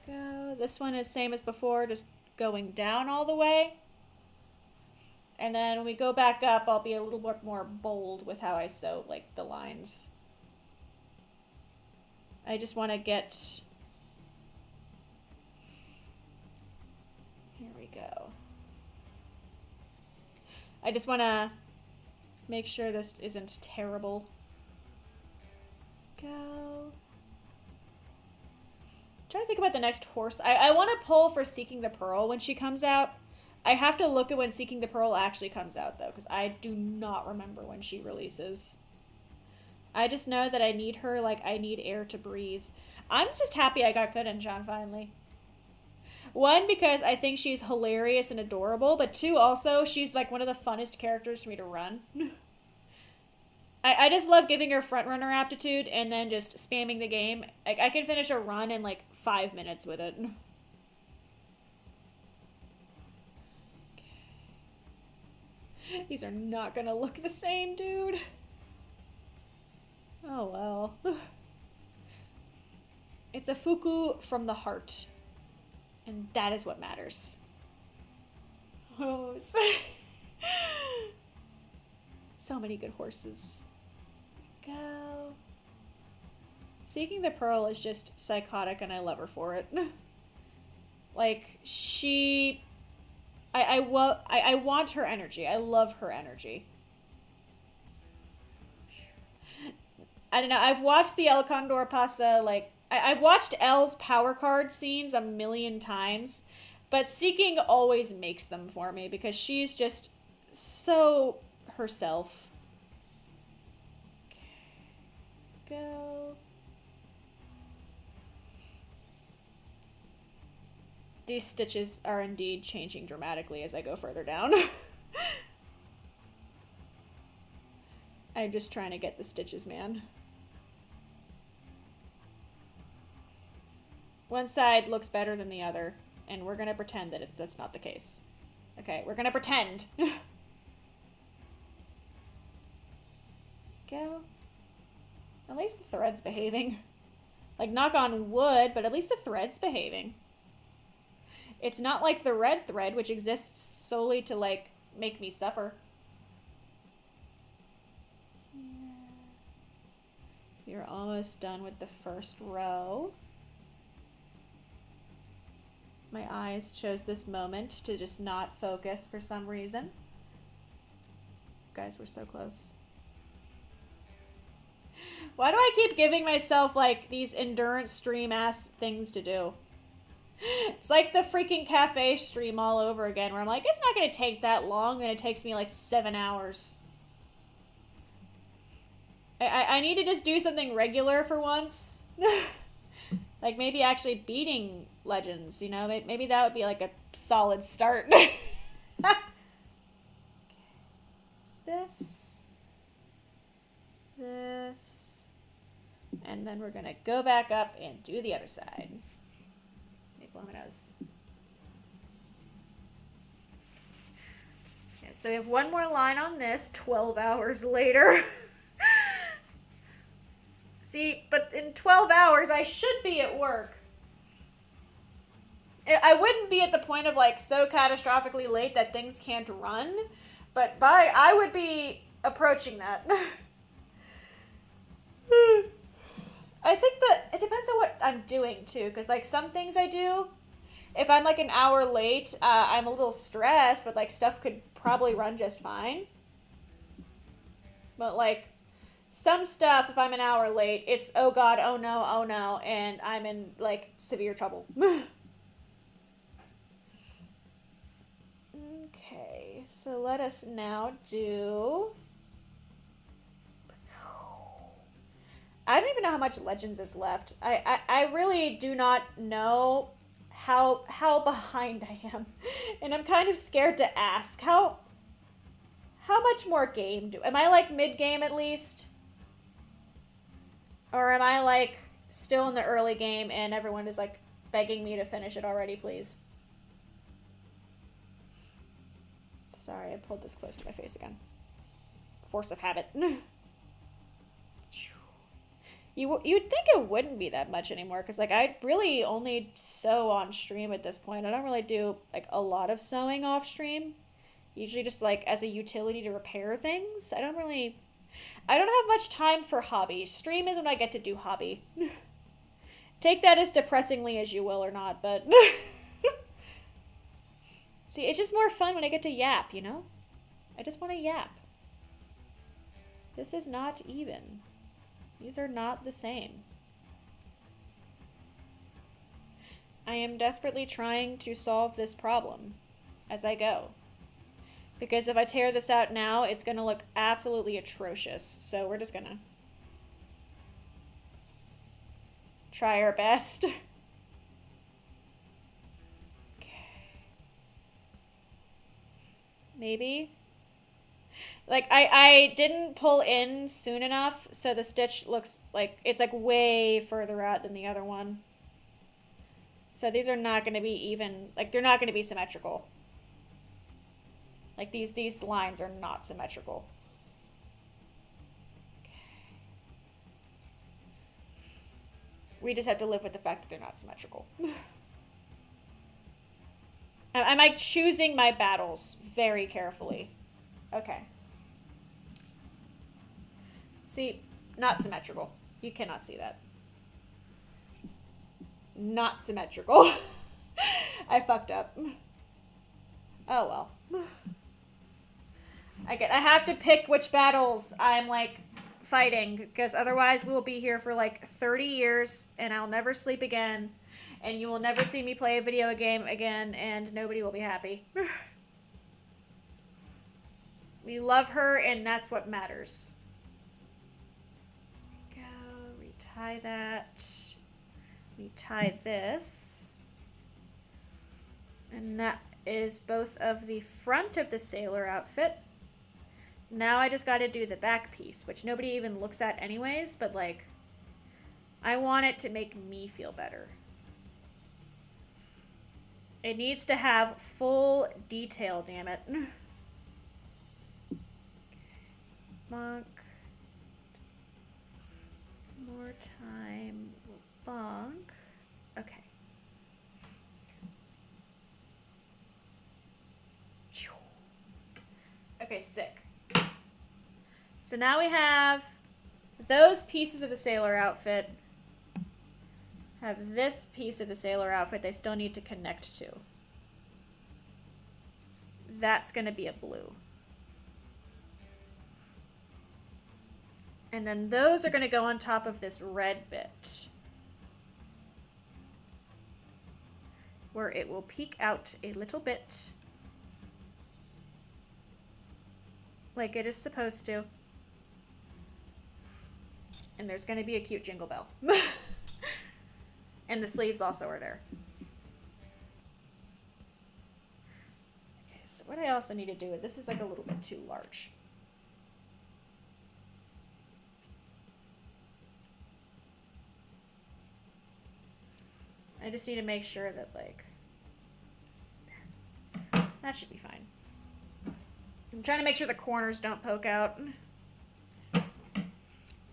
Go. This one is same as before, just going down all the way. And then when we go back up, I'll be a little bit more bold with how I sew, like, the lines. I just want to get... Here we go. I just want to make sure this isn't terrible. Go. Trying to think about the next horse. I want to pull for Seeking the Pearl when she comes out. I have to look at when Seeking the Pearl actually comes out, though, because I do not remember when she releases. I just know that I need her like I need air to breathe. I'm just happy I got good in John finally. One, because I think she's hilarious and adorable, but two, also, she's like one of the funnest characters for me to run. I just love giving her frontrunner aptitude and then just spamming the game. Like, I can finish a run in like 5 minutes with it. These are not gonna look the same, dude. Oh well. It's a fuku from the heart. And that is what matters. Oh, so many good horses. Go. Seeking the Pearl is just psychotic and I love her for it. Like, she... I want her energy. I love her energy. I don't know. I've watched the El Condor Pasa, like... I've watched Elle's power card scenes a million times, but Seeking always makes them for me because she's just so herself. Go. These stitches are indeed changing dramatically as I go further down. I'm just trying to get the stitches, man. One side looks better than the other, and we're gonna pretend that that's not the case. Okay, we're gonna pretend. Go. At least the thread's behaving. Like, knock on wood, but at least the thread's behaving. It's not like the red thread, which exists solely to, like, make me suffer. You're almost done with the first row. My eyes chose this moment to just not focus for some reason. Guys, we're so close. Why do I keep giving myself, like, these endurance stream-ass things to do? It's like the freaking cafe stream all over again, where I'm like, it's not going to take that long, then it takes me, like, 7 hours. I need to just do something regular for once. Like, maybe actually beating Legends, you know? Maybe that would be, like, a solid start. This. And then we're gonna go back up and do the other side. Let me blow my nose. Okay, so we have one more line on this, 12 hours later. See, but in 12 hours, I should be at work. I wouldn't be at the point of, like, so catastrophically late that things can't run, but I would be approaching that. I think that it depends on what I'm doing, too, because, like, some things I do, if I'm, like, an hour late, I'm a little stressed, but, like, stuff could probably run just fine. But, like, some stuff, if I'm an hour late, it's, oh god, oh no, and I'm in, like, severe trouble. Okay, so let us now do... I don't even know how much Legends is left. I really do not know how behind I am. And I'm kind of scared to ask. How much more game am I, like, mid-game at least? Or am I, like, still in the early game and everyone is, like, begging me to finish it already, please? Sorry, I pulled this close to my face again. Force of habit. You'd think it wouldn't be that much anymore, because, like, I really only sew on stream at this point. I don't really do, like, a lot of sewing off stream. Usually just, like, as a utility to repair things. I don't have much time for hobby. Stream is when I get to do hobby. Take that as depressingly as you will or not, but... See, it's just more fun when I get to yap, you know? I just want to yap. This is not even. These are not the same. I am desperately trying to solve this problem as I go. Because if I tear this out now, it's going to look absolutely atrocious. So we're just going to try our best. Maybe. Like, I didn't pull in soon enough, so the stitch looks like it's like way further out than the other one. So these are not going to be even, like, they're not going to be symmetrical. Like, these lines are not symmetrical. Okay. We just have to live with the fact that they're not symmetrical. I'm like choosing my battles very carefully. Okay. See, not symmetrical. You cannot see that. Not symmetrical. I fucked up. Oh well. I have to pick which battles I'm like fighting, because otherwise we'll be here for like 30 years and I'll never sleep again. And you will never see me play a video game again, and nobody will be happy. We love her, and that's what matters. Go, retie that. Retie this. And that is both of the front of the sailor outfit. Now I just got to do the back piece, which nobody even looks at anyways, but like, I want it to make me feel better. It needs to have full detail, damn it. Bonk. More time. Bonk. Okay. Okay, sick. So now we have those pieces of the sailor outfit. Have this piece of the sailor outfit they still need to connect to. That's going to be a blue. And then those are going to go on top of this red bit, where it will peek out a little bit, like it is supposed to. And there's going to be a cute jingle bell. And the sleeves also are there. Okay, so what I also need to do, this is like a little bit too large. I just need to make sure that, like, there. That should be fine. I'm trying to make sure the corners don't poke out.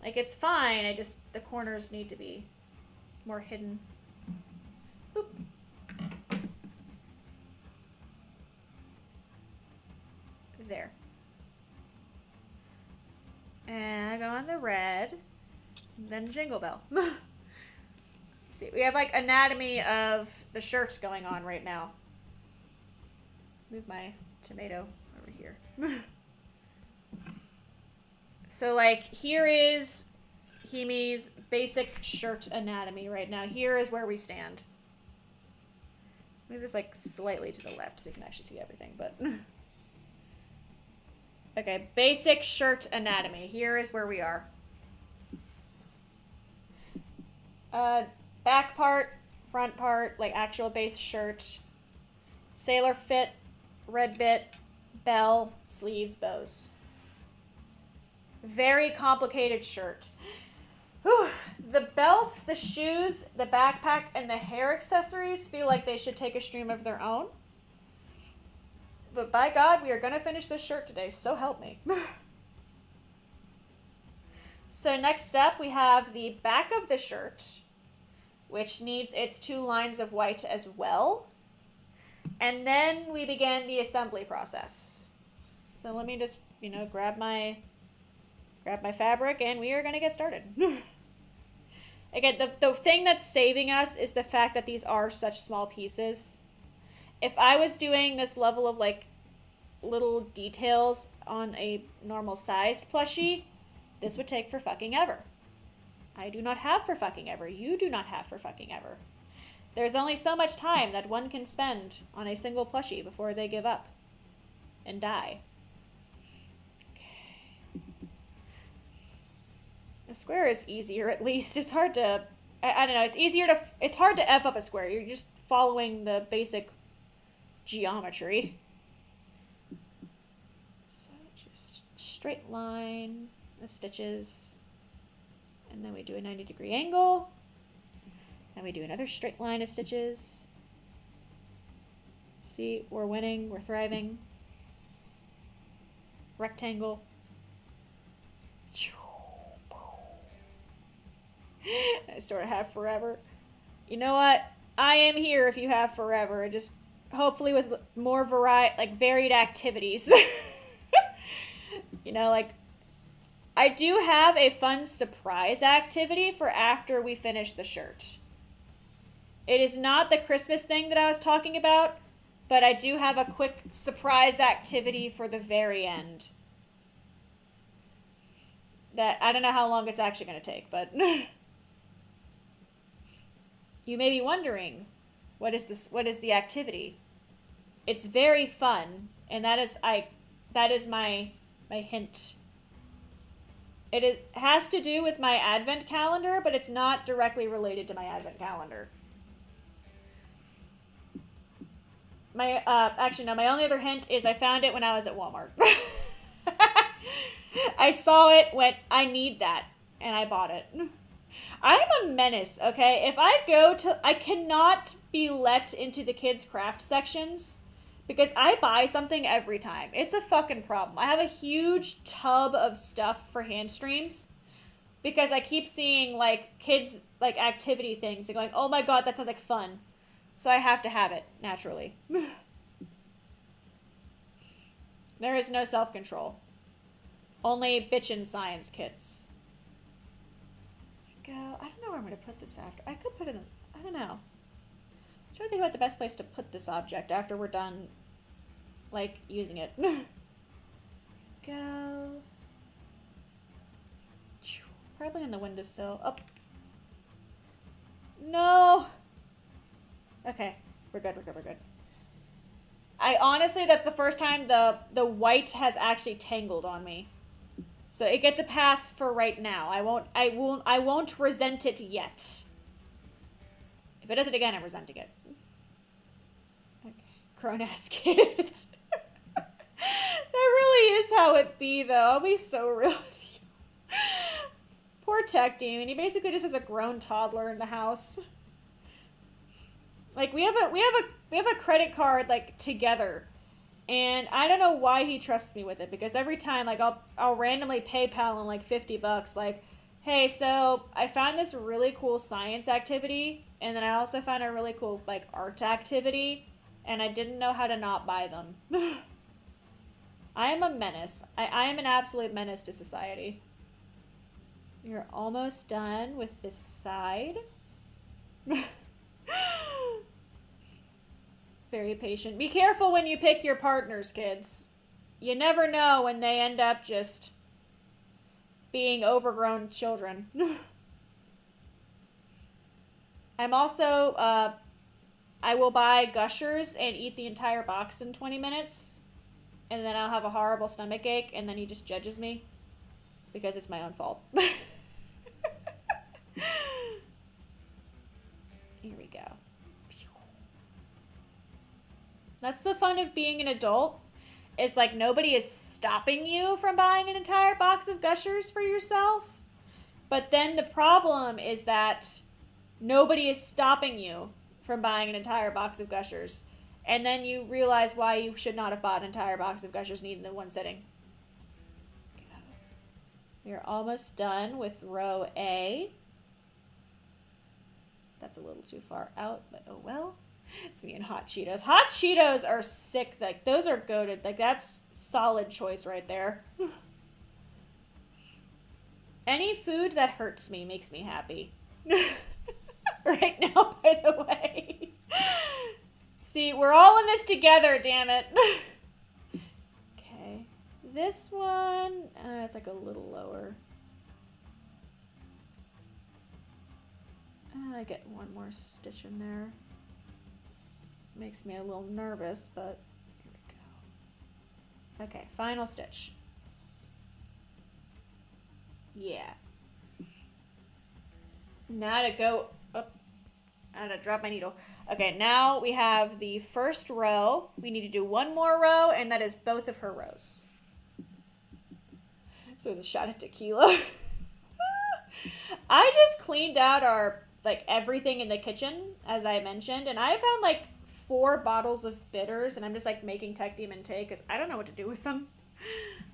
Like, it's fine, the corners need to be more hidden. Boop. There. And I go on the red, then jingle bell. See, we have like anatomy of the shirts going on right now. Move my tomato over here. So like here is Himi's basic shirt anatomy right now. Here is where we stand. Move this like slightly to the left so you can actually see everything, but okay, basic shirt anatomy. Here is where we are. Back part, front part, like actual base shirt, sailor fit, red bit, bell, sleeves, bows. Very complicated shirt. Whew. The belts, the shoes, the backpack, and the hair accessories feel like they should take a stream of their own. But by God, we are going to finish this shirt today, so help me. So next up, we have the back of the shirt, which needs its 2 lines of white as well. And then we begin the assembly process. So let me just, grab my fabric, and we are going to get started. Again, the thing that's saving us is the fact that these are such small pieces. If I was doing this level of, like, little details on a normal sized plushie, this would take for fucking ever. I do not have for fucking ever. You do not have for fucking ever. There's only so much time that one can spend on a single plushie before they give up and die. Okay. A square is easier, at least. It's hard to, I don't know, it's hard to F up a square. You're just following the basic geometry. So just straight line of stitches. And then we do a 90-degree angle. Then we do another straight line of stitches. See, we're winning, we're thriving. Rectangle. I sort of have forever. You know what? I am here if you have forever. Just hopefully with more varied activities. You know, like, I do have a fun surprise activity for after we finish the shirt. It is not the Christmas thing that I was talking about, but I do have a quick surprise activity for the very end. That I don't know how long it's actually going to take, but you may be wondering, what is the activity? It's very fun, and that is my hint. It has to do with my advent calendar, but it's not directly related to my advent calendar. My only other hint is I found it when I was at Walmart. I saw it, went, I need that, and I bought it. I'm a menace, okay? If I cannot be let into the kids' craft sections because I buy something every time. It's a fucking problem. I have a huge tub of stuff for hand streams because I keep seeing, like, kids, like, activity things and going, oh my god, that sounds like fun. So I have to have it, naturally. There is no self-control. Only bitchin' science kits. I don't know where I'm going to put this after. I could put it in, I don't know. I'm trying to think about the best place to put this object after we're done, like, using it. Go. Probably on the windowsill. Up. No! Okay, we're good. I honestly, that's the first time the white has actually tangled on me. So it gets a pass for right now. I won't resent it yet. If it does it again, I'm resenting it. Okay, crone-ass kid. That really is how it be, though. I'll be so real with you. Poor tech demon. He basically just has a grown toddler in the house. Like, we have a credit card, like, together, and I don't know why he trusts me with it, because every time, like, I'll randomly PayPal him, like, $50, like, hey, so I found this really cool science activity, and then I also found a really cool, like, art activity, and I didn't know how to not buy them. I am a menace. I am an absolute menace to society. You're almost done with this side. Very patient. Be careful when you pick your partners, kids. You never know when they end up just being overgrown children. I'm also, I will buy Gushers and eat the entire box in 20 minutes. And then I'll have a horrible stomach ache, and then he just judges me. Because it's my own fault. Here we go. That's the fun of being an adult. It's like nobody is stopping you from buying an entire box of Gushers for yourself. But then the problem is that nobody is stopping you from buying an entire box of Gushers. And then you realize why you should not have bought an entire box of Gushers needed in one sitting. We're almost done with row A. That's a little too far out, but oh well. It's me and hot Cheetos. Hot Cheetos are sick. Like, those are goated. Like, that's solid choice right there. Any food that hurts me makes me happy. right now, by the way. See, we're all in this together, damn it. Okay. This one, it's like a little lower. I get one more stitch in there. Makes me a little nervous, but here we go. Okay, final stitch. Yeah. Now to go up. I had to drop my needle. Okay, now we have the first row. We need to do one more row, and that is both of her rows. So the shot of tequila. I just cleaned out our, like, everything in the kitchen, as I mentioned, and I found, like, 4 bottles of bitters, and I'm just, like, making Tech Demon take, because I don't know what to do with them.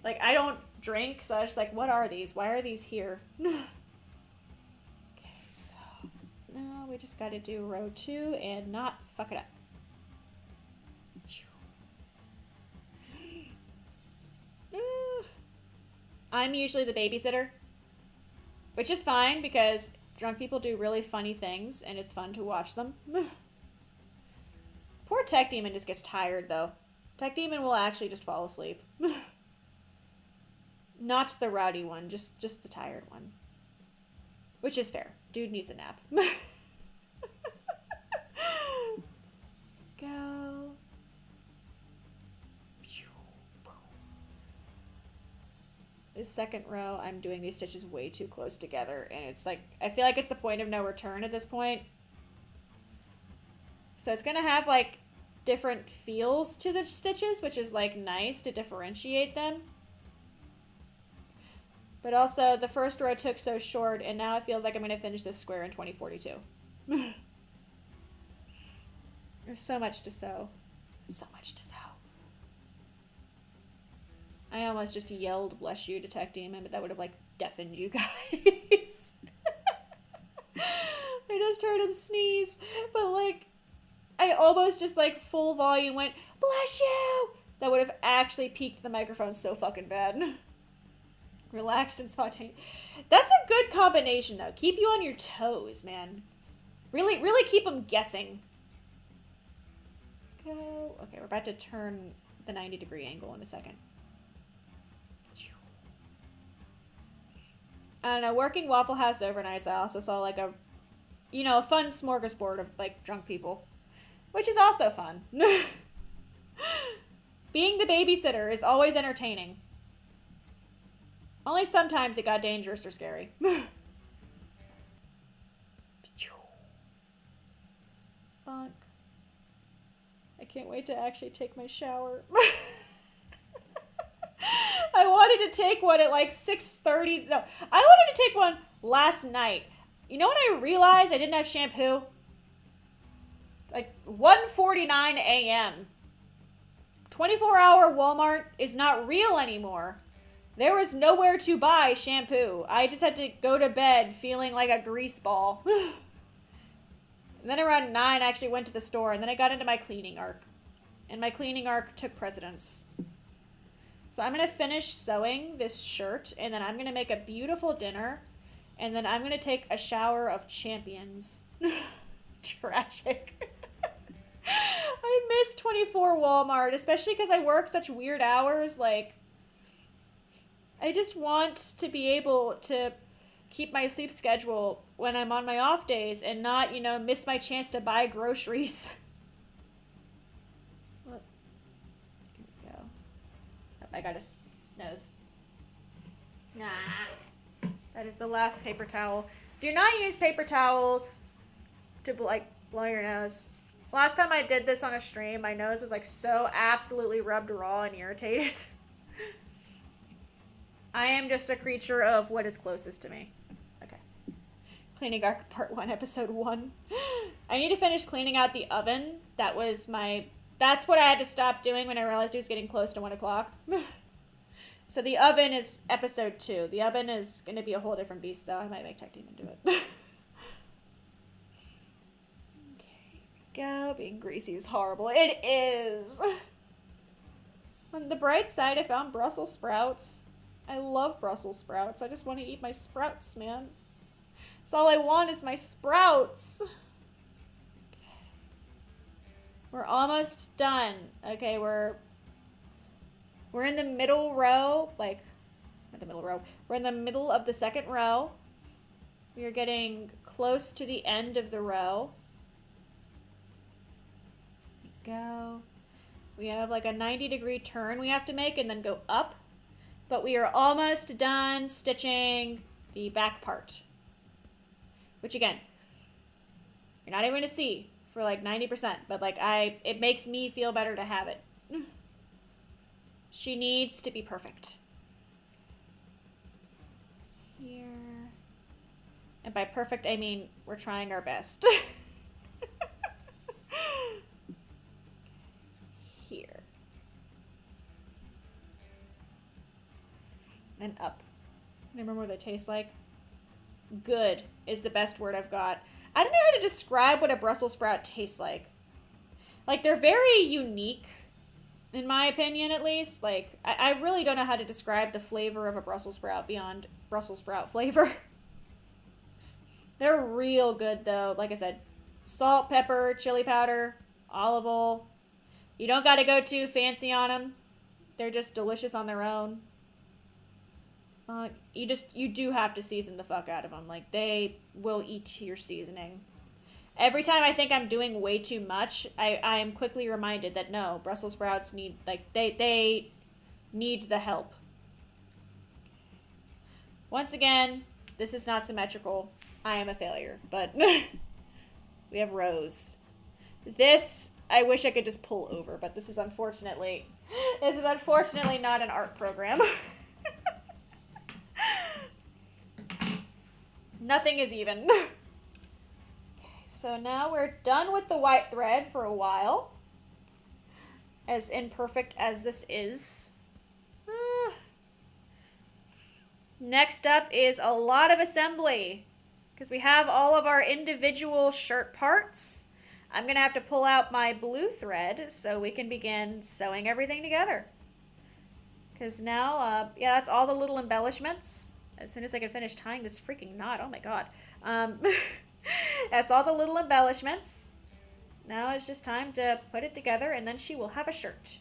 Like, I don't drink, so I was just like, what are these? Why are these here? Okay, so now we just got to do row 2 and not fuck it up. I'm usually the babysitter, which is fine because drunk people do really funny things and it's fun to watch them. Poor Tech Demon just gets tired though. Tech Demon will actually just fall asleep. Not the rowdy one, just the tired one. Which is fair. Dude needs a nap. Go. This second row, I'm doing these stitches way too close together, and it's like, I feel like it's the point of no return at this point. So it's gonna have like different feels to the stitches, which is like nice to differentiate them. But also, the first row took so short, and now it feels like I'm going to finish this square in 2042. There's so much to sew. So much to sew. I almost just yelled bless you to Tech Demon, but that would have, like, deafened you guys. I just heard him sneeze, but, like, I almost just, like, full volume went, bless you! That would have actually peaked the microphone so fucking bad. Relaxed and spontaneous. That's a good combination, though. Keep you on your toes, man. Really, really keep them guessing. Go. Okay, we're about to turn the 90-degree angle in a second. I don't know, working Waffle House overnights, I also saw, like, a, you know, a fun smorgasbord of, like, drunk people. Which is also fun. Being the babysitter is always entertaining. Only sometimes it got dangerous or scary. Bonk. I can't wait to actually take my shower. I wanted to take one at like 6:30. No, I wanted to take one last night. You know when I realized I didn't have shampoo? Like 1:49 a.m. 24-hour Walmart is not real anymore. There was nowhere to buy shampoo. I just had to go to bed feeling like a grease ball. And then around 9, I actually went to the store, and then I got into my cleaning arc. And my cleaning arc took precedence. So I'm going to finish sewing this shirt, and then I'm going to make a beautiful dinner, and then I'm going to take a shower of champions. Tragic. I miss 24 Walmart, especially because I work such weird hours, like... I just want to be able to keep my sleep schedule when I'm on my off days and not, you know, miss my chance to buy groceries. What? Here we go. Oh, I got his nose. Nah. That is the last paper towel. Do not use paper towels to, like, blow your nose. Last time I did this on a stream, my nose was, like, so absolutely rubbed raw and irritated. I am just a creature of what is closest to me. Okay. Cleaning Arc Part 1, Episode 1. I need to finish cleaning out the oven. That's what I had to stop doing when I realized it was getting close to 1 o'clock. So the oven is Episode 2. The oven is going to be a whole different beast, though. I might make Tech Demon do it. Okay, go. Being greasy is horrible. It is. On the bright side, I found Brussels sprouts. I love Brussels sprouts. I just want to eat my sprouts, man. So all I want is my sprouts. We're almost done. Okay, we're in the middle row, like, not the middle row. We're in the middle of the second row. We are getting close to the end of the row. Go. We have like a 90-degree turn we have to make and then go up. But we are almost done stitching the back part. Which again, you're not even going to see for like 90%, but like it makes me feel better to have it. She needs to be perfect. Here. And by perfect, I mean we're trying our best. Here. And up. I remember what they taste like. Good is the best word I've got. I don't know how to describe what a Brussels sprout tastes like. Like, they're very unique, in my opinion, at least. Like, I really don't know how to describe the flavor of a Brussels sprout beyond Brussels sprout flavor. They're real good, though. Like I said, salt, pepper, chili powder, olive oil. You don't got to go too fancy on them. They're just delicious on their own. You do have to season the fuck out of them. Like, they will eat your seasoning. Every time I think I'm doing way too much, I am quickly reminded that no, Brussels sprouts need, like, they need the help. Once again, this is not symmetrical. I am a failure, but we have rows. This, I wish I could just pull over, but this is unfortunately not an art program. Nothing is even. Okay, so now we're done with the white thread for a while. As imperfect as this is. Next up is a lot of assembly. Because we have all of our individual shirt parts. I'm going to have to pull out my blue thread so we can begin sewing everything together. Because now, yeah, that's all the little embellishments. As soon as I can finish tying this freaking knot, oh my god. That's all the little embellishments. Now it's just time to put it together and then she will have a shirt.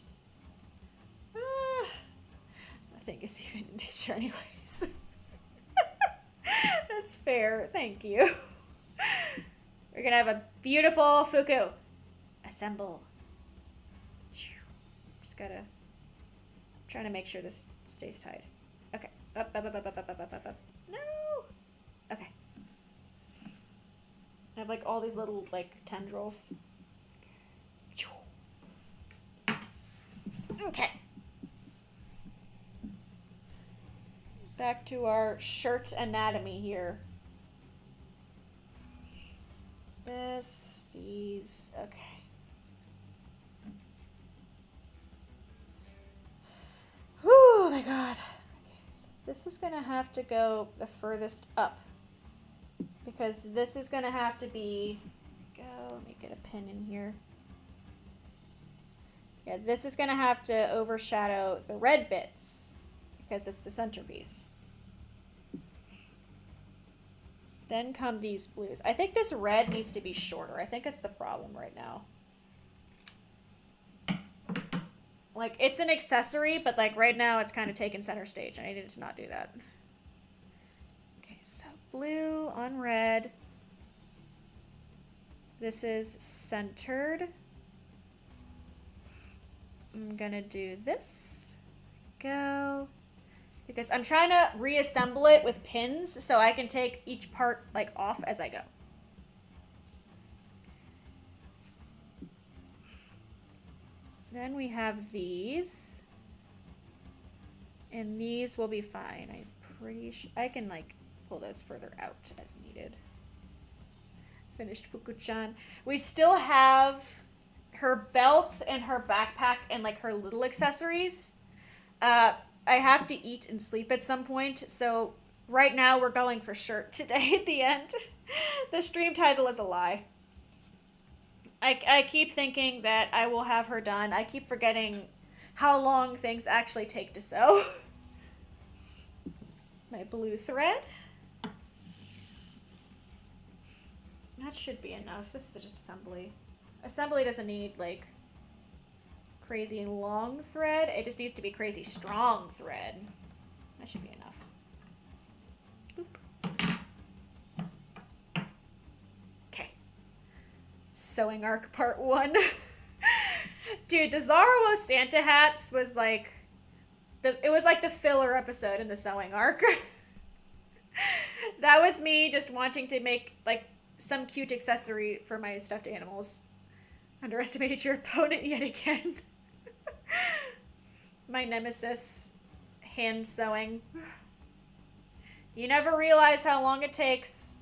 Nothing is even in nature anyways. That's fair, thank you. We're gonna have a beautiful fuku. Assemble. Just gotta... I'm trying to make sure this stays tied. Okay. Up. No! Okay. I have like all these little like tendrils. Okay. Back to our shirt anatomy here. These, okay. Oh my god. This is going to have to go the furthest up because this is going to have to be, let me get a pin in here. Yeah, this is going to have to overshadow the red bits because it's the centerpiece. Then come these blues. I think this red needs to be shorter. I think it's the problem right now. Like, it's an accessory, but, like, right now it's kind of taking center stage. And I needed to not do that. Okay, so blue on red. This is centered. I'm gonna do this. Go. Because I'm trying to reassemble it with pins so I can take each part, like, off as I go. Then we have these. And these will be fine. I'm pretty sure I can like pull those further out as needed. Finished Fuku-chan. We still have her belt and her backpack and like her little accessories. I have to eat and sleep at some point, so right now we're going for shirt today at the end. The stream title is a lie. I keep thinking that I will have her done. I keep forgetting how long things actually take to sew. My blue thread. That should be enough. This is just assembly. Assembly doesn't need, like, crazy long thread. It just needs to be crazy strong thread. That should be enough. Boop. Okay. Sewing arc part 1. Dude, the Zarawa Santa hats was like... It was like the filler episode in the sewing arc. That was me just wanting to make, like, some cute accessory for my stuffed animals. Underestimated your opponent yet again. My nemesis, hand sewing. You never realize how long it takes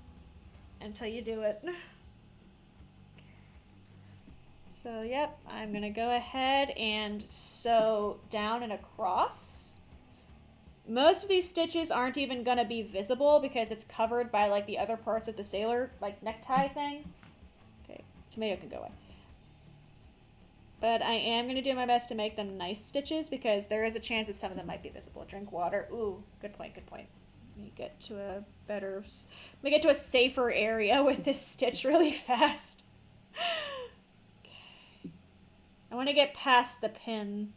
until you do it. So, yep, I'm gonna go ahead and sew down and across. Most of these stitches aren't even gonna be visible because it's covered by, like, the other parts of the sailor, like, necktie thing. Okay, tomato can go away. But I am gonna do my best to make them nice stitches because there is a chance that some of them might be visible. Drink water. Ooh, good point, good point. Let me get to a better... Let me get to a safer area with this stitch really fast. Okay. I want to get past the pin.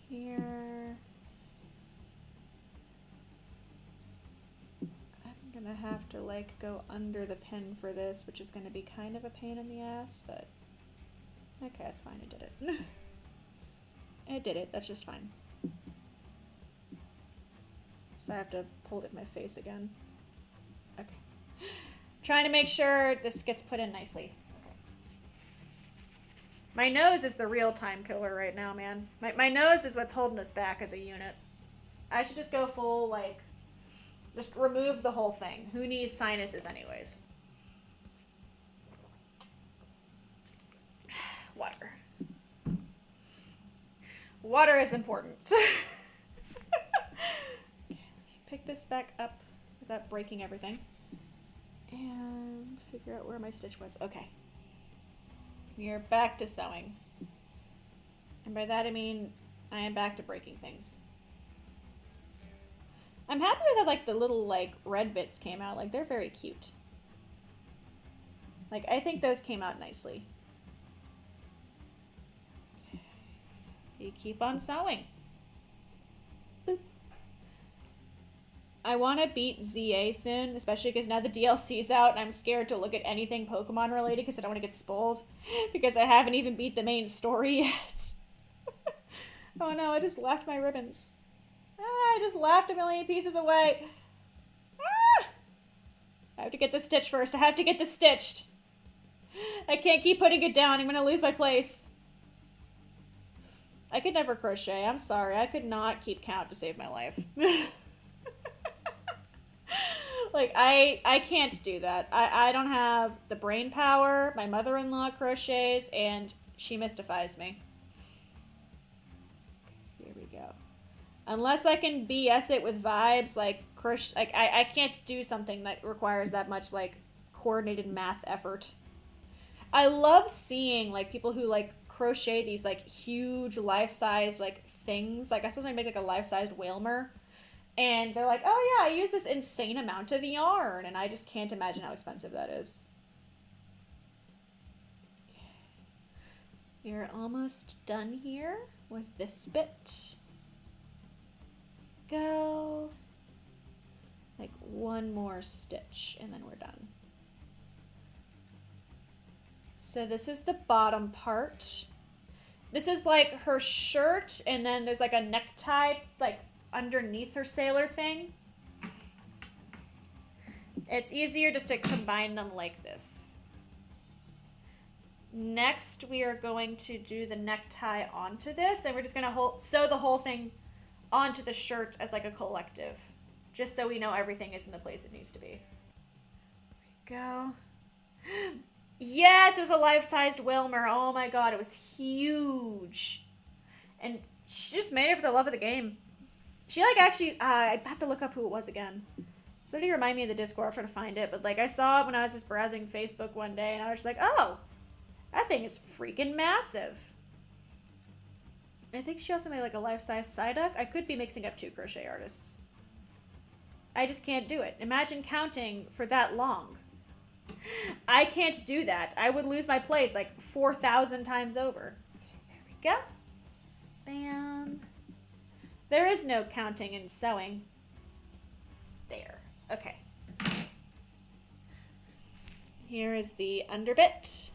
Here. I'm gonna have to, like, go under the pin for this, which is gonna be kind of a pain in the ass, but okay, that's fine. I did it. I did it. That's just fine. So I have to hold it in my face again. Okay. Trying to make sure this gets put in nicely. Okay. My nose is the real time killer right now, man. My nose is what's holding us back as a unit. I should just go full, like, just remove the whole thing. Who needs sinuses anyways? Water. Water is important. Okay, let me pick this back up without breaking everything. And figure out where my stitch was. Okay. We are back to sewing. And by that I mean I am back to breaking things. I'm happy with how, like, the little, like, red bits came out. Like, they're very cute. Like, I think those came out nicely. Okay, so you keep on sewing. Boop. I want to beat ZA soon, especially because now the DLC's out and I'm scared to look at anything Pokemon related because I don't want to get spoiled because I haven't even beat the main story yet. Oh no, I just left my ribbons. I just laughed a million pieces away. Ah! I have to get this stitched first. I have to get this stitched. I can't keep putting it down. I'm going to lose my place. I could never crochet. I'm sorry. I could not keep count to save my life. Like, I can't do that. I don't have the brain power. My mother-in-law crochets, and she mystifies me. Here we go. Unless I can BS it with vibes, like, like I can't do something that requires that much, like, coordinated math effort. I love seeing, like, people who, like, crochet these, like, huge life-sized, like, things. Like, I sometimes make, like, a life-sized Whalmer. And they're like, oh, yeah, I use this insane amount of yarn. And I just can't imagine how expensive that is. We're almost done here with this bit. Go. Like, one more stitch, and then we're done. So this is the bottom part. This is, like, her shirt, and then there's, like, a necktie, like, underneath her sailor thing. It's easier just to combine them like this. Next, we are going to do the necktie onto this, and we're just going to sew the whole thing onto the shirt as like a collective, just so we know everything is in the place it needs to be. There we go. Yes, it was a life-sized Wilmer. Oh my god, it was huge. And she just made it for the love of the game. She, like, actually, I have to look up who it was again. Somebody remind me of the Discord. I'll try to find it. But, like, I saw it when I was just browsing Facebook one day, and I was just like, oh, that thing is freaking massive. I think she also made, like, a life-size Psyduck. I could be mixing up two crochet artists. I just can't do it. Imagine counting for that long. I can't do that. I would lose my place like 4,000 times over. Okay, there we go. Bam. There is no counting and sewing. There. Okay. Here is the underbit.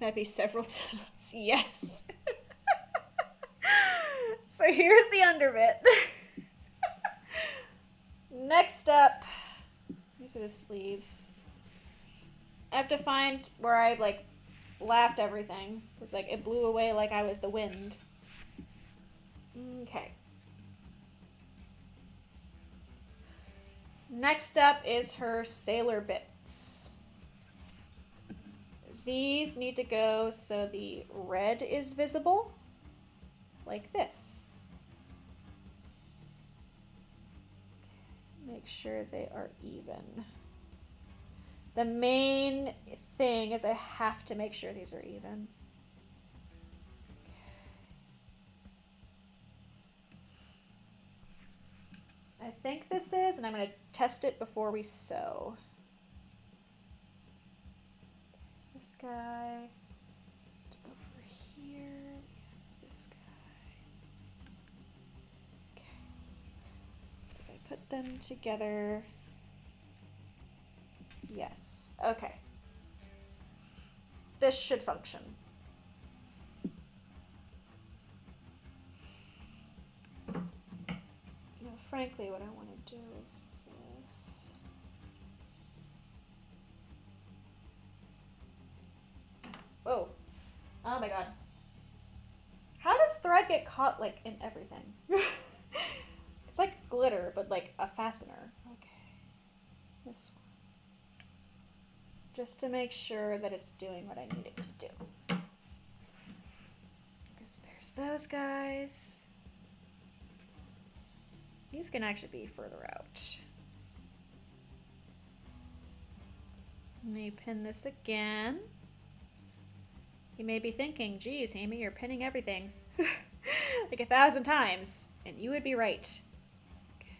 That'd be several toes. Yes. So here's the underbit. Next up, these are the sleeves. I have to find where I like laughed everything. It was like it blew away like I was the wind. Okay. Next up is her sailor bits. These need to go so the red is visible, like this. Make sure they are even. The main thing is I have to make sure these are even. I think this is, and I'm going to test it before we sew. This guy over here, this guy. Okay. If I put them together, yes, okay. This should function. Now, frankly, what I want to do is this. Whoa. Oh my god. How does thread get caught, like, in everything? It's like glitter, but like a fastener. Okay. This one. Just to make sure that it's doing what I need it to do. Because there's those guys. These can actually be further out. Let me pin this again. You may be thinking, geez, Amy, you're pinning everything like 1,000 times. And you would be right. Okay.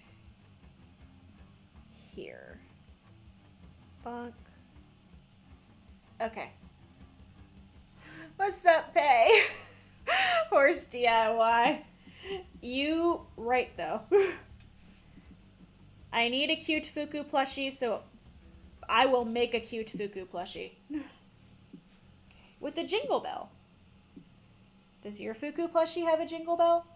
Here. Bonk. Okay. What's up, Pay? Horse DIY. You right, though. I need a cute Fuku plushie, so I will make a cute Fuku plushie. With a jingle bell. Does your Fuku plushie have a jingle bell?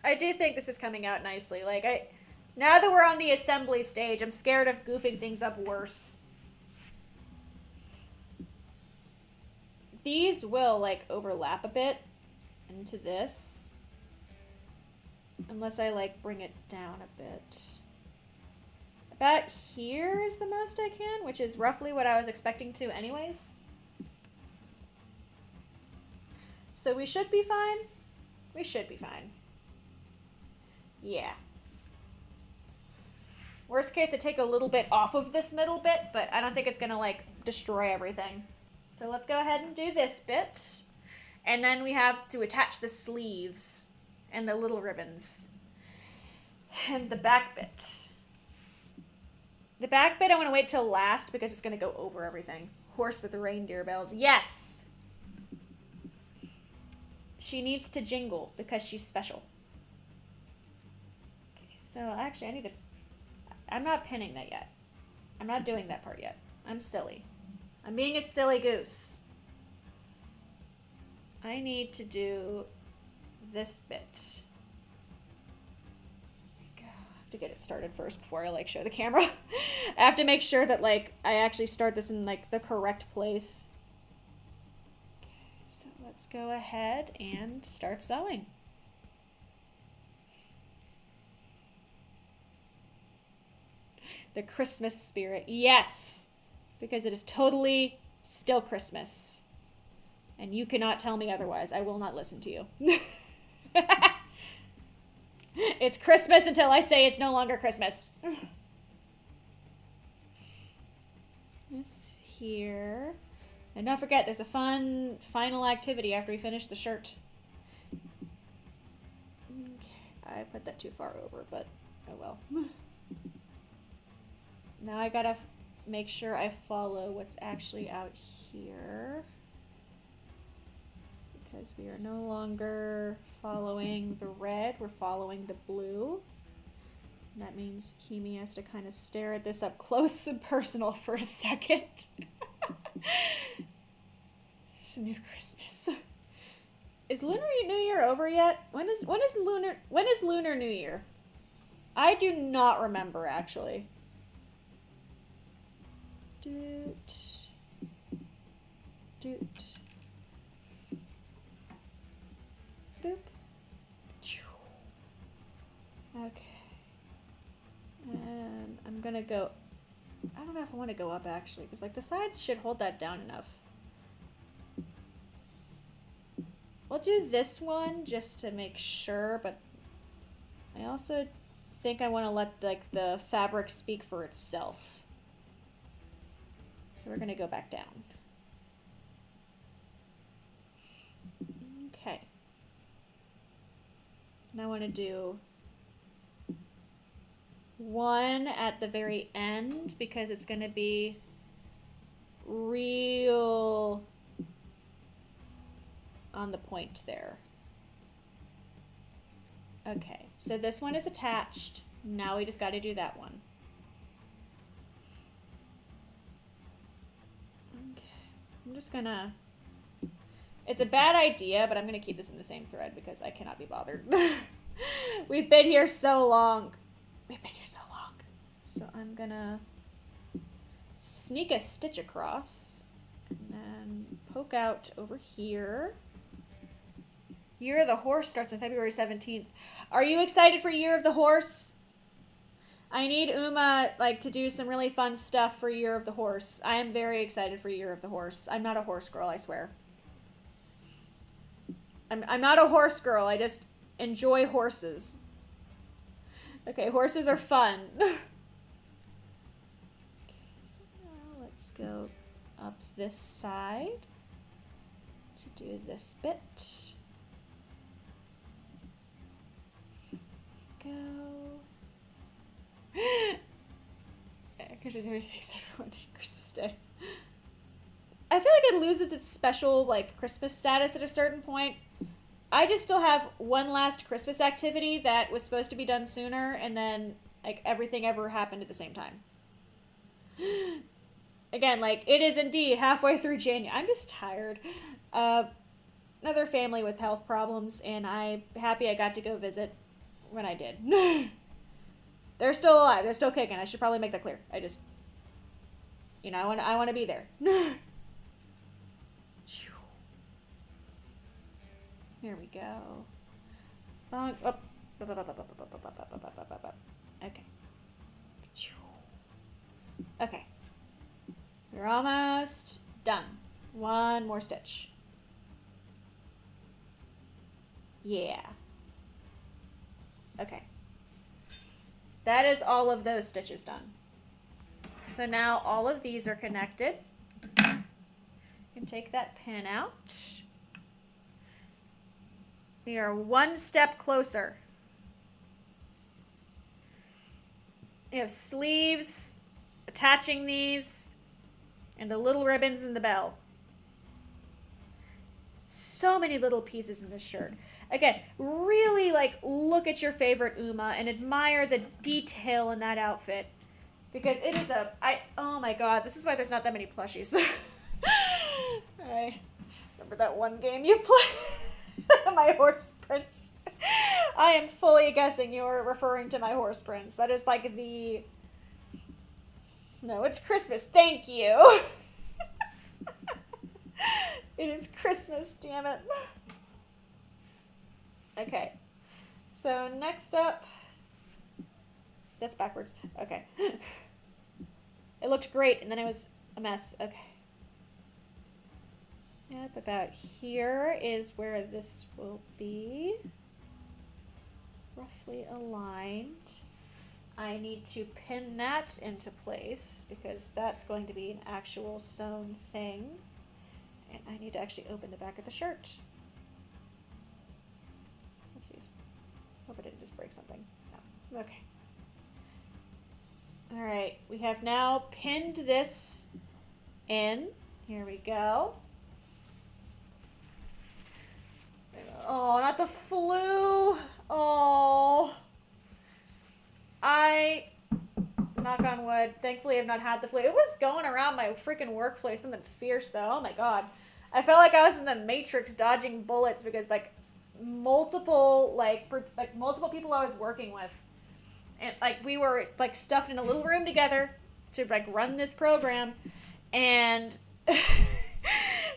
I do think this is coming out nicely. Like, now that we're on the assembly stage, I'm scared of goofing things up worse. These will, like, overlap a bit into this. Unless I, like, bring it down a bit. About here is the most I can, which is roughly what I was expecting to anyways. So we should be fine. We should be fine. Yeah. Worst case, I take a little bit off of this middle bit, but I don't think it's gonna, like, destroy everything. So let's go ahead and do this bit. And then we have to attach the sleeves and the little ribbons. And the back bit. The back bit I want to wait till last because it's going to go over everything. Horse with the reindeer bells. Yes! She needs to jingle because she's special. Okay, so actually I need to... I'm not pinning that yet. I'm not doing that part yet. I'm silly. I'm being a silly goose. I need to do this bit. To get it started first before I like show the camera. I have to make sure that like I actually start this in like the correct place. Okay, so let's go ahead and start sewing. The Christmas spirit, yes, because it is totally still Christmas, and you cannot tell me otherwise. I will not listen to you. It's Christmas until I say it's no longer Christmas. This here. And don't forget, there's a fun final activity after we finish the shirt. I put that too far over, but oh well. Now I gotta make sure I follow what's actually out here. Because we are no longer following the red, we're following the blue. And that means Kimi has to kind of stare at this up close and personal for a second. It's a new Christmas. Is Lunar New Year over yet? When is Lunar New Year? I do not remember actually. Doot. Doot. Boop. Okay. And I'm gonna go, I don't know if I want to go up actually, because like the sides should hold that down enough. We'll do this one just to make sure, but I also think I want to let like the fabric speak for itself. So we're gonna go back down. Okay. And I want to do one at the very end because it's going to be real on the point there. Okay, so this one is attached. Now we just got to do that one. Okay, I'm just gonna, it's a bad idea, but I'm gonna keep this in the same thread because I cannot be bothered. We've been here so long. We've been here so long. So I'm gonna sneak a stitch across and then poke out over here. Year of the Horse starts on February 17th. Are you excited for Year of the Horse? I need Uma like to do some really fun stuff for Year of the Horse. I am very excited for Year of the Horse. I'm not a horse girl, I swear. I'm not a horse girl. I just enjoy horses. Okay, horses are fun. Okay, so now let's go up this side to do this bit. Go. Christmas everything's everyone day, Christmas Day. I feel like it loses its special like Christmas status at a certain point. I just still have one last Christmas activity that was supposed to be done sooner, and then like everything ever happened at the same time. Again, like it is indeed halfway through January. I'm just tired. Another family with health problems, and I'm happy I got to go visit when I did. They're still alive. They're still kicking. I should probably make that clear. I just, you know, I want to be there. Here we go. Okay. Okay. We're almost done. One more stitch. Yeah. Okay. That is all of those stitches done. So now all of these are connected. You can take that pin out. We are one step closer. We have sleeves, attaching these, and the little ribbons and the bell. So many little pieces in this shirt. Again, really like look at your favorite Uma and admire the detail in that outfit. Because it is oh my god, this is why there's not that many plushies. I remember that one game you played? My horse prince. I am fully guessing you're referring to my horse prince. That is like the... No, it's Christmas. Thank you. It is Christmas, damn it. Okay. So next up... That's backwards. Okay. It looked great, and then it was a mess. Okay. Yep, about here is where this will be. Roughly aligned. I need to pin that into place because that's going to be an actual sewn thing. And I need to actually open the back of the shirt. Oopsies. Hope I didn't just break something. No. Okay. All right. We have now pinned this in. Here we go. Oh, not the flu. Oh. Knock on wood, thankfully I've not had the flu. It was going around my freaking workplace, something fierce though. Oh my god. I felt like I was in the Matrix dodging bullets because like multiple people I was working with, and like we were like stuffed in a little room together to like run this program, and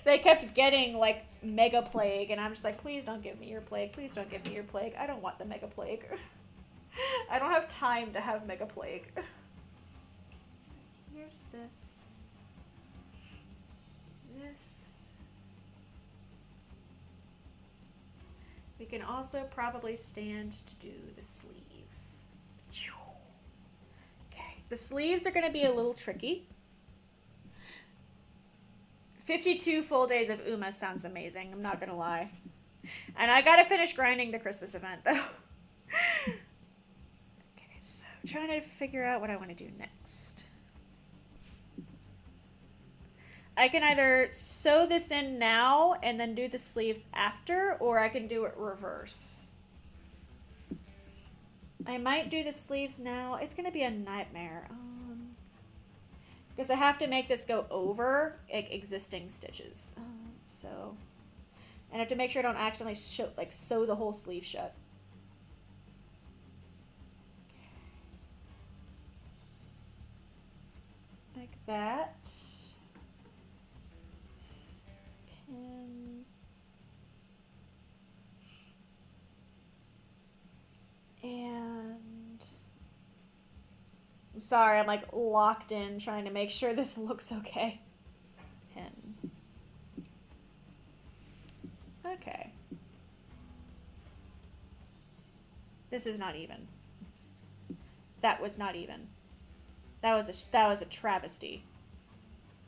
they kept getting like mega plague, and I'm just like, please don't give me your plague, please don't give me your plague. I don't want the mega plague. I don't have time to have mega plague. So here's this. We can also probably stand to do the sleeves. Okay, the sleeves are going to be a little tricky. 52 full days of Uma sounds amazing, I'm not going to lie. And I got to finish grinding the Christmas event, though. Okay, so I'm trying to figure out what I want to do next. I can either sew this in now and then do the sleeves after, or I can do it reverse. I might do the sleeves now. It's going to be a nightmare. Because I have to make this go over existing stitches. And I have to make sure I don't accidentally sew the whole sleeve shut. Okay. Like that. Pin. And I'm sorry, I'm like locked in trying to make sure this looks okay. Pin. Okay. This is not even. That was not even. That was a travesty.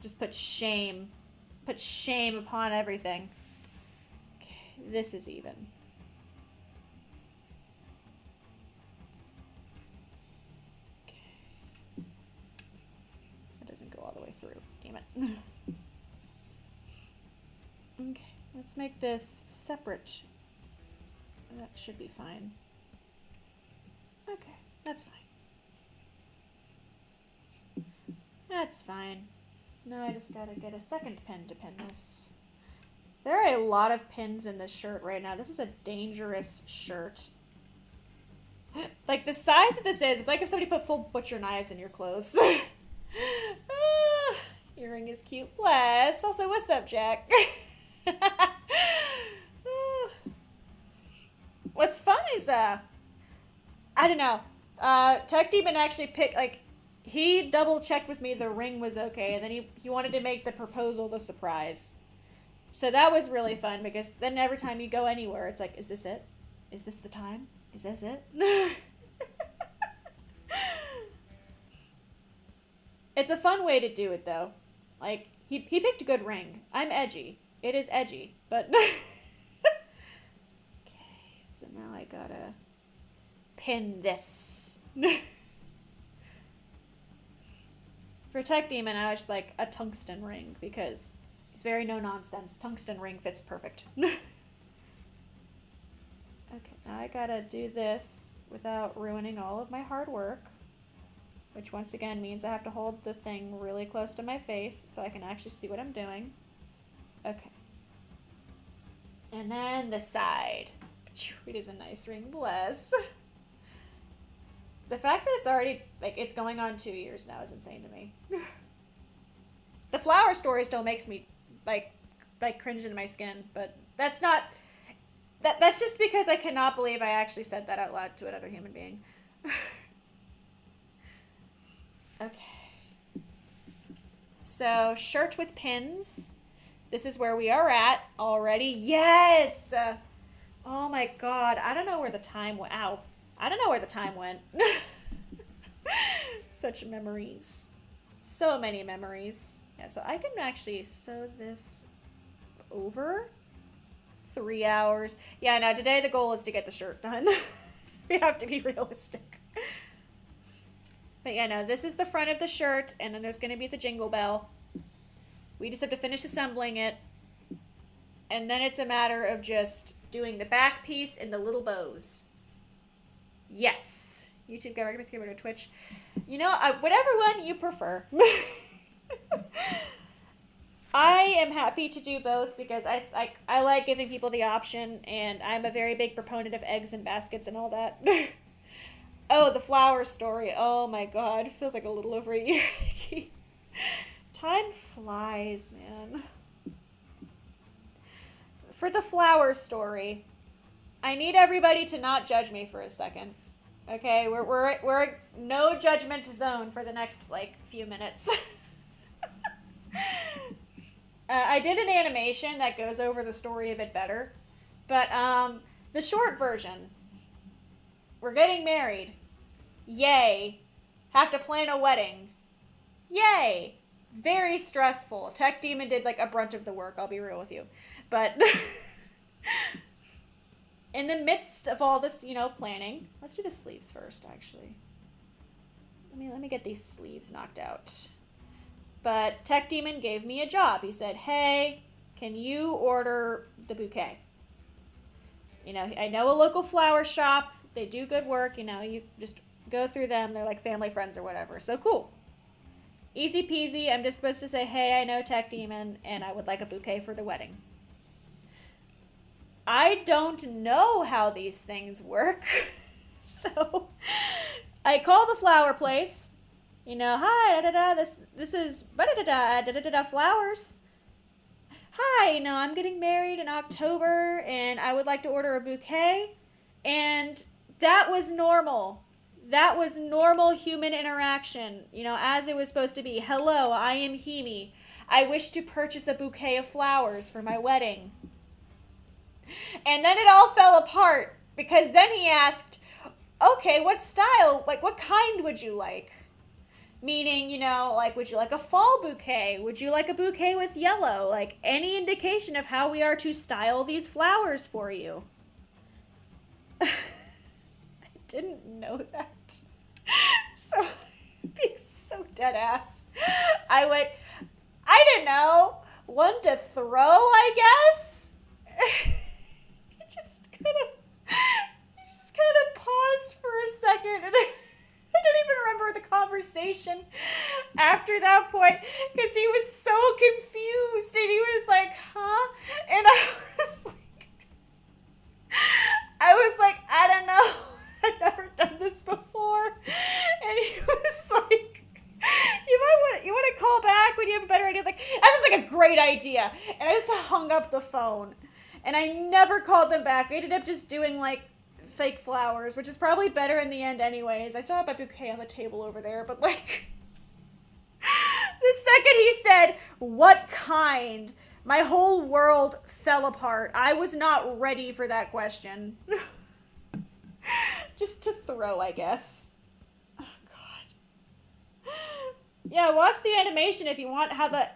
Just put shame upon everything. Okay, this is even. Okay. That doesn't go all the way through. Damn it. Okay, let's make this separate. That should be fine. Okay, that's fine. That's fine. Now I just gotta get a second pin to pin this. There are a lot of pins in this shirt right now. This is a dangerous shirt. Like, the size that this is, it's like if somebody put full butcher knives in your clothes. Earring is cute. Bless. Also, what's up, Jack? What's fun is, I don't know. Tech Demon actually picked, like, he double checked with me the ring was okay, and then he wanted to make the proposal the surprise. So that was really fun, because then every time you go anywhere, it's like, is this it? Is this the time? Is this it? It's a fun way to do it, though. Like, he picked a good ring. I'm edgy. It is edgy, but... Okay, so now I gotta pin this. For Tech Demon, I was just like a tungsten ring because it's very no nonsense. Tungsten ring fits perfect. Okay, now I gotta do this without ruining all of my hard work, which once again means I have to hold the thing really close to my face so I can actually see what I'm doing. Okay. And then the side. It is a nice ring, bless. The fact that it's already, like, it's going on 2 years now is insane to me. The flower story still makes me, like cringe into my skin, but that's not, that's just because I cannot believe I actually said that out loud to another human being. Okay. So, shirt with pins. This is where we are at already. Yes! Oh my god, I don't know where the time went. Ow. I don't know where the time went. Such memories. So many memories. Yeah, so I can actually sew this over 3 hours. Yeah, no, today the goal is to get the shirt done. We have to be realistic. But yeah, no, this is the front of the shirt, and then there's going to be the jingle bell. We just have to finish assembling it. And then it's a matter of just doing the back piece and the little bows. Yes. YouTube, go recommend to Twitch. You know, whatever one you prefer. I am happy to do both because I like giving people the option, and I'm a very big proponent of eggs and baskets and all that. Oh, the flower story. Oh my god. Feels like a little over a year. Time flies, man. For the flower story, I need everybody to not judge me for a second. Okay, we're no judgment zone for the next like few minutes. I did an animation that goes over the story a bit better, but the short version. We're getting married. Yay. Have to plan a wedding. Yay. Very stressful. Tech Demon did like a brunt of the work, I'll be real with you. But in the midst of all this, you know, planning, let's do the sleeves first, actually. Let me get these sleeves knocked out. But Tech Demon gave me a job. He said, hey, can you order the bouquet? You know, I know a local flower shop. They do good work. You know, you just go through them. They're like family friends or whatever. So cool. Easy peasy. I'm just supposed to say, hey, I know Tech Demon, and I would like a bouquet for the wedding. I don't know how these things work. So I call the flower place. You know, hi, this is flowers. Hi, you know, I'm getting married in October, and I would like to order a bouquet. And that was normal. That was normal human interaction, you know, as it was supposed to be. Hello, I am Himi. I wish to purchase a bouquet of flowers for my wedding. And then it all fell apart, because then he asked, okay, what style, like, what kind would you like? Meaning, you know, like, would you like a fall bouquet? Would you like a bouquet with yellow? Like, any indication of how we are to style these flowers for you. I didn't know that. So, being so dead ass, I went, I don't know, one to throw, I guess? He just kind of paused for a second, and I don't even remember the conversation after that point, because he was so confused, and he was like, huh? And I was like, I don't know. I've never done this before. And he was like, you want to call back when you have a better idea? I was like, that is like a great idea. And I just hung up the phone. And I never called them back. I ended up just doing like fake flowers, which is probably better in the end anyways. I still have my bouquet on the table over there, but like, the second he said, what kind, my whole world fell apart. I was not ready for that question. Just to throw, I guess. Oh, God. Yeah, watch the animation if you want how the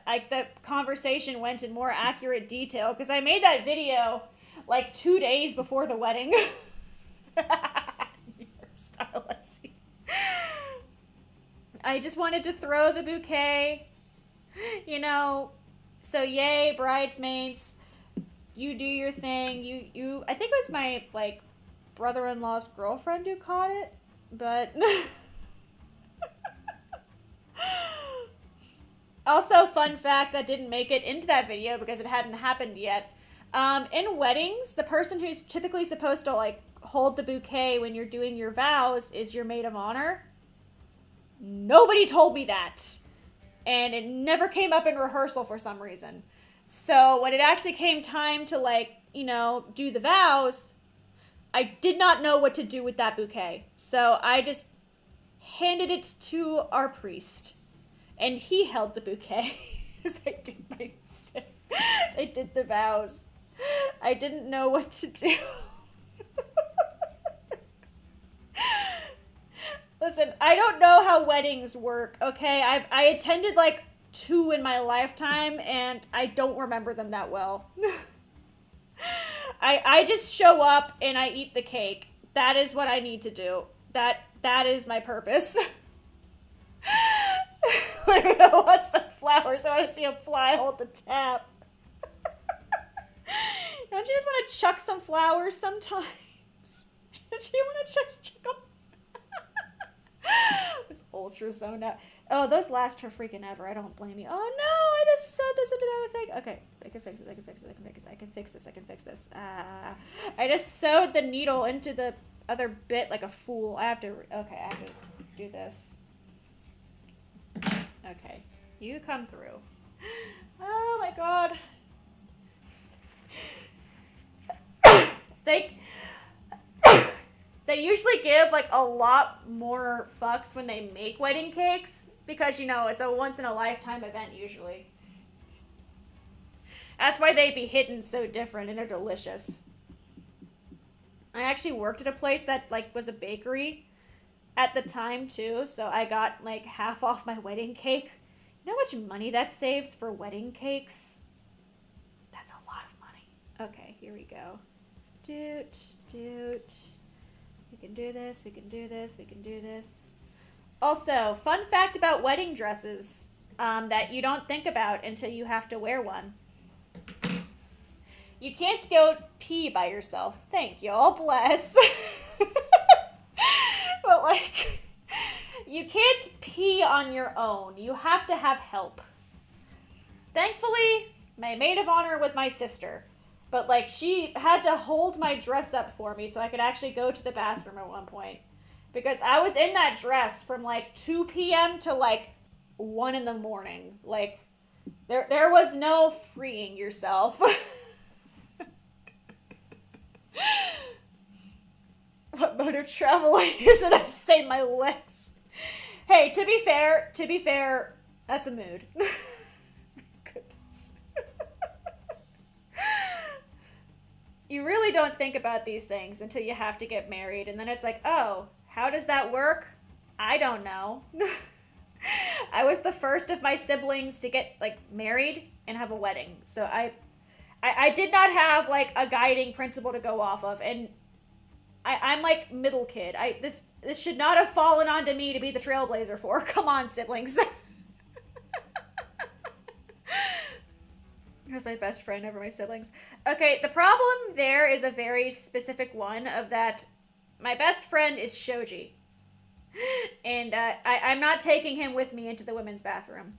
conversation went in more accurate detail, because I made that video like 2 days before the wedding. New York style, I see. I just wanted to throw the bouquet, you know. So yay, bridesmaids, you do your thing. You I think it was my like brother-in-law's girlfriend who caught it, but also fun fact that didn't make it into that video because it hadn't happened yet. In weddings, the person who's typically supposed to like hold the bouquet when you're doing your vows is your maid of honor. Nobody told me that. And it never came up in rehearsal for some reason. So when it actually came time to like, you know, do the vows, I did not know what to do with that bouquet. So I just handed it to our priest. And he held the bouquet as I did the vows. I didn't know what to do. Listen, I don't know how weddings work, okay? I attended like 2 in my lifetime, and I don't remember them that well. I just show up and I eat the cake. That is what I need to do. That is my purpose. I want some flowers. I want to see him fly, hold the tap. Don't you just want to chuck some flowers sometimes? Don't you want to just chuck them? I was ultra zoned out. Oh, those last for freaking ever. I don't blame you. Oh no, I just sewed this into the other thing. Okay, I can fix it. I can fix it. I can fix it. I can fix this. I can fix this. I just sewed the needle into the other bit like a fool. I have to do this. Okay, you come through. Oh my god. They usually give like a lot more fucks when they make wedding cakes because, you know, it's a once in a lifetime event usually. That's why they be hidden so different and they're delicious. I actually worked at a place that like was a bakery at the time too, so I got like half off my wedding cake. You know how much money that saves for wedding cakes? That's a lot of money. Okay, here we go. Doot. We can do this, we can do this, we can do this. Also, fun fact about wedding dresses that you don't think about until you have to wear one. You can't go pee by yourself. Thank y'all, bless. But like, you can't pee on your own. You have to have help. Thankfully, my maid of honor was my sister. But, like, she had to hold my dress up for me so I could actually go to the bathroom at one point. Because I was in that dress from, like, 2 p.m. to, like, 1 in the morning. Like, there was no freeing yourself. What mode of travel is it? I say my legs. Hey, to be fair, that's a mood. Goodness. You really don't think about these things until you have to get married. And then it's like, oh, how does that work? I don't know. I was the first of my siblings to get, like, married and have a wedding. So I did not have, like, a guiding principle to go off of. And I'm, like, middle kid. This should not have fallen onto me to be the trailblazer for. Come on, siblings. Here's my best friend over my siblings. Okay, the problem there is a very specific one of that my best friend is SHOJI. And I'm not taking him with me into the women's bathroom.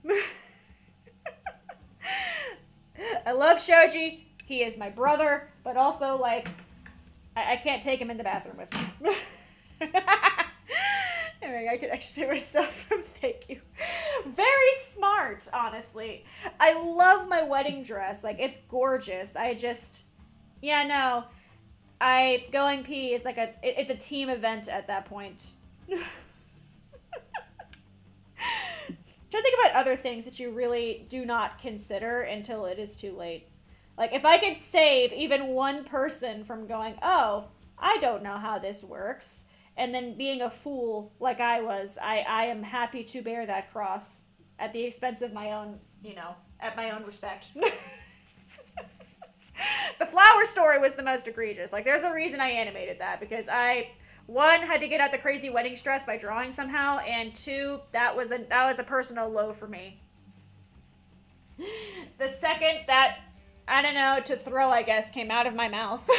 I love SHOJI. He is my brother, but also, like, I can't take him in the bathroom with me. Anyway, I could actually say myself, thank you. Very smart, honestly. I love my wedding dress. Like, it's gorgeous. Going pee is like it's a team event at that point. Trying to think about other things that you really do not consider until it is too late. Like, if I could save even one person from going, oh, I don't know how this works, and then being a fool like I was, I am happy to bear that cross at the expense of my own, at my own respect. The flower story was the most egregious. Like, there's a reason I animated that, because I, one, had to get out the crazy wedding stress by drawing somehow, and two, that was a personal low for me. The second that, I don't know, to throw, I guess, came out of my mouth.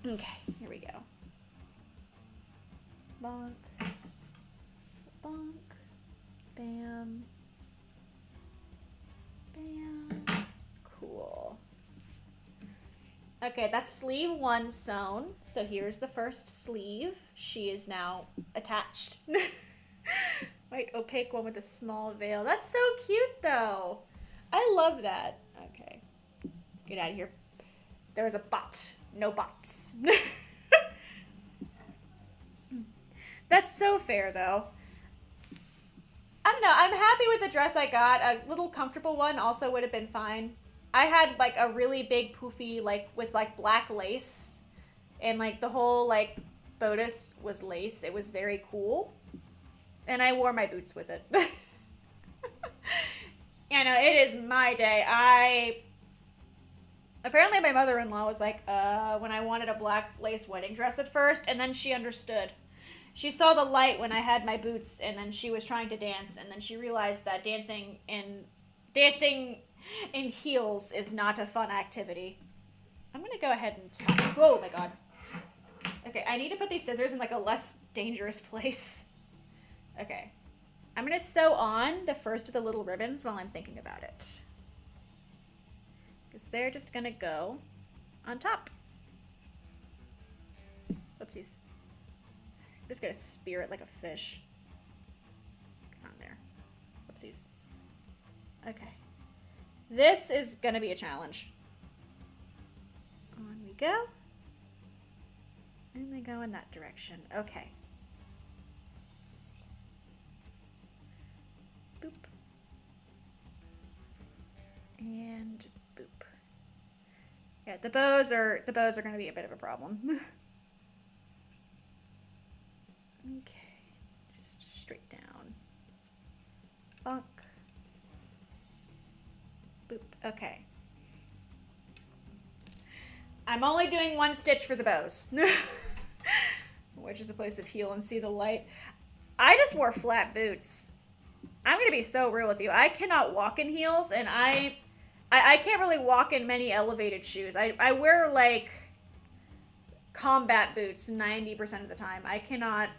Okay, here we go. Bonk. Bonk. Bam. Bam. Cool. Okay, that's sleeve 1 sewn. So here's the first sleeve. She is now attached. White opaque one with a small veil. That's so cute, though. I love that. Okay. Get out of here. There was a bot. No bots. That's so fair, though. I don't know. I'm happy with the dress I got. A little comfortable one also would have been fine. I had, like, a really big poofy, like, with, like, black lace. And, like, the whole, like, bodice was lace. It was very cool. And I wore my boots with it. You know, it is my day. Apparently my mother-in-law was like, when I wanted a black lace wedding dress at first, and then she understood. She saw the light when I had my boots, and then she was trying to dance, and then she realized that dancing in heels is not a fun activity. I'm gonna go ahead and oh my god. Okay, I need to put these scissors in like a less dangerous place. Okay. I'm gonna sew on the first of the little ribbons while I'm thinking about it. Because they're just gonna go on top. Whoopsies. I'm just gonna spear it like a fish. Get on there. Whoopsies. Okay. This is gonna be a challenge. On we go. And they go in that direction. Okay. Boop. And boop. Yeah, the bows are going to be a bit of a problem. Okay, just straight down. Bonk. Boop. Okay. I'm only doing one stitch for the bows, which is a place of heal and see the light. I just wore flat boots. I'm going to be so real with you. I cannot walk in heels, and I can't really walk in many elevated shoes. I wear, like, combat boots 90% of the time. I cannot...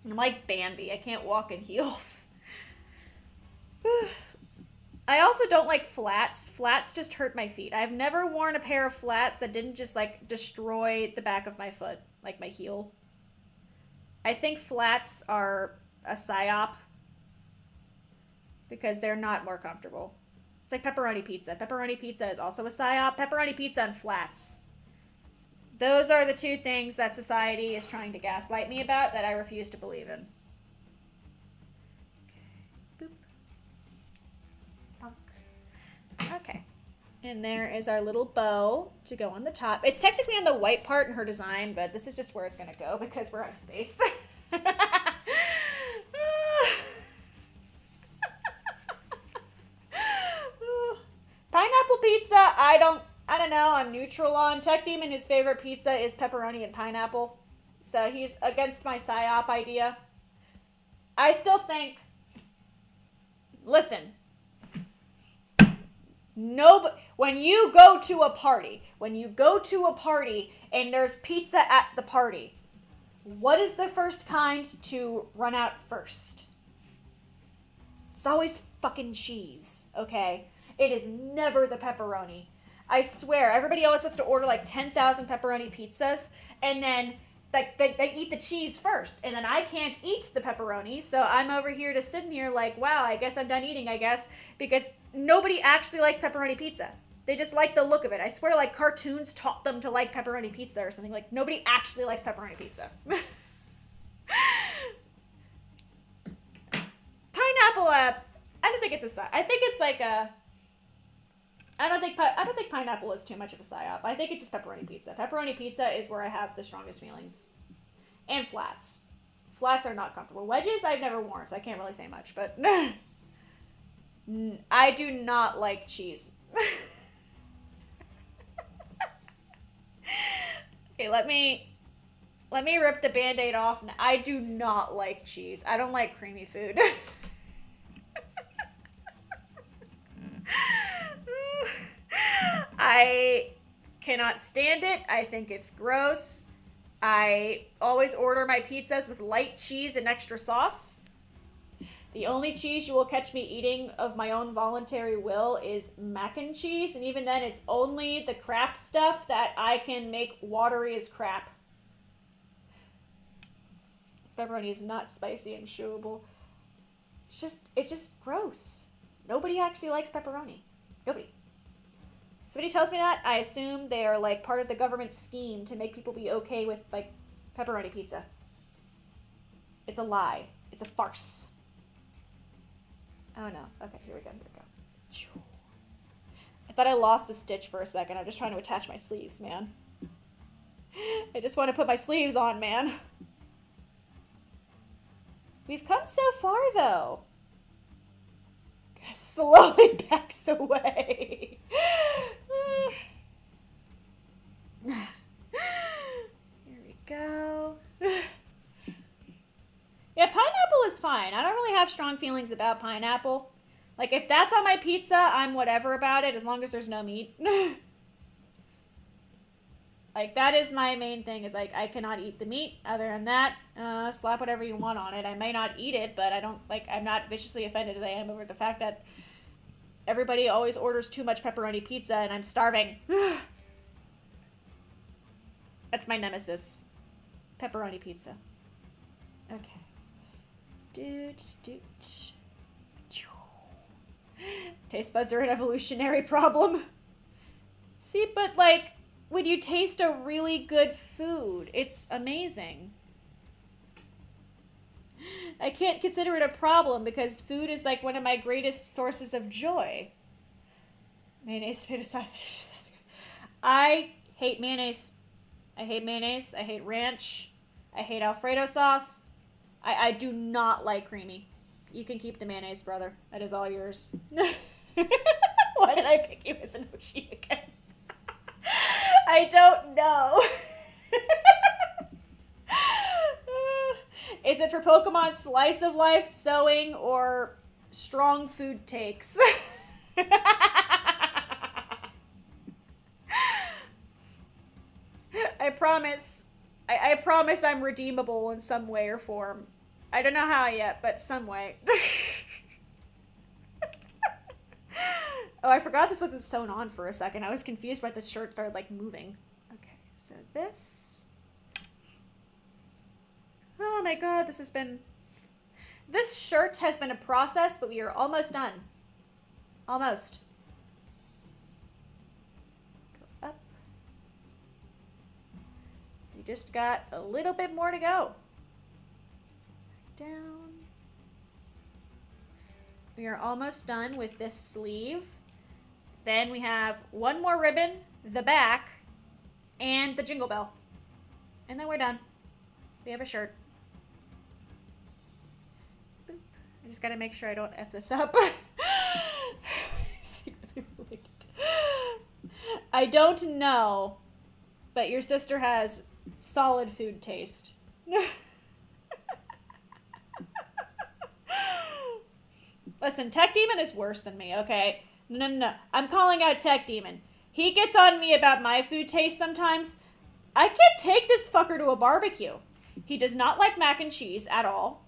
I'm like Bambi. I can't walk in heels. I also don't like flats. Flats just hurt my feet. I've never worn a pair of flats that didn't just, like, destroy the back of my foot, like my heel. I think flats are a psyop because they're not more comfortable. It's like pepperoni pizza. Pepperoni pizza is also a psyop. Pepperoni pizza and flats. Those are the two things that society is trying to gaslight me about that I refuse to believe in. Okay. Boop. Bonk. Okay. And there is our little bow to go on the top. It's technically on the white part in her design, but this is just where it's going to go because we're out of space. Pineapple pizza, I don't know, I'm neutral on. Tech Demon, his favorite pizza is pepperoni and pineapple. So he's against my psyop idea. I still think, listen, when you go to a party and there's pizza at the party, what is the first kind to run out first? It's always fucking cheese, okay? It is never the pepperoni. I swear, everybody always wants to order like 10,000 pepperoni pizzas, and then they eat the cheese first, and then I can't eat the pepperoni, so I'm over here just sitting here like, wow, I guess I'm done eating, I guess, because nobody actually likes pepperoni pizza. They just like the look of it. I swear, like, cartoons taught them to like pepperoni pizza or something. Like, nobody actually likes pepperoni pizza. Pineapple, I don't think it's a side. I think it's like a... I don't think pineapple is too much of a psyop. I think it's just pepperoni pizza. Pepperoni pizza is where I have the strongest feelings. And flats. Flats are not comfortable. Wedges I've never worn, so I can't really say much, but I do not like cheese. Okay, let me rip the Band-Aid off. I do not like cheese. I don't like creamy food. I cannot stand it. I think it's gross. I always order my pizzas with light cheese and extra sauce. The only cheese you will catch me eating of my own voluntary will is mac and cheese, and even then it's only the Kraft stuff that I can make watery as crap. Pepperoni is not spicy and chewable. It's just gross. Nobody actually likes pepperoni. Nobody. Somebody tells me that, I assume they are like part of the government scheme to make people be okay with like pepperoni pizza. It's a lie. It's a farce. Oh no. Okay, here we go. I thought I lost the stitch for a second. I'm just trying to attach my sleeves, man. I just want to put my sleeves on, man. We've come so far, though. Slowly backs away. fine. I don't really have strong feelings about pineapple. Like, if that's on my pizza, I'm whatever about it, as long as there's no meat. Like, that is my main thing, is, like, I cannot eat the meat. Other than that, slap whatever you want on it. I may not eat it, but I don't, like, I'm not viciously offended as I am over the fact that everybody always orders too much pepperoni pizza, and I'm starving. That's my nemesis. Pepperoni pizza. Okay. Taste buds are an evolutionary problem. See, but, like, when you taste a really good food, it's amazing. I can't consider it a problem because food is like one of my greatest sources of joy. Mayonnaise, tomato sauce. I hate mayonnaise. I hate mayonnaise. I hate ranch. I hate Alfredo sauce. I do not like creamy. You can keep the mayonnaise, brother. That is all yours. Why did I pick you as an OG again? I don't know. Is it for Pokemon Slice of Life, sewing, or strong food takes? I promise. I promise I'm redeemable in some way or form. I don't know how yet, but some way. Oh, I forgot this wasn't sewn on for a second. I was confused why the shirt started, like, moving. Okay, so this. Oh my god, this shirt has been a process, but we are almost done. Almost. Go up. We just got a little bit more to go. Down. We are almost done with this sleeve. Then we have one more ribbon, the back, and the jingle bell. And then we're done. We have a shirt. Boop. I just gotta make sure I don't F this up. Secretly related. I don't know, but your sister has solid food taste. Listen, Tech Demon is worse than me, okay? No. I'm calling out Tech Demon. He gets on me about my food taste sometimes. I can't take this fucker to a barbecue. He does not like mac and cheese at all.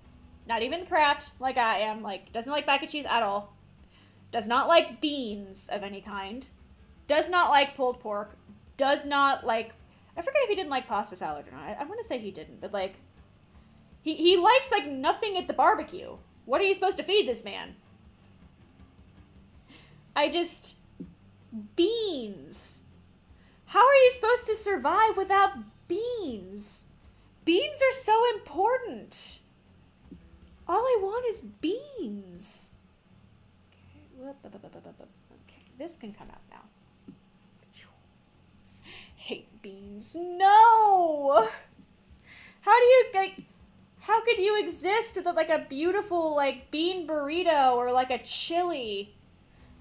Not even Kraft, like I am. Like, doesn't like mac and cheese at all. Does not like beans of any kind. Does not like pulled pork. Does not like... I forget if he didn't like pasta salad or not. I want to say he didn't, but, like... He likes, like, nothing at the barbecue. What are you supposed to feed this man? Beans. How are you supposed to survive without beans? Beans are so important. All I want is beans. Okay, this can come out now. Hate beans. No! How could you exist with, like, a beautiful, like, bean burrito or, like, a chili?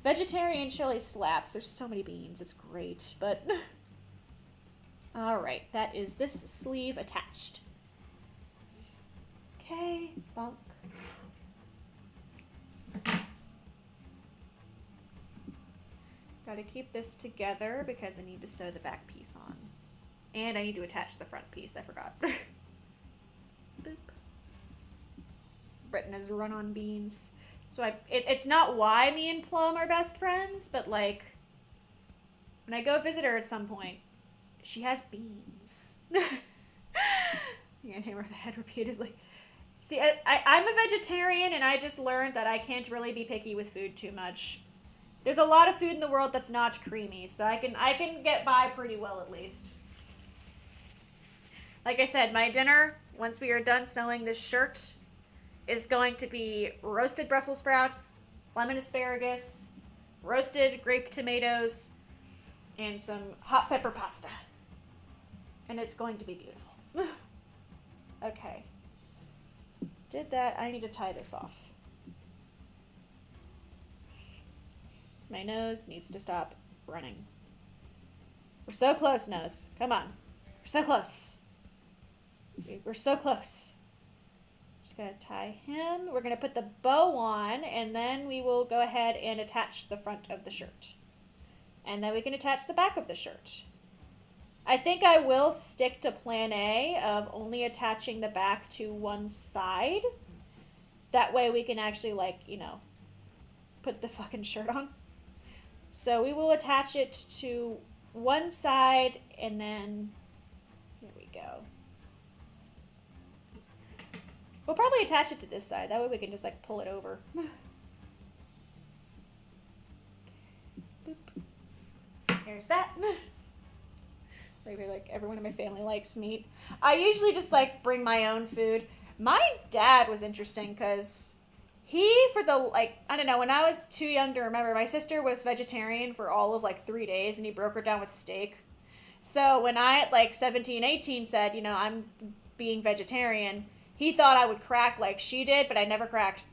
Vegetarian chili slaps. There's so many beans. It's great, but... Alright, that is this sleeve attached. Okay, bonk. Gotta keep this together because I need to sew the back piece on. And I need to attach the front piece. I forgot. Boop. Britton has run on beans. So it's not why me and Plum are best friends, but, like, when I go visit her at some point, she has beans. I'm gonna hammer the head repeatedly. See, I'm a vegetarian, and I just learned that I can't really be picky with food too much. There's a lot of food in the world that's not creamy, so I can get by pretty well at least. Like I said, my dinner, once we are done sewing this shirt, is going to be roasted Brussels sprouts, lemon asparagus, roasted grape tomatoes, and some hot pepper pasta. And it's going to be beautiful. Okay. Did that. I need to tie this off. My nose needs to stop running. We're so close, nose. Come on. We're so close. We're so close. Just gonna tie him. We're gonna put the bow on, and then we will go ahead and attach the front of the shirt. And then we can attach the back of the shirt. I think I will stick to plan A of only attaching the back to one side. That way we can actually, like, you know, put the fucking shirt on. So we will attach it to one side, and then, here we go. We'll probably attach it to this side. That way we can just, like, pull it over. Boop. Here's that. Maybe, like, everyone in my family likes meat. I usually just, like, bring my own food. My dad was interesting because he, for the, like, I don't know, when I was too young to remember, my sister was vegetarian for all of, like, 3 days, and he broke her down with steak. So when I, at, like, 17, 18 said, you know, I'm being vegetarian, he thought I would crack like she did, but I never cracked.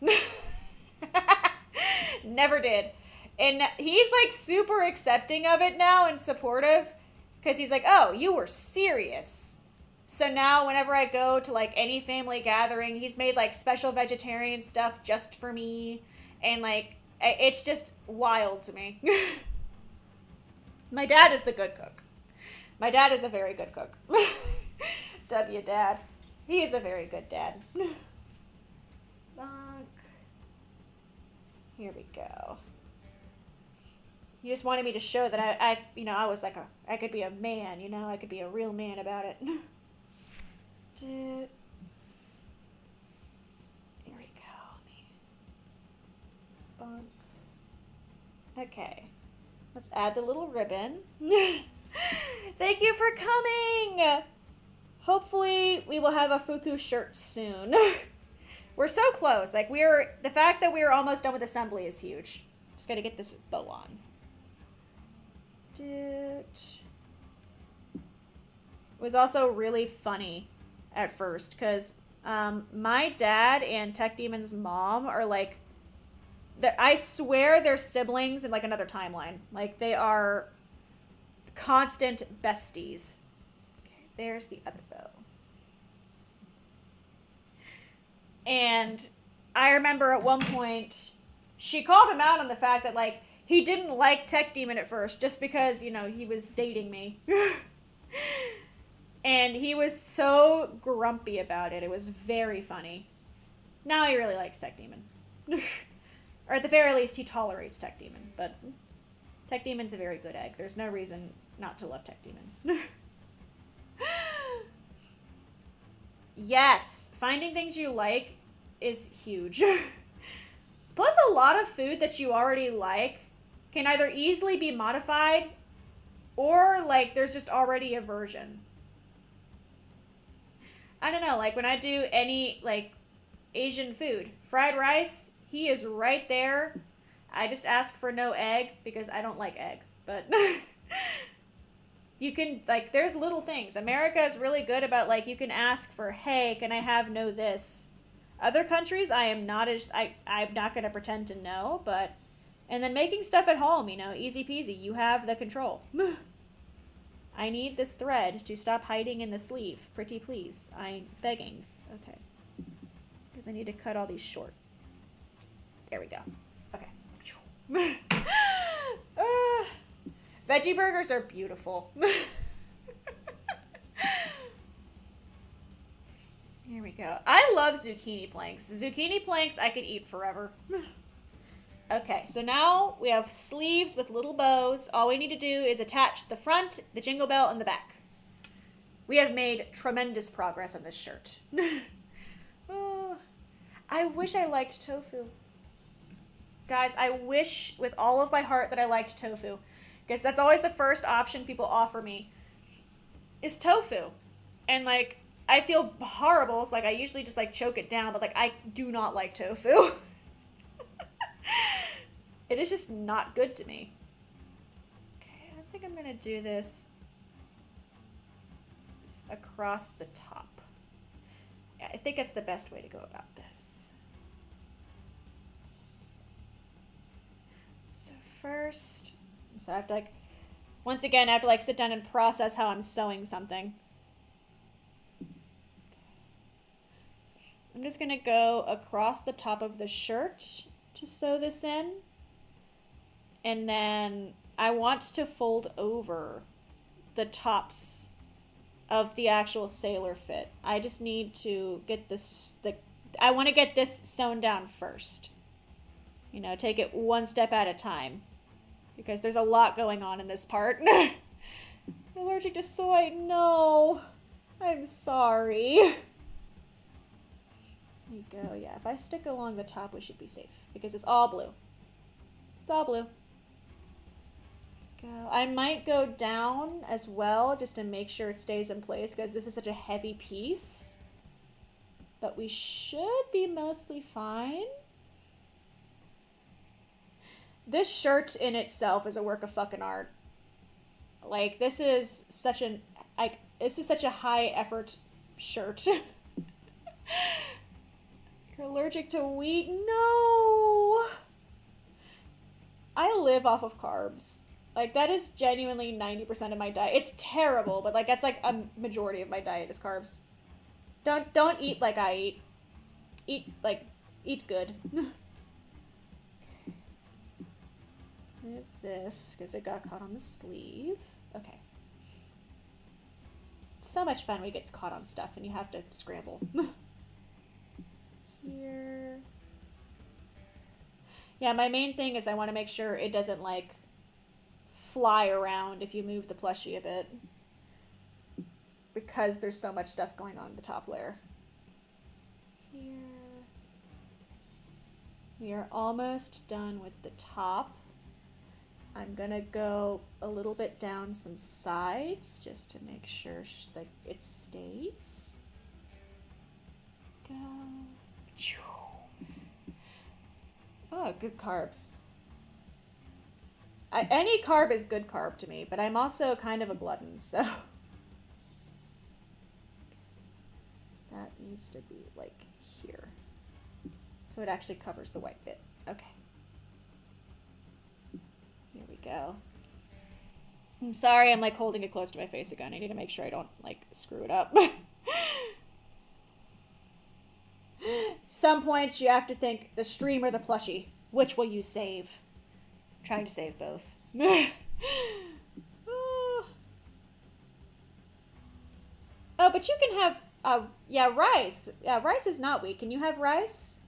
Never did. And he's, like, super accepting of it now and supportive. Because he's like, oh, you were serious. So now whenever I go to, like, any family gathering, he's made, like, special vegetarian stuff just for me. And, like, it's just wild to me. My dad is the good cook. My dad is a very good cook. W dad. He is a very good dad. Bonk. Here we go. He just wanted me to show that I you know, I was like I could be a man, you know, I could be a real man about it. Here we go. Bonk. Okay. Let's add the little ribbon. Thank you for coming! Hopefully we will have a Fuku shirt soon. We're so close. Like, the fact that we're almost done with assembly is huge. Just gotta get this bow on. It was also really funny at first because my dad and Tech Demon's mom are like, I swear they're siblings in, like, another timeline. Like, they are constant besties. Okay, there's the other bow. And I remember at one point she called him out on the fact that, like, he didn't like Tech Demon at first just because, you know, he was dating me. And he was so grumpy about it. It was very funny. Now he really likes Tech Demon. Or at the very least, he tolerates Tech Demon. But Tech Demon's a very good egg. There's no reason not to love Tech Demon. Yes, finding things you like is huge. Plus, a lot of food that you already like can either easily be modified or, like, there's just already a version. I don't know, like, when I do any, like, Asian food, fried rice, he is right there. I just ask for no egg because I don't like egg, but you can, like, there's little things. America is really good about, like, you can ask for, hey, can I have no this? Other countries, I'm not going to pretend to know, but, and then making stuff at home, you know, easy peasy. You have the control. I need this thread to stop hiding in the sleeve. Pretty please. I'm begging. Okay. Because I need to cut all these short. There we go. Okay. Veggie burgers are beautiful. Here we go. I love zucchini planks. Zucchini planks I could eat forever. Okay, so now we have sleeves with little bows. All we need to do is attach the front, the jingle bell, and the back. We have made tremendous progress on this shirt. Oh, I wish I liked tofu. Guys, I wish with all of my heart that I liked tofu. Because that's always the first option people offer me. Is tofu. And, like, I feel horrible, so, like, I usually just, like, choke it down, but, like, I do not like tofu. It is just not good to me. Okay, I think I'm gonna do this across the top. Yeah, I think that's the best way to go about this. So first, so I have to, like, once again, I have to, like, sit down and process how I'm sewing something. I'm just gonna go across the top of the shirt to sew this in. And then I want to fold over the tops of the actual sailor fit. I just need to get this, I want to get this sewn down first. You know, take it one step at a time. Because there's a lot going on in this part. Allergic to soy? No. I'm sorry. There you go. Yeah, if I stick along the top, we should be safe. Because it's all blue. It's all blue. Go. I might go down as well, just to make sure it stays in place, because this is such a heavy piece. But we should be mostly fine. This shirt in itself is a work of fucking art. Like, this is such an, like, this is such a high effort shirt. You're allergic to wheat? No! I live off of carbs. Like, that is genuinely 90% of my diet. It's terrible, but, like, that's, like, a majority of my diet is carbs. Don't eat like I eat. Eat good. Move this, because it got caught on the sleeve. Okay. So much fun when it gets caught on stuff and you have to scramble. Here. Yeah, my main thing is I want to make sure it doesn't, like, fly around if you move the plushie a bit. Because there's so much stuff going on in the top layer. Here. We are almost done with the top. I'm gonna go a little bit down some sides just to make sure that it stays. Go. Oh, good carbs. Any carb is good carb to me, but I'm also kind of a glutton, so. That needs to be like here. So it actually covers the white bit. Okay. Here we go. I'm sorry, I'm like holding it close to my face again. I need to make sure I don't like screw it up. Some points you have to think the stream or the plushie. Which will you save? I'm trying to save both. Oh, but you can have, yeah, rice. Yeah, rice is not weak. Can you have rice?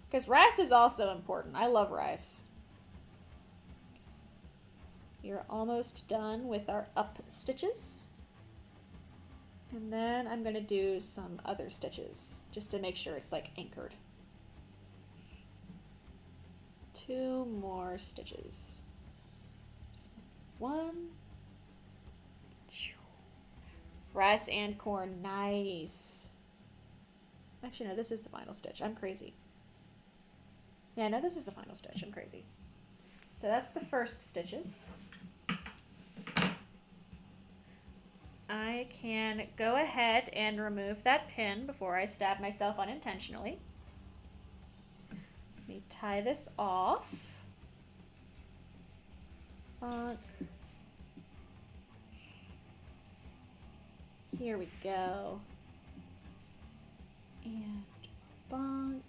Because rice is also important. I love rice. You're almost done with our up stitches. And then I'm going to do some other stitches just to make sure it's like anchored. 2 more stitches. So 1. Rice and corn, nice. Actually, no, this is the final stitch. I'm crazy. Yeah, no, this is the final stitch. I'm crazy. So that's the first stitches. I can go ahead and remove that pin before I stab myself unintentionally. Let me tie this off. Bonk. Here we go. And bonk.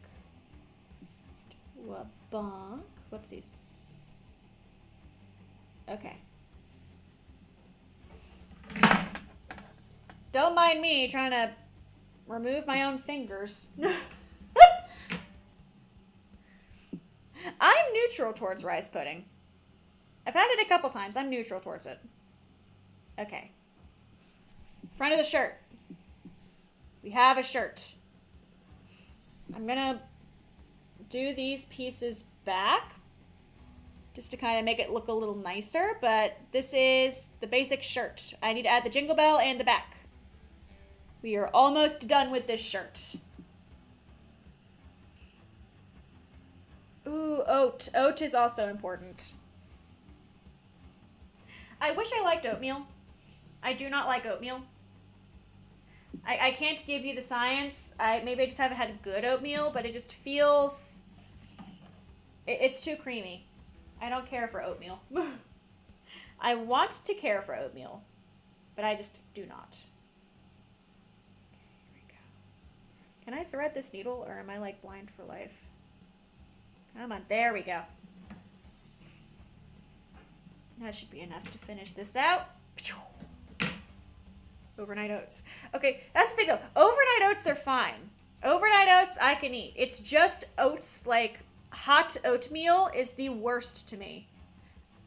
To a bonk. Whoopsies. Okay. Don't mind me trying to remove my own fingers. I'm neutral towards rice pudding. I've had it a couple times. I'm neutral towards it. Okay. Front of the shirt. We have a shirt. I'm gonna do these pieces back just to kind of make it look a little nicer, but this is the basic shirt. I need to add the jingle bell and the back. We are almost done with this shirt. Ooh, oat. Oat is also important. I wish I liked oatmeal. I do not like oatmeal. I can't give you the science. Maybe I just haven't had good oatmeal, but it just feels... It's too creamy. I don't care for oatmeal. I want to care for oatmeal, but I just do not. Can I thread this needle, or am I like blind for life? Come on, there we go. That should be enough to finish this out. Overnight oats. Okay, that's the thing though. Overnight oats are fine. Overnight oats I can eat. It's just oats, like hot oatmeal is the worst to me.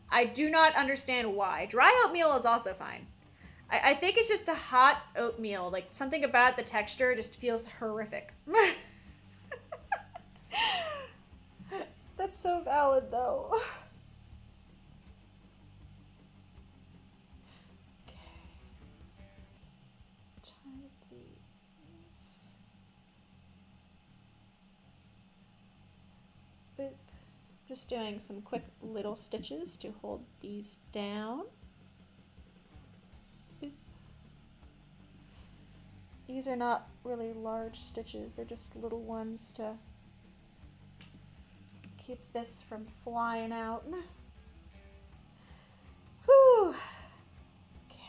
I do not understand why. Dry oatmeal is also fine. I think it's just a hot oatmeal. Like something about the texture just feels horrific. That's so valid though. Boop. Just doing some quick little stitches to hold these down. Boop. These are not really large stitches, they're just little ones to keep this from flying out. Whew. Okay.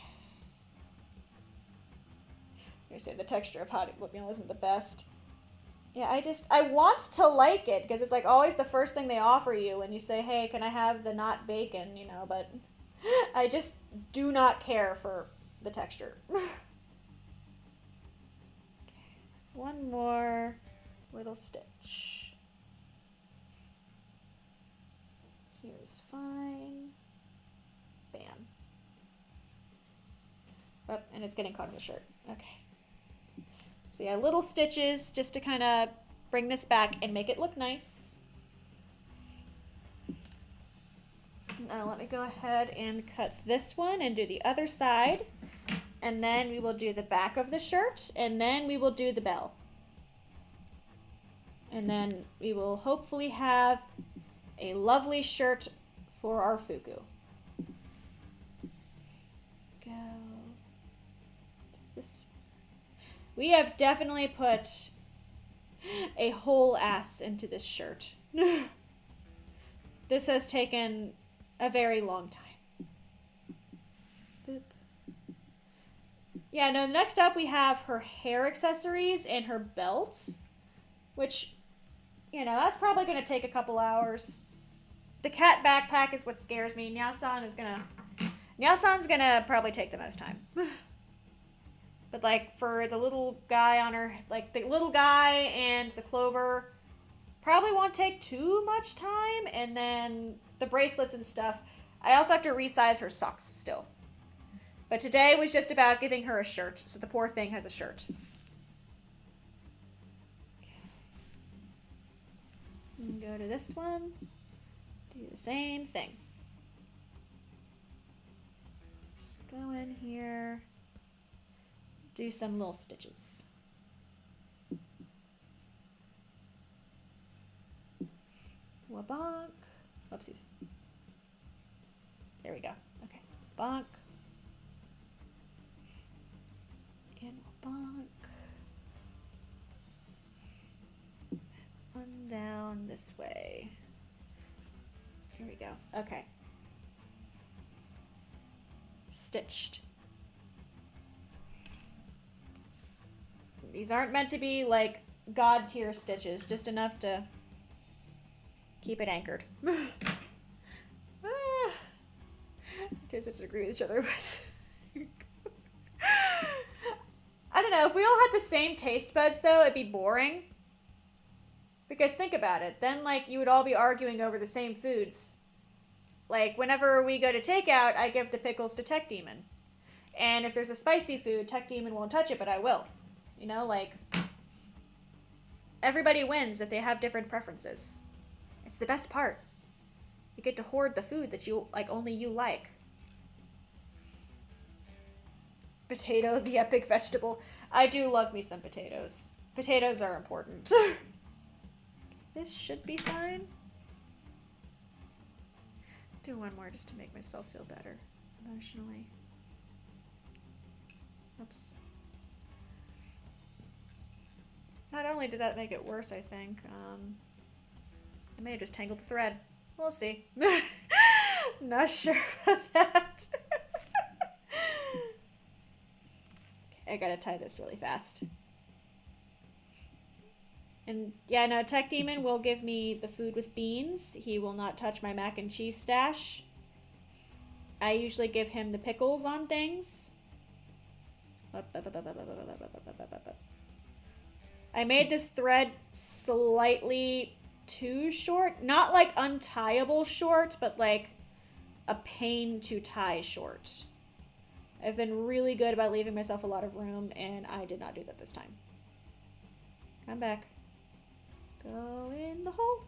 I say the texture of hot oatmeal isn't the best. Yeah, I want to like it because it's like always the first thing they offer you when you say, hey, can I have the not bacon, you know, but I just do not care for the texture. Okay, one more little stitch. Here is fine. Bam. Oh, and it's getting caught in the shirt. Okay. So yeah, little stitches just to kind of bring this back and make it look nice. Now let me go ahead and cut this one and do the other side. And then we will do the back of the shirt, and then we will do the bell. And then we will hopefully have a lovely shirt for our fuku. Go. This. We have definitely put a whole ass into this shirt. This has taken a very long time. Boop. Yeah, no, next up we have her hair accessories and her belt, which, you know, that's probably going to take a couple hours. The cat backpack is what scares me. Nya-san's gonna probably take the most time. But like for the little guy on her, like the little guy and the clover probably won't take too much time. And then the bracelets and stuff, I also have to resize her socks still. But today was just about giving her a shirt, so the poor thing has a shirt. Okay. Go to this one, do the same thing. Just go in here. Do some little stitches. Wabonk. Whoopsies. There we go. Okay. Bonk. And bonk. One down this way. Here we go. Okay. Stitched. These aren't meant to be like god tier stitches, just enough to keep it anchored. Tastes such agree with each other with. I don't know, if we all had the same taste buds though, it'd be boring. Because think about it, then like you would all be arguing over the same foods. Like whenever we go to takeout, I give the pickles to Tech Demon. And if there's a spicy food, Tech Demon won't touch it, but I will. You know, like, everybody wins if they have different preferences. It's the best part. You get to hoard the food that you, like, only you like. Potato, the epic vegetable. I do love me some potatoes. Potatoes are important. This should be fine. Do one more just to make myself feel better emotionally. Oops. Not only did that make it worse, I think, I may have just tangled the thread. We'll see. Not sure about that. Okay, I gotta tie this really fast. And yeah, no, Tech Demon will give me the food with beans. He will not touch my mac and cheese stash. I usually give him the pickles on things. I made this thread slightly too short. Not like untieable short, but like a pain to tie short. I've been really good about leaving myself a lot of room, and I did not do that this time. Come back. Go in the hole.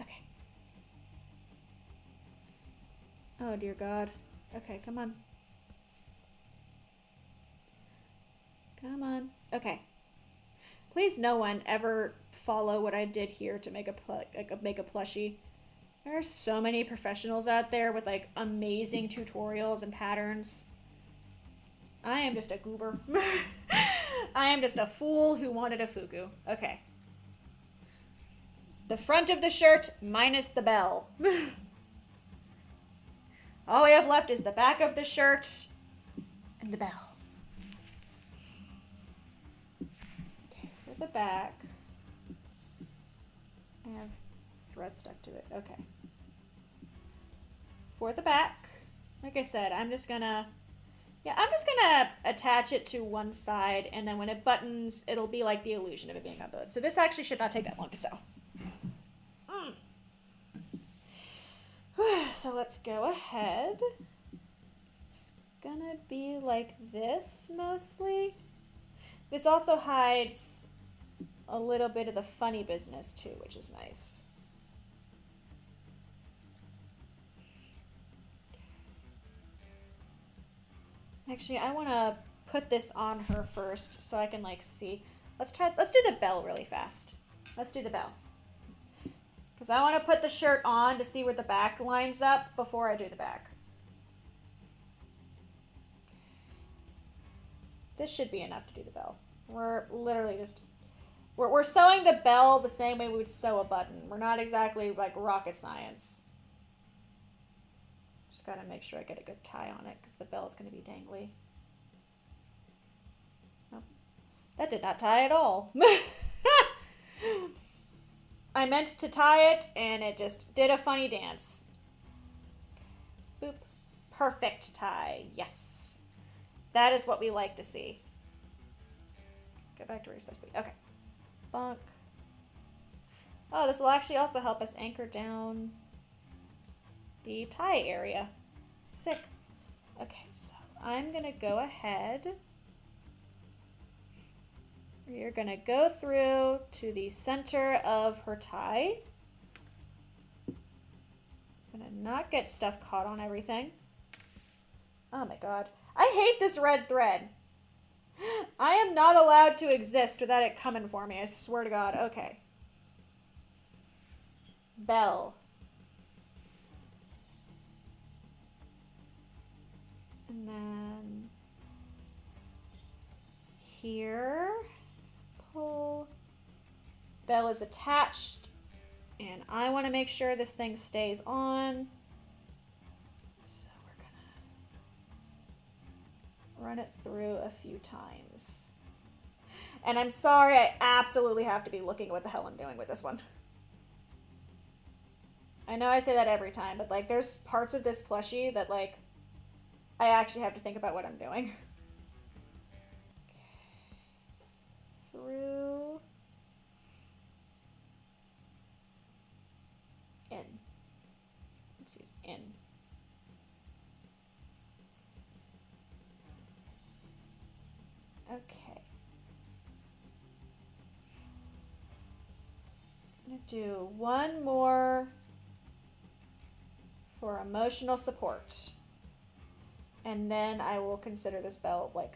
Okay. Oh, dear God. Okay, come on. Come on. Okay. Please no one ever follow what I did here to make a plushie. There are so many professionals out there with like amazing tutorials and patterns. I am just a goober. I am just a fool who wanted a fugu. Okay. The front of the shirt minus the bell. All we have left is the back of the shirt and the bell. Okay, for the back, I have thread stuck to it. Okay. For the back, like I said, I'm just gonna attach it to one side, and then when it buttons, it'll be like the illusion of it being on both. So this actually should not take that long to sew. So let's go ahead. It's gonna be like this mostly. This also hides a little bit of the funny business too, which is nice. Actually, I want to put this on her first so I can like see. Let's do the bell really fast. Let's do the bell. Because I want to put the shirt on to see where the back lines up before I do the back. This should be enough to do the bell. We're literally just... We're sewing the bell the same way we would sew a button. We're not exactly like rocket science. Just gotta make sure I get a good tie on it because the bell is going to be dangly. Nope. That did not tie at all. I meant to tie it, and it just did a funny dance. Boop. Perfect tie. Yes. That is what we like to see. Go back to where you're supposed to be. Okay. Bonk. Oh, this will actually also help us anchor down the tie area. Sick. Okay, so I'm going to go ahead. You're going to go through to the center of her tie. I'm going to not get stuff caught on everything. Oh my God. I hate this red thread. I am not allowed to exist without it coming for me. I swear to God. Okay. Bell. And then here. Pull. Bell is attached, and I want to make sure this thing stays on. So we're gonna run it through a few times. And I'm sorry, I absolutely have to be looking at what the hell I'm doing with this one. I know I say that every time, but like there's parts of this plushie that like I actually have to think about what I'm doing. Through, in. Let's use in. Okay. I'm gonna do one more for emotional support, and then I will consider this belt like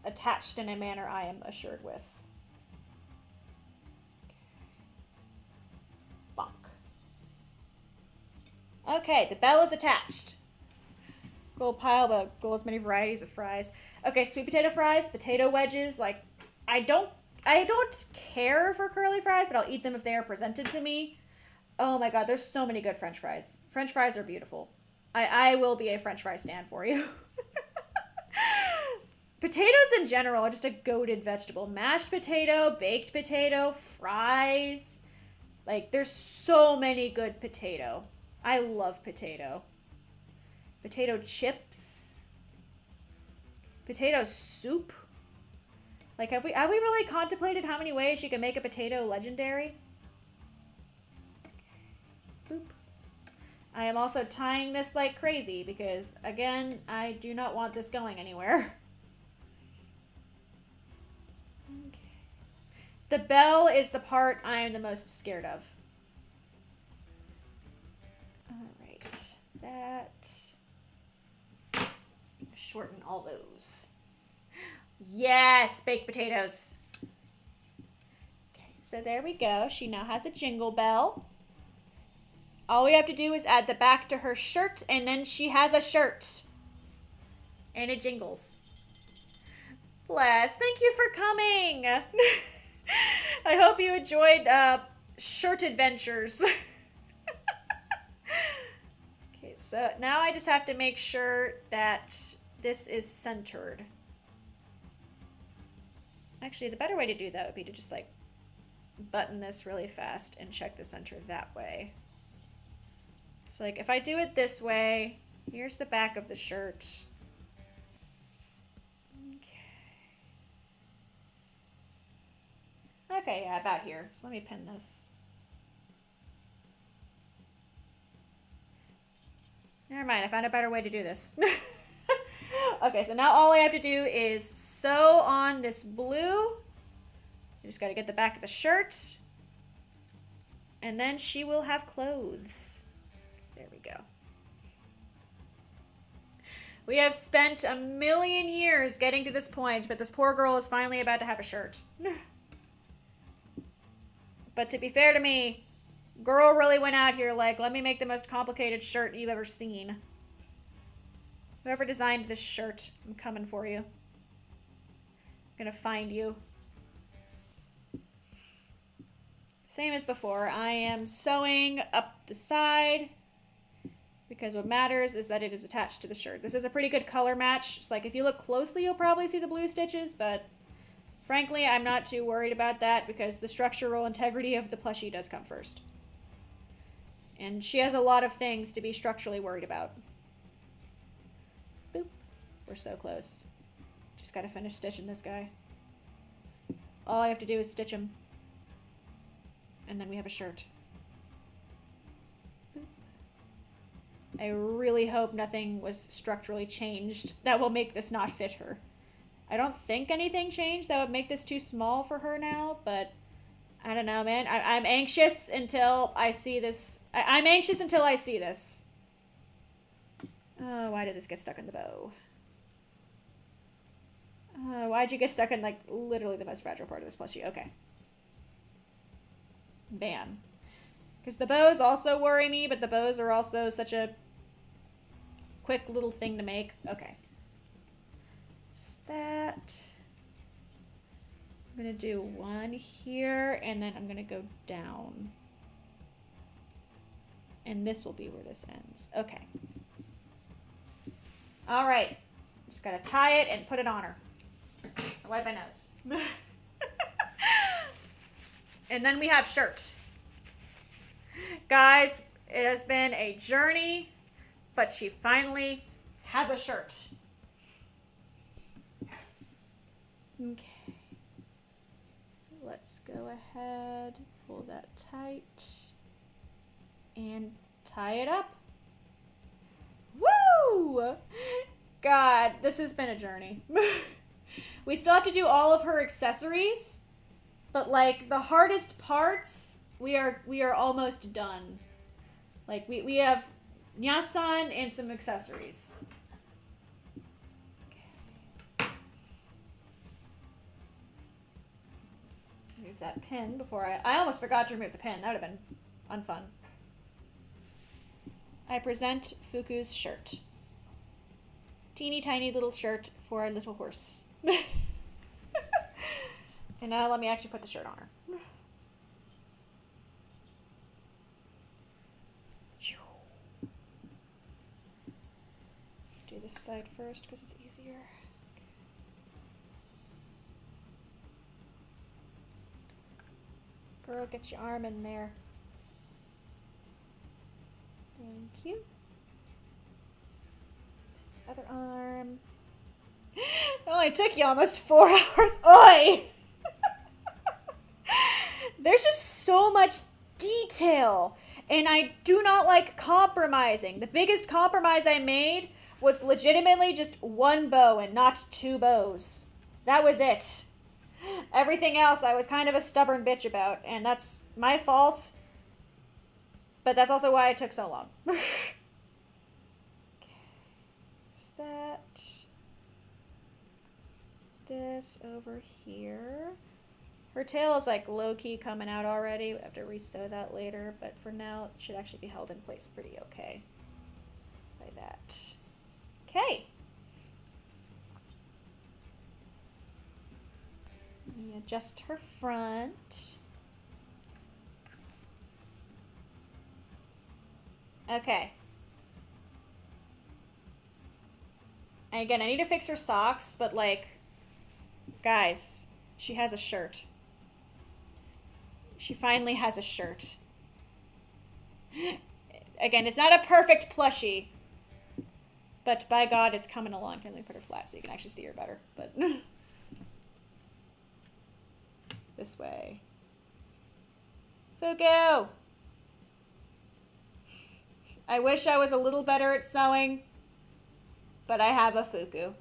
attached in a manner I am assured with. Bonk. Okay, the bell is attached. Gold pile, but gold's many varieties of fries. Okay, sweet potato fries, potato wedges. Like, I don't care for curly fries, but I'll eat them if they are presented to me. Oh my God, there's so many good French fries. French fries are beautiful. I will be a French fry stand for you. Potatoes in general are just a goated vegetable. Mashed potato, baked potato, fries. Like, there's so many good potato. I love potato. Potato chips. Potato soup. Like, have we really contemplated how many ways you can make a potato legendary? Boop. I am also tying this like crazy because, again, I do not want this going anywhere. Okay. The bell is the part I am the most scared of. Alright. That. Shorten all those. Yes! Baked potatoes. Okay, so there we go. She now has a jingle bell. All we have to do is add the back to her shirt, and then she has a shirt. And it jingles. Bless, thank you for coming. I hope you enjoyed shirt adventures. Okay, so now I just have to make sure that this is centered. Actually, the better way to do that would be to just like button this really fast and check the center that way. It's like, if I do it this way, here's the back of the shirt. Okay, yeah, about here. So let me pin this. Never mind, I found a better way to do this. Okay, so now all I have to do is sew on this blue. I just gotta get the back of the shirt. And then she will have clothes. There we go. We have spent a million years getting to this point, but this poor girl is finally about to have a shirt. But to be fair to me, girl really went out here like, let me make the most complicated shirt you've ever seen. Whoever designed this shirt, I'm coming for you. I'm gonna find you. Same as before, I am sewing up the side because what matters is that it is attached to the shirt. This is a pretty good color match. It's like if you look closely, you'll probably see the blue stitches, but frankly, I'm not too worried about that because the structural integrity of the plushie does come first. And she has a lot of things to be structurally worried about. Boop. We're so close. Just gotta finish stitching this guy. All I have to do is stitch him. And then we have a shirt. Boop. I really hope nothing was structurally changed that will make this not fit her. I don't think anything changed that would make this too small for her now, but I don't know, man. I'm anxious until I see this. I'm anxious until I see this. Oh, why did this get stuck in the bow? Why'd you get stuck in, like, literally the most fragile part of this plushie? Okay. Bam. Because the bows also worry me, but the bows are also such a quick little thing to make. Okay. Is that... I'm going to do one here, and then I'm going to go down. And this will be where this ends. Okay. All right. Just got to tie it and put it on her. I wipe my nose. And then we have shirt. Guys, it has been a journey, but she finally has a shirt. Okay. So let's go ahead, pull that tight, and tie it up. Woo! God, this has been a journey. We still have to do all of her accessories, but like the hardest parts, we are almost done. Like we have Nyasan and some accessories. Okay. Remove that pin before I almost forgot to remove the pin. That would have been unfun. I present Fuku's shirt. Teeny tiny little shirt for our little horse. And now let me actually put the shirt on her. Do this side first because it's easier. Okay. Girl, get your arm in there. Thank you. Other arm. It only took you almost 4 hours. Oi! There's just so much detail. And I do not like compromising. The biggest compromise I made was legitimately just one bow and not 2 bows. That was it. Everything else I was kind of a stubborn bitch about. And that's my fault. But that's also why it took so long. Okay. Is that... this over here. Her tail is like low-key coming out already. We have to re-sew that later, but for now it should actually be held in place pretty okay by that. Okay. Let me adjust her front. Okay. And again, I need to fix her socks, but like, guys, she has a shirt. She finally has a shirt. Again, it's not a perfect plushie, but by God, it's coming along. Can we put her flat so you can actually see her better? But this way. Fugu! I wish I was a little better at sewing, but I have a fuku.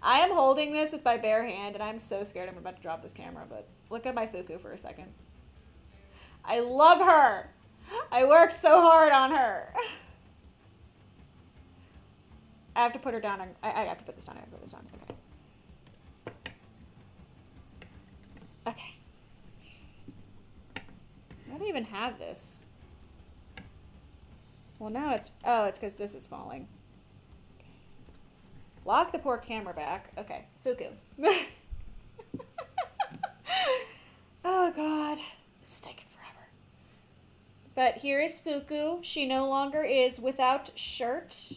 I am holding this with my bare hand, and I'm so scared I'm about to drop this camera, but look at my fuku for a second. I love her! I worked so hard on her. I have to put her down. I have to put this down. I have to put this down. Okay. Okay. I don't even have this. Well, now it's... oh, it's because this is falling. Okay. Lock the poor camera back. Okay. Fuku. Oh, God. This is taking forever. But here is Fuku. She no longer is without shirt.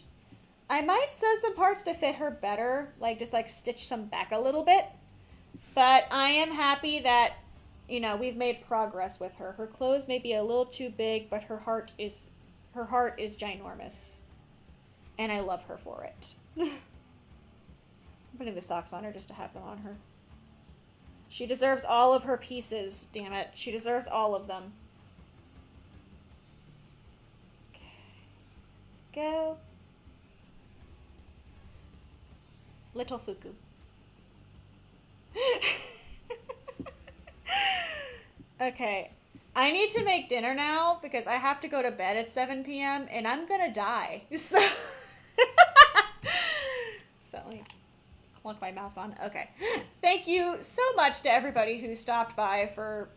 I might sew some parts to fit her better. Like, just, like, stitch some back a little bit. But I am happy that, you know, we've made progress with her. Her clothes may be a little too big, but her heart is ginormous. And I love her for it. I'm putting the socks on her just to have them on her. She deserves all of her pieces, damn it. She deserves all of them. Okay. Go. Little Fuku. Okay. I need to make dinner now because I have to go to bed at 7 p.m. and I'm gonna die. So, let me clunk my mouse on. Okay. Thank you so much to everybody who stopped by for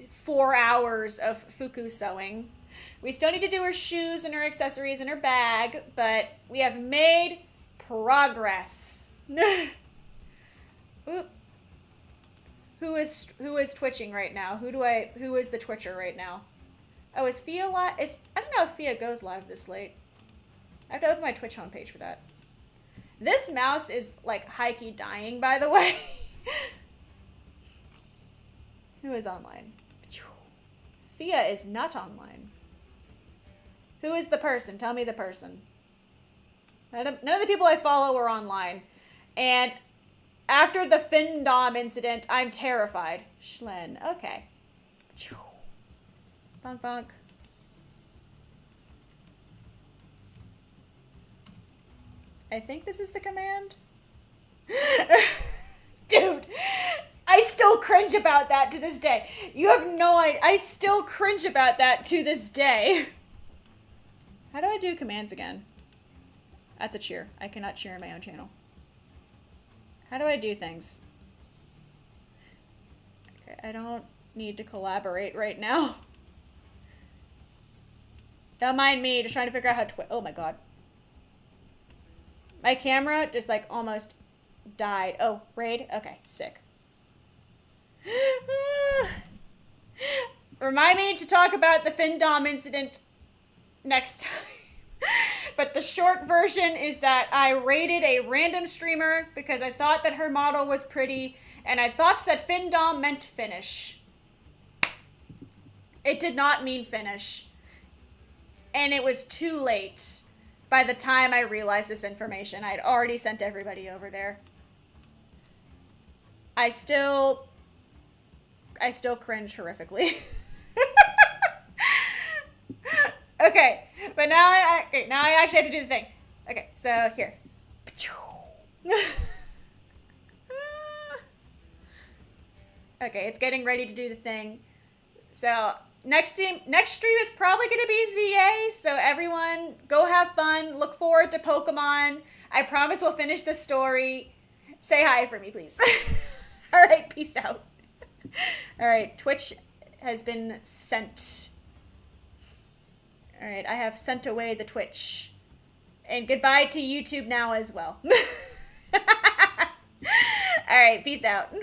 4 hours of Fuku sewing. We still need to do her shoes and her accessories and her bag, but we have made progress. Oop. Who is twitching right now? Who is the twitcher right now? Oh, is Fia live? I don't know if Fia goes live this late. I have to open my Twitch homepage for that. This mouse is like high-key dying, by the way. Who is online? Fia is not online. Who is the person? Tell me the person. None of the people I follow are online. And after the Findom incident, I'm terrified. Schlen. Okay. Bonk, bonk. I think this is the command. Dude, I still cringe about that to this day. You have no idea. I still cringe about that to this day. How do I do commands again? That's a cheer. I cannot cheer in my own channel. How do I do things? Okay, I don't need to collaborate right now. Don't mind me, just trying to figure out how to oh my god. My camera just like almost died. Oh, raid? Okay, sick. Remind me to talk about the Findom incident next time. But the short version is that I raided a random streamer because I thought that her model was pretty and I thought that Findom meant finish. It did not mean finish. And it was too late by the time I realized this information. I'd already sent everybody over there. I still cringe horrifically. Okay, but now I actually have to do the thing. Okay, so here. Okay, it's getting ready to do the thing. So next stream is probably going to be ZA. So everyone, go have fun. Look forward to Pokemon. I promise we'll finish this story. Say hi for me, please. All right, peace out. All right, Twitch has been sent. All right, I have sent away the Twitch. And goodbye to YouTube now as well. All right, peace out.